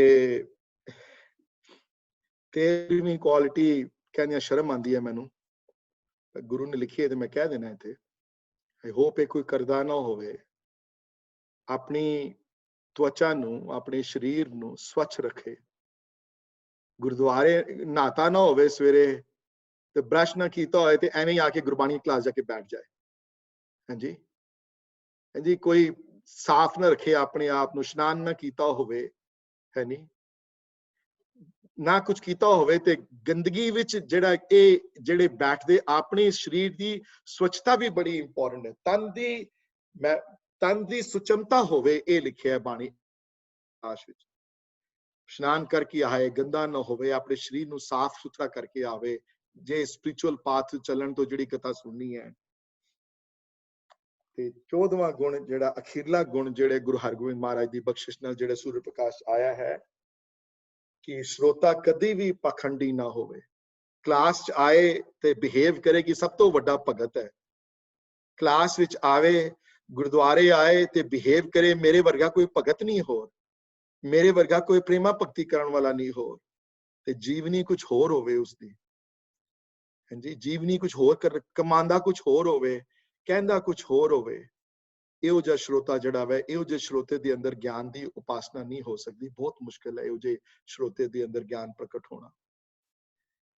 13ਵੀਂ ਕੁਆਲਿਟੀ ਕਹਿੰਦਿਆਂ ਸ਼ਰਮ ਆਉਂਦੀ ਹੈ ਮੈਨੂੰ, ਗੁਰੂ ਨੇ ਲਿਖੀ ਹੈ ਤੇ ਮੈਂ ਕਹਿ ਦੇਣਾ ਇੱਥੇ, ਆਈ ਹੋਪ ਇਹ ਕੋਈ ਕਰਦਾ ਨਾ ਹੋਵੇ। ਆਪਣੀ ਤਵਚਾ ਨੂੰ, ਆਪਣੇ ਸਰੀਰ ਨੂੰ ਸਵੱਛ ਰੱਖੇ। ਗੁਰਦੁਆਰੇ ਨਹਾਤਾ ਨਾ ਹੋਵੇ ਸਵੇਰੇ ਤੇ ਬ੍ਰਸ਼ ਨਾ ਕੀਤਾ ਹੋਏ ਤੇ ਐਵੇਂ ਹੀ ਆ ਕੇ ਗੁਰਬਾਣੀ ਕਲਾਸ ਜਾ ਕੇ ਬੈਠ ਜਾਏ। ਹਾਂਜੀ ਹਾਂਜੀ, ਕੋਈ ਸਾਫ਼ ਨਾ ਰੱਖੇ ਆਪਣੇ ਆਪ ਨੂੰ, ਇਸ਼ਨਾਨ ਨਾ ਕੀਤਾ ਹੋਵੇ, ਹੈ ਨਹੀਂ, ਨਾ ਕੁਝ ਕੀਤਾ ਹੋਵੇ ਤੇ ਗੰਦਗੀ ਵਿੱਚ ਜਿਹੜੇ ਬੈਠਦੇ, ਆਪਣੇ ਸਰੀਰ ਦੀ ਸਵੱਛਤਾ ਵੀ ਬੜੀ ਇੰਪੋਰਟੈਂਟ ਹੈ। ਤਨ ਦੀ ਸੁਚਮਤਾ ਹੋਵੇ, ਇਹ ਲਿਖਿਆ ਬਾਣੀ ਵਿੱਚ। ਇਸ਼ਨਾਨ ਕਰਕੇ ਆਏ, ਗੰਦਾ ਨਾ ਹੋਵੇ, ਆਪਣੇ ਸਰੀਰ ਨੂੰ ਸਾਫ਼ ਸੁਥਰਾ ਕਰਕੇ ਆਵੇ। ਜੇ ਸਪਿਰਚੁਅਲ ਪਾਥ ਚੱਲਣ ਤੋਂ ਜਿਹੜੀ ਕਥਾ ਸੁਣਨੀ ਹੈ। ਤੇ 14ਵਾਂ ਗੁਣ, ਜਿਹੜਾ ਅਖੀਰਲਾ ਗੁਣ, ਜਿਹੜੇ ਗੁਰੂ ਹਰਗੋਬਿੰਦ ਮਹਾਰਾਜ ਦੀ ਬਖਸ਼ਿਸ਼ ਨਾਲ ਜਿਹੜੇ ਸੂਰਜ ਪ੍ਰਕਾਸ਼ ਆਇਆ ਹੈ, ਕਿ ਸਰੋਤਾ ਕਦੀ ਵੀ ਪਖੰਡੀ ਨਾ ਹੋਵੇ। ਕਲਾਸ ਚ ਆਏ ਤੇ ਬਿਹੇਵ ਕਰੇ ਕਿ ਸਭ ਤੋਂ ਵੱਡਾ ਭਗਤ ਹੈ। ਕਲਾਸ ਵਿੱਚ ਆਵੇ, ਗੁਰਦੁਆਰੇ ਆਏ ਤੇ ਬਿਹੇਵ ਕਰੇ ਮੇਰੇ ਵਰਗਾ ਕੋਈ ਭਗਤ ਨਹੀਂ ਹੋਰ, ਮੇਰੇ ਵਰਗਾ ਕੋਈ ਪ੍ਰੇਮਾ ਭਗਤੀ ਕਰਨ ਵਾਲਾ ਨਹੀਂ ਹੋਰ। ਤੇ ਜੀਵਨੀ ਕੁਝ ਹੋਰ ਹੋਵੇ ਉਸਦੀ, ਹਾਂਜੀ, ਜੀਵਨੀ ਕੁਝ ਹੋਰ ਕਮਾਂਦਾ ਕੁਝ ਹੋਰ ਹੋਵੇ, ਕਹਿੰਦਾ ਕੁਝ ਹੋਰ ਹੋਵੇ। ਇਹੋ ਜਿਹਾ ਸਰੋਤਾ ਜਿਹੜਾ ਵਾ, ਇਹੋ ਜਿਹੇ ਸਰੋਤੇ ਦੇ ਅੰਦਰ ਗਿਆਨ ਦੀ ਉਪਾਸਨਾ ਨਹੀਂ ਹੋ ਸਕਦੀ। ਬਹੁਤ ਮੁਸ਼ਕਿਲ ਹੈ ਇਹੋ ਜਿਹੇ ਸਰੋਤੇ ਦੇ ਅੰਦਰ ਗਿਆਨ ਪ੍ਰਗਟ ਹੋਣਾ।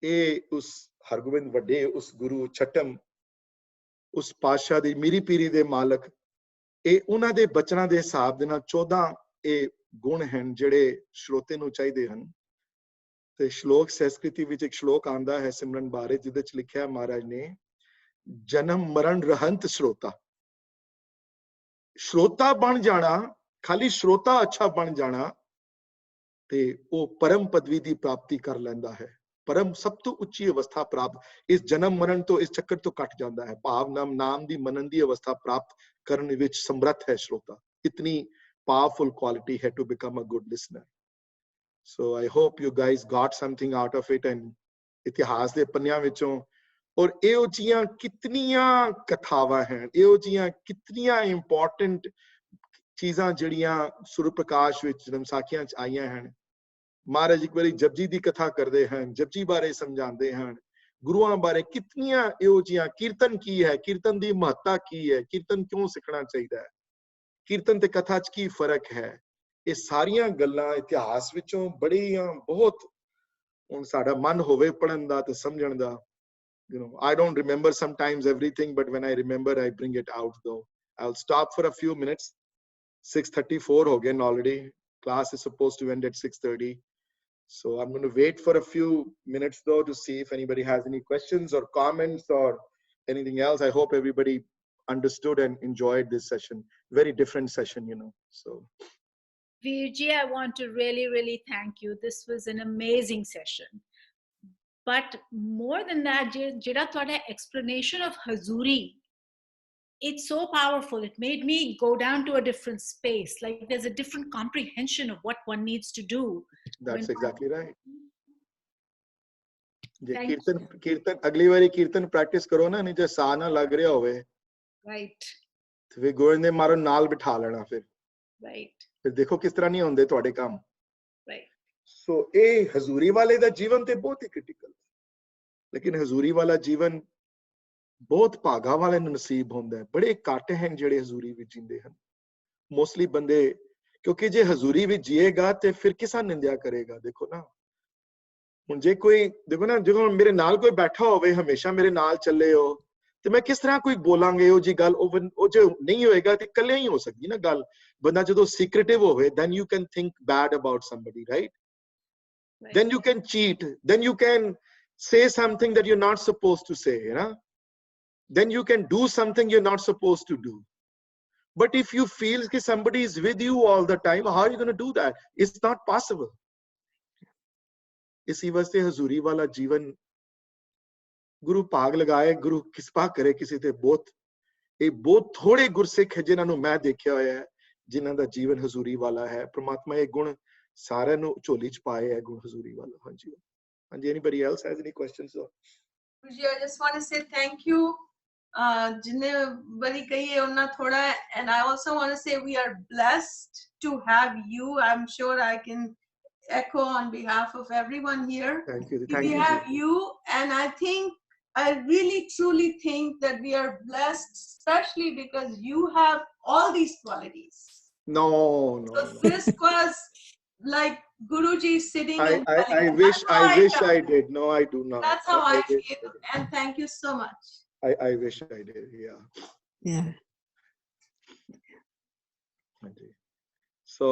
ਇਹ ਉਸ ਹਰਗੋਬਿੰਦ ਵੱਡੇ, ਉਸ ਗੁਰੂ ਛਟਮ, ਉਸ ਪਾਤਸ਼ਾਹ ਦੀ ਮੀਰੀ ਪੀਰੀ ਦੇ ਮਾਲਕ, ਇਹ ਉਹਨਾਂ ਦੇ ਬਚਨਾਂ ਦੇ ਹਿਸਾਬ ਦੇ ਨਾਲ 14 ਇਹ ਗੁਣ ਹਨ ਜਿਹੜੇ ਸਰੋਤੇ ਨੂੰ ਚਾਹੀਦੇ ਹਨ। ਤੇ ਸ਼ਲੋਕ ਸੰਸਕ੍ਰਿਤੀ ਵਿੱਚ ਇੱਕ ਸ਼ਲੋਕ ਆਉਂਦਾ ਹੈ ਸਿਮਰਨ ਬਾਰੇ, ਜਿਹਦੇ ਚ ਲਿਖਿਆ ਮਹਾਰਾਜ ਨੇ, ਜਨਮ ਮਰਨ ਰਹੰਤ ਸਰੋਤਾ। ਸਰੋਤਾ ਬਣ ਜਾਣਾ, ਖਾਲੀ ਸਰੋਤਾ ਅੱਛਾ ਬਣ ਜਾਣਾ, ਤੇ ਉਹ ਪਰਮ ਪਦਵੀ ਦੀ ਪ੍ਰਾਪਤੀ ਕਰ ਲੈਂਦਾ ਹੈ। ਪਰਮ ਸਭ ਤੋਂ ਉੱਚੀ ਅਵਸਥਾ ਪ੍ਰਾਪਤ ਇਸ ਜਨਮ ਮਰਨ ਤੋਂ, ਇਸ ਚੱਕਰ ਤੋਂ ਕੱਟ ਜਾਂਦਾ ਹੈ। ਭਾਵ ਨਾਮ ਦੀ ਮਨਨ ਦੀ ਅਵਸਥਾ ਪ੍ਰਾਪਤ ਕਰਨ ਵਿੱਚ ਸਮਰੱਥ ਹੈ ਸਰੋਤਾ। ਇਤਨੀ powerful quality had to become a good listener. So I hope you guys got something out of it, and ਇਤਿਹਾਸ ਦੇ ਪੰਨਿਆਂ ਵਿੱਚੋਂ, ਔਰ ਇਹੋ ਜਿਹੀਆਂ ਕਿਤਨੀਆਂ ਕਥਾਵਾਂ ਹਨ, ਇਹੋ ਜਿਹੀਆਂ ਕਿਤਨੀਆਂ ਇੰਪੋਰਟੈਂਟ ਚੀਜ਼ਾਂ ਜਿਹੜੀਆਂ ਸੂਰਜ ਪ੍ਰਕਾਸ਼ ਵਿੱਚ ਜਨਮ ਸਾਖੀਆਂ ਚ ਆਈਆਂ ਹਨ। ਮਹਾਰਾਜ ਇੱਕ ਵਾਰੀ ਜਪਜੀ ਦੀ ਕਥਾ ਕਰਦੇ ਹਨ, ਜਪਜੀ ਬਾਰੇ ਸਮਝਾਉਂਦੇ ਹਨ, ਗੁਰੂਆਂ ਬਾਰੇ ਕਿਤਨੀਆਂ ਇਹੋ ਜਿਹੀਆਂ, ਕੀਰਤਨ ਕੀ ਹੈ, ਕੀਰਤਨ ਦੀ ਮਹੱਤਤਾ ਕੀ ਹੈ, ਕੀਰਤਨ ਕਿਉਂ ਸਿੱਖਣਾ ਚਾਹੀਦਾ ਹੈ, ਕੀਰਤਨ ਤੇ ਕਥਾ ਚ ਕੀ ਫਰਕ ਹੈ। ਇਹ ਸਾਰੀਆਂ ਗੱਲਾਂ ਇਤਿਹਾਸ ਵਿੱਚੋਂ ਬੜੀਆਂ, ਬਹੁਤ, ਹੁਣ ਸਾਡਾ ਮਨ ਹੋਵੇ ਪੜ੍ਹਨ ਦਾ ਤੇ ਸਮਝਣ ਦਾ। You know, I don't remember sometimes everything, but when I remember, I bring it out though. I'll stop for a few minutes. 6:34 ho gaye already. Class is supposed to end at 6:30. So I'm going to wait for a few minutes though to see if anybody has any questions or comments or anything else. I hope everybody understood and enjoyed this session. Very different session, you know. So Veerji, I want to really thank you. This was an amazing session. But more than that, jada thoda explanation of Hazuri, it's so powerful. It made me go down to a different space. Like there's a different comprehension of what one needs to do. That's exactly right. Je kirtan agli wari kirtan practice karo na, nahi je saah na lag reha hove, right, to fir govind ne maro naal bitha lena, fir right, fir dekho kis tarah nahi hunde ਤੁਹਾਡੇ ਕੰਮ। right. So ਇਹ ਹਜ਼ੂਰੀ ਵਾਲੇ ਦਾ ਜੀਵਨ ਤੇ ਬਹੁਤ ਹੀ ਕ੍ਰਿਟੀਕਲ, ਲੇਕਿਨ ਹਜ਼ੂਰੀ ਵਾਲਾ ਜੀਵਨ ਬਹੁਤ ਭਾਗਾ ਵਾਲੇ ਨੂੰ ਨਸੀਬ ਹੁੰਦਾ ਹੈ। ਬੜੇ ਘੱਟ ਹਨ ਜਿਹੜੇ ਹਜ਼ੂਰੀ ਵਿੱਚ ਜਿੰਦੇ ਹਨ। ਮੋਸਟਲੀ ਬੰਦੇ, ਕਿਉਂਕਿ ਜੇ ਹਜ਼ੂਰੀ ਵਿੱਚ ਜੀਏਗਾ ਤੇ ਫਿਰ ਕਿਸਾ ਨਿੰਦਿਆ ਕਰੇਗਾ। ਦੇਖੋ ਨਾ, ਹੁਣ ਜੇ ਕੋਈ, ਦੇਖੋ ਨਾ, ਜਦੋਂ ਮੇਰੇ ਨਾਲ ਕੋਈ ਬੈਠਾ ਹੋਵੇ, ਹਮੇਸ਼ਾ ਮੇਰੇ ਨਾਲ ਚੱਲੇ ਹੋ, ਤੇ ਮੈਂ ਕਿਸ ਤਰ੍ਹਾਂ ਕੋਈ ਬੋਲਾਂਗੇ ਉਹ ਜੀ ਗੱਲ ਉਹ ਜੇ ਨਹੀਂ ਹੋਏਗਾ ਤੇ ਇਕੱਲੇ ਹੀ ਹੋ ਸਕਦੀ ਨਾ ਗੱਲ ਬੰਦਾ ਜਦੋਂ ਸੀਕ੍ਰੀਟਿਵ ਹੋਵੇ then you can think bad about somebody, right? Then you can cheat, then you can say something that you're not supposed to say, you know? Then you can do something you're not supposed to do. But if you feel that somebody is with you all the time, how are you going to do that? It's not possible. इसी वास्ते हजूरी वाला जीवन गुरु भाग लगाए गुरु किसपा करे किसी ते बहुत थोड़े गुरसिख है जिन्हां नूं मैं देखिया होया है जिन्हां दा जीवन हजूरी वाला है परमात्मा ये गुण सारे नूं झोली च पाए है गुण हजूरी वाला हाँ जी anybody else has any questions though? I just want to say thank you जिन्ने बड़ी कही है उन्ना थोड़ा and I also want to say we are blessed to have you. I'm sure I can echo on behalf of everyone here. Thank you. We have you, and I really truly think that we are blessed, especially because you have all these qualities. No. This was like Guruji sitting I wish I did. No, I do not. That's how I feel, and thank you so much. I wish I did. Yeah. So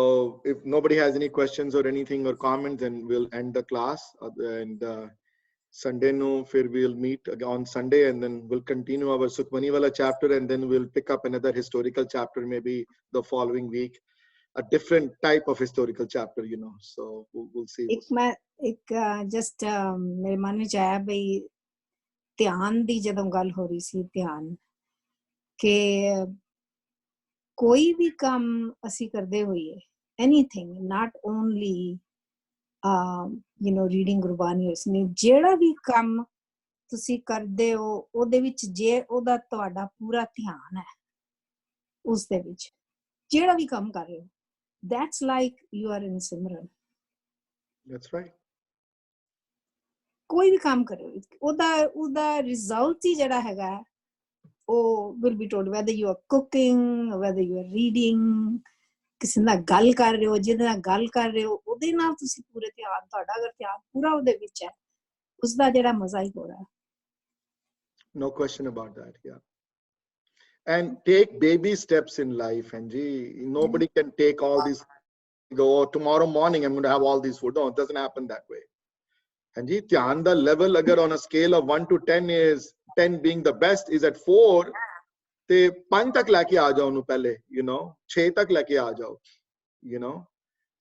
if nobody has any questions or anything or comments, then we'll end the class and Sunday no fir we'll meet on Sunday and then we'll continue our Sukhmani wala chapter and then we'll pick up another historical chapter maybe the following week, a different type of historical chapter, you know. So we'll see. just mere man vich aaya bhai dhyan di jadon gal ho rahi si dhyan ke ਕੋਈ ਵੀ ਕੰਮ ਅਸੀਂ ਕਰਦੇ ਹੋਈਏ anything not only reading Gurbani ਉਸਨੇ ਜਿਹੜਾ ਵੀ ਕੰਮ ਤੁਸੀਂ ਕਰਦੇ ਹੋ ਉਹਦੇ ਵਿੱਚ ਜੇ ਉਹਦਾ ਤੁਹਾਡਾ ਪੂਰਾ ਧਿਆਨ ਹੈ ਉਸ ਦੇ ਵਿੱਚ ਜਿਹੜਾ ਵੀ ਕੰਮ ਕਰ ਰਹੇ ਹੋ that's like you are in Simran. That's right. ਕੋਈ ਵੀ ਕੰਮ ਕਰੋ ਉਹਦਾ ਰਿਜ਼ਲਟ ਹੀ ਜਿਹੜਾ ਹੈਗਾ will be told whether you are cooking, whether you are reading, ਕਿਸੇ ਨਾਲ ਗੱਲ ਕਰ ਰਹੇ ਹੋ ਜਿਹਦੇ ਨਾਲ ਗੱਲ ਕਰ ਰਹੇ ਹੋ ਉਹਦੇ ਨਾਲ ਤੁਸੀਂ ਪੂਰੇ ਧਿਆਨ ਤੁਹਾਡਾ ਅਗਰ ਧਿਆਨ ਪੂਰਾ ਉਹਦੇ ਵਿੱਚ ਹੈ ਉਸ ਦਾ ਜਿਹੜਾ ਮਜ਼ਾ ਹੀ ਹੋ ਰਿਹਾ No question about that. Yeah. And take baby steps in life. And nobody can take all these. Go tomorrow morning. I'm going to have all these food. No, it doesn't happen that way. And dhyan da level agar on a scale of 1 to 10 is 10 being the best is at 4. ਤੇ 5 ਤੱਕ ਲੈ ਕੇ ਆ ਜਾਓ ਉਹਨੂੰ ਪਹਿਲੇ 6 ਤੱਕ ਲੈ ਕੇ ਆ ਜਾਓ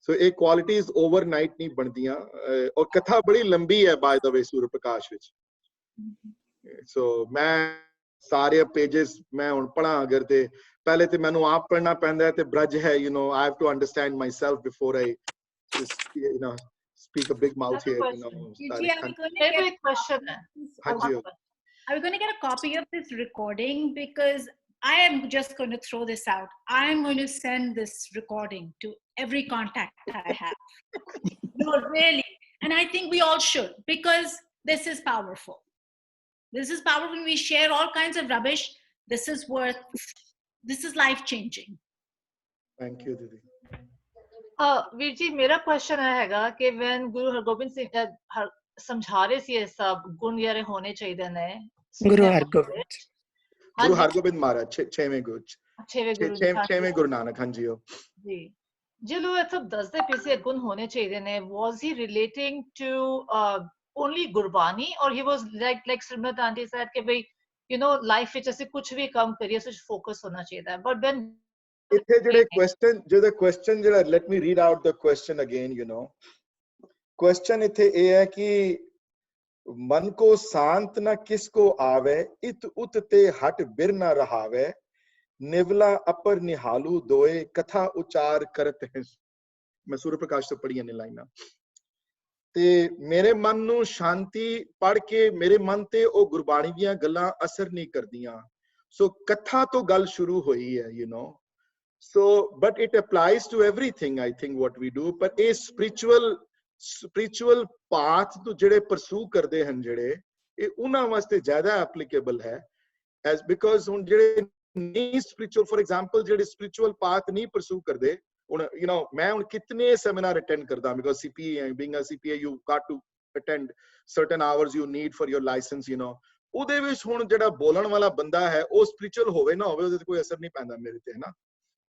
ਸੋ ਇਹ ਕੁਆਲਿਟੀਜ਼ ਓਵਰਨਾਈਟ ਨਹੀਂ ਬਣਦੀਆਂ ਔਰ ਕਥਾ ਬੜੀ ਲੰਬੀ ਹੈ ਬਾਏ ਦਾ ਵੇ ਸੂਰਜ ਪ੍ਰਕਾਸ਼ ਵਿੱਚ ਸੋ ਮੈਂ ਸਾਰੇ ਪੇजेस ਮੈਂ ਹੁਣ ਪੜਾਂ ਅਗਰ ਤੇ ਪਹਿਲੇ ਤੇ ਮੈਨੂੰ ਆਪ ਪੜਨਾ ਪੈਂਦਾ ਤੇ ਬ੍ਰਜ ਹੈ I have to understand myself before I just speak a big mouth here Are we going to get a copy of this recording? Because I am just going to throw this out. I am going to send this recording to every contact I have. No, really. And I think we all should, because this is powerful. This is powerful. We share all kinds of rubbish. This is life-changing. Thank you, Didi. Virji, mera question hai कि when Guru Hargobind Singh समझा रहे सी ये सब गुण यारे होने चाहिए ने गुरु हरगोबिंद महाराज 6वें गुरु नानक हाँ जी जो लोग सब 10 दे पीछे गुण होने चाहिए ने was he relating to only Gurbani or he was like Srimad Aunty said कि भाई life ਵਿੱਚ ਅਸੀਂ ਕੁਝ ਵੀ ਕੰਮ ਕਰੀਏ ਉਸ ਵਿੱਚ ਫੋਕਸ ਹੋਣਾ ਚਾਹੀਦਾ but when ਇੱਥੇ ਜਿਹੜੇ question ਜਿਹੜਾ let me read out the question again question इथे ये है कि मन को शांत न किसको आवे इत उत ते हट बिर न रहावे निवला अपर निहालू दोए कथा उचार करत है मैं सूर्य प्रकाश से पढ़ी ने लाइना ते मेरे मन नू शांति पढ़ के मेरे मन ते ओ गुरबाणी दियां गल्लां असर नहीं करदियां सो कथा तो गल शुरू हुई है so but it applies to everything I think what we do but a spiritual path to ਜਿਹੜੇ pursue ਕਰਦੇ ਹਨ ਜਿਹੜੇ ਇਹ ਉਹਨਾਂ ਵਾਸਤੇ ਜ਼ਿਆਦਾ applicable ਹੈ as because ਹੁਣ ਜਿਹੜੇ ਨਹੀਂ spiritual for example ਜਿਹੜੇ spiritual path ਨਹੀਂ pursue ਕਰਦੇ ਹੁਣ ਮੈਂ ਹੁਣ ਕਿਤਨੇ seminar attend ਕਰਦਾ because CPA being a CPA you got to attend certain hours you need for your license ਉਹਦੇ ਵਿੱਚ ਹੁਣ ਜਿਹੜਾ ਬੋਲਣ ਵਾਲਾ ਬੰਦਾ ਹੈ ਉਹ ਸਪਿਰਚੁਅਲ ਹੋਵੇ ਨਾ ਹੋਵੇ ਉਹਦੇ ਤੇ ਕੋਈ ਅਸਰ ਨਹੀਂ ਪੈਂਦਾ ਮੇਰੇ ਤੇ, ਹੈ ਨਾ।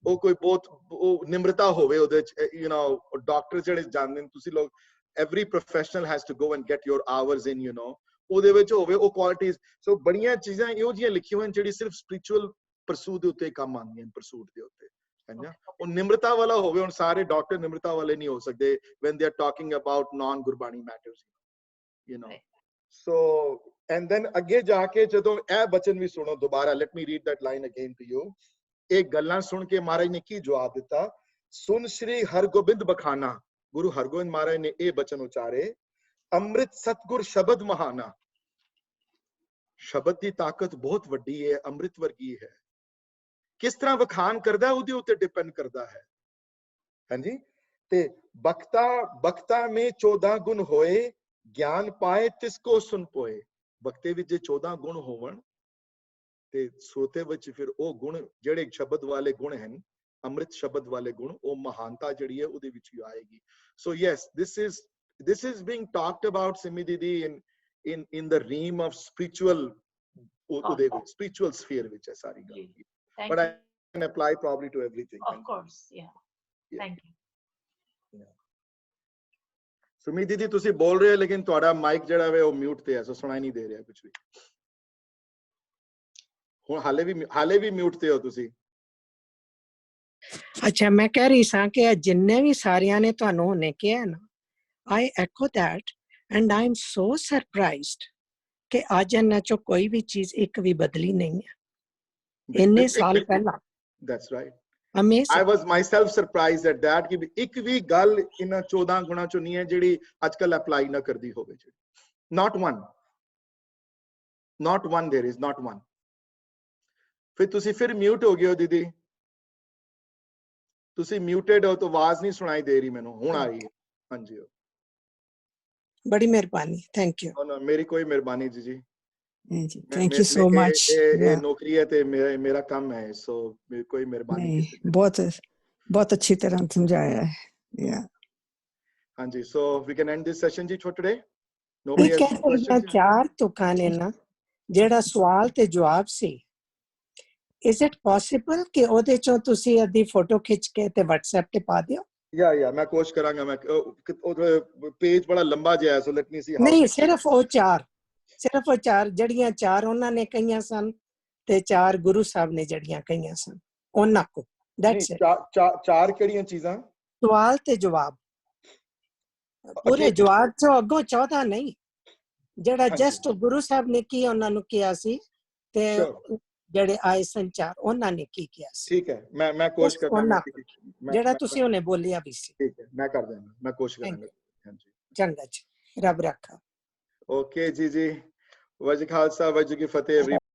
ਉਹ ਕੋਈ ਬਹੁਤ ਉਹ ਨਿਮਰਤਾ ਹੋਵੇ ਉਹਦੇ ਚ, ਯੂ نو ਡਾਕਟਰ ਜਿਹੜੇ ਜਾਂਦੇ ਨੇ ਤੁਸੀਂ ਲੋਕ, every professional has to go and get your hours in, you know, ਉਹਦੇ ਵਿੱਚ ਹੋਵੇ ਉਹ ਕੁਆਲਿਟੀਜ਼। ਸੋ ਬੜੀਆਂ ਚੀਜ਼ਾਂ ਇਹੋ ਜਿਹੀਆਂ ਲਿਖੀਆਂ ਹੋਈਆਂ ਜਿਹੜੀ ਸਿਰਫ ਸਪਿਰਚੁਅਲ ਪਰਸੂ ਦੇ ਉੱਤੇ ਕੰਮ ਆਉਂਦੀਆਂ, ਪਰਸੂਟ ਦੇ ਉੱਤੇ, ਹੈ ਨਾ। ਉਹ ਨਿਮਰਤਾ ਵਾਲਾ ਹੋਵੇ। ਹੁਣ ਸਾਰੇ ਡਾਕਟਰ ਨਿਮਰਤਾ ਵਾਲੇ ਨਹੀਂ ਹੋ ਸਕਦੇ when they are talking about non Gurbani matters, you know. So and then ਅੱਗੇ ਜਾ ਕੇ ਜਦੋਂ ਇਹ ਬਚਨ ਵੀ ਸੁਣੋ ਦੁਬਾਰਾ, let me read that line again to you। ਇਹ ਗੱਲਾਂ ਸੁਣ ਕੇ ਮਹਾਰਾਜ ਨੇ ਕੀ ਜਵਾਬ ਦਿੱਤਾ? ਸੁਨ ਸ਼੍ਰੀ ਹਰਗੋਬਿੰਦ ਬਖਾਨਾ, ਗੁਰੂ ਹਰਗੋਬਿੰਦ ਮਹਾਰਾਜ ਨੇ ਇਹ ਬਚਨ ਉਚਾਰੇ, ਅੰਮ੍ਰਿਤ ਸਤਗੁਰ ਸ਼ਬਦ ਮਹਾਨਾ। ਸ਼ਬਦ ਦੀ ਤਾਕਤ ਬਹੁਤ ਵੱਡੀ ਹੈ, ਅੰਮ੍ਰਿਤ ਵਰਗੀ ਹੈ। ਕਿਸ ਤਰ੍ਹਾਂ ਵਖਾਨ ਕਰਦਾ ਉਹਦੇ ਉੱਤੇ ਡਿਪੈਂਡ ਕਰਦਾ ਹੈ, ਹਾਂਜੀ। ਤੇ ਬਖਤਾ ਮੇ 14 ਗੁਣ ਹੋਏ, ਗਿਆਨ ਪਾਏ ਤਿਸ ਕੋ ਸੁਨ ਪੋਏ। ਬਖਤੇ ਵਿੱਚ ਜੇ 14 ਗੁਣ ਹੋਵਣ ਤੇ ਸੋਤੇ ਵਿੱਚ ਫਿਰ ਉਹ ਗੁਣ ਜਿਹੜੇ ਸ਼ਬਦ ਵਾਲੇ ਗੁਣ ਹਨ, ਅੰਮ੍ਰਿਤ ਸ਼ਬਦ ਵਾਲੇ ਗੁਣ, ਉਹ ਮਹਾਨਤਾ ਜਿਹੜੀ ਹੈ ਉਹਦੇ ਵਿੱਚ ਹੀ ਆਏਗੀ। So yes, this is being talked about, Simi Didi, in the realm of spiritual spiritual sphere which is sari gal, but I can apply probably to everything, of course, yeah. Thank you. Simi Didi, ਤੁਸੀਂ ਬੋਲ ਰਹੇ ਹੋ ਲੇਕਿਨ ਤੁਹਾਡਾ ਮਾਈਕ ਜਿਹੜਾ ਵੇ ਉਹ ਮਿਊਟ ਤੇ ਹੈ, ਸੋ ਸੁਣਾਈ ਨਹੀਂ ਦੇ ਰਿਹਾ ਕੁਝ ਵੀ। ਹੁਣ ਹਾਲੇ ਵੀ ਮਿਊਟ ਤੇ ਹੋ ਤੁਸੀਂ। ਅੱਛਾ, ਮੈਂ ਕਹਿ ਰਹੀ ਸਾਂ ਕਿ ਜਿੰਨੇ ਵੀ ਸਾਰਿਆਂ ਨੇ ਤੁਹਾਨੂੰ ਹੁਣੇ ਕਿਹਾ ਨਾ, I echo that and I am so surprised ਕਿ ਅੱਜ ਇਹਨਾਂ ਚੋਂ ਕੋਈ ਵੀ ਚੀਜ਼ ਇੱਕ ਵੀ ਬਦਲੀ ਨਹੀਂ ਹੈ ਇੰਨੇ ਸਾਲ ਪਹਿਲਾਂ। That's right. Amazing. I was myself surprised at that ਕਿ ਇੱਕ ਵੀ ਗੱਲ ਇਹਨਾਂ 14 ਗੁਣਾਂ ਚੋਂ ਨਹੀਂ ਹੈ ਜਿਹੜੀ ਅੱਜ ਕੱਲ ਅਪਲਾਈ ਨਾ ਕਰਦੀ ਹੋਵੇ। Not one. Not one, there is not one. ਫਿਰ ਤੁਸੀਂ ਫਿਰ ਮਿਊਟ ਹੋ ਗਏ ਹੋ ਦੀਦੀ, ਤੁਸੀਂ ਮਿਊਟਡ ਹੋ ਤਾਂ ਆਵਾਜ਼ ਨਹੀਂ ਸੁਣਾਈ ਦੇ ਰਹੀ ਮੈਨੂੰ, ਹੁਣ ਆ ਰਹੀ ਹੈ। ਹਾਂਜੀ, ਬੜੀ ਮਿਹਰਬਾਨੀ, ਥੈਂਕ ਯੂ। ਮੇਰੀ ਕੋਈ ਮਿਹਰਬਾਨੀ ਜੀ। ਜੀ ਥੈਂਕ ਯੂ ਸੋ ਮਚ। ਇਹ ਨੌਕਰੀ ਹੈ ਤੇ ਮੇਰਾ ਕੰਮ ਹੈ, ਸੋ ਕੋਈ ਮਿਹਰਬਾਨੀ ਨਹੀਂ, ਬਹੁਤ ਅੱਛੀ ਤਰ੍ਹਾਂ ਸਮਝਾਇਆ ਹੈ। ਹਾਂਜੀ, so we can end this session ਜੀ for today. Nobody has questions. ਚਾਰ ਤੁਕਾਂ ਨੇ ਨਾ ਜਿਹੜਾ ਸਵਾਲ ਤੇ ਜਵਾਬ ਸੀ, is it possible ਕਿ ਉਹਦੇ ਚੋਂ ਤੁਸੀਂ ਅੱਧੀ ਫੋਟੋ ਖਿੱਚ ਕੇ ਤੇ WhatsApp ਤੇ ਪਾ ਦਿਓ? ਯਾ ਮੈਂ ਕੋਸ਼ਿਸ਼ ਕਰਾਂਗਾ। ਮੈਂ ਪੇਜ ਬੜਾ ਲੰਬਾ ਜਿਹਾ ਹੈ, ਸੋ ਲੈਟ ਮੀ ਸੀ ਹਾਊ। ਨਹੀਂ, ਸਿਰਫ ਉਹ ਚਾਰ ਜਿਹੜੀਆਂ ਚਾਰ ਉਹਨਾਂ ਨੇ ਕਹੀਆਂ ਸਨ ਤੇ ਚਾਰ ਗੁਰੂ ਸਾਹਿਬ ਨੇ ਜਿਹੜੀਆਂ ਕਹੀਆਂ ਸਨ ਉਹਨਾਂ ਕੋ। That's it. ਚਾਰ ਕਿਹੜੀਆਂ ਚੀਜ਼ਾਂ? ਸਵਾਲ ਤੇ ਜਵਾਬ। ਪੂਰੇ ਜਵਾਬ ਚੋਂ ਅੱਗੋਂ 14 ਨਹੀਂ, ਜਿਹੜਾ ਜਸਟ ਗੁਰੂ ਸਾਹਿਬ ਨੇ ਕੀ ਉਹਨਾਂ ਨੂੰ ਕਿਹਾ ਸੀ ਤੇ ਜਿਹੜੇ ਆਏ ਸੰਚਾਰ ਉਹਨਾਂ ਨੇ ਕੀ ਕਿਹਾ ਸੀ। ਠੀਕ ਹੈ, ਮੈਂ ਕੋਸ਼ਿਸ਼ ਕਰਾਂਗਾ ਜਿਹੜਾ ਤੁਸੀਂ ਉਹਨੇ ਬੋਲਿਆ ਵੀ ਸੀ। ਠੀਕ ਹੈ, ਮੈਂ ਕਰ ਦਿਆਂਗਾ, ਮੈਂ ਕੋਸ਼ਿਸ਼ ਕਰਾਂਗਾ। ਹਾਂਜੀ, ਚੰਗਾ ਜੀ, ਰੱਬ ਰੱਖਾ। ਓਕੇ ਜੀ। ਵਾਹਿਗੁਰੂ ਜੀ ਕਾ ਖਾਲਸਾ, ਵਾਹਿਗੁਰੂ ਜੀ ਕੀ ਫਤਿਹ।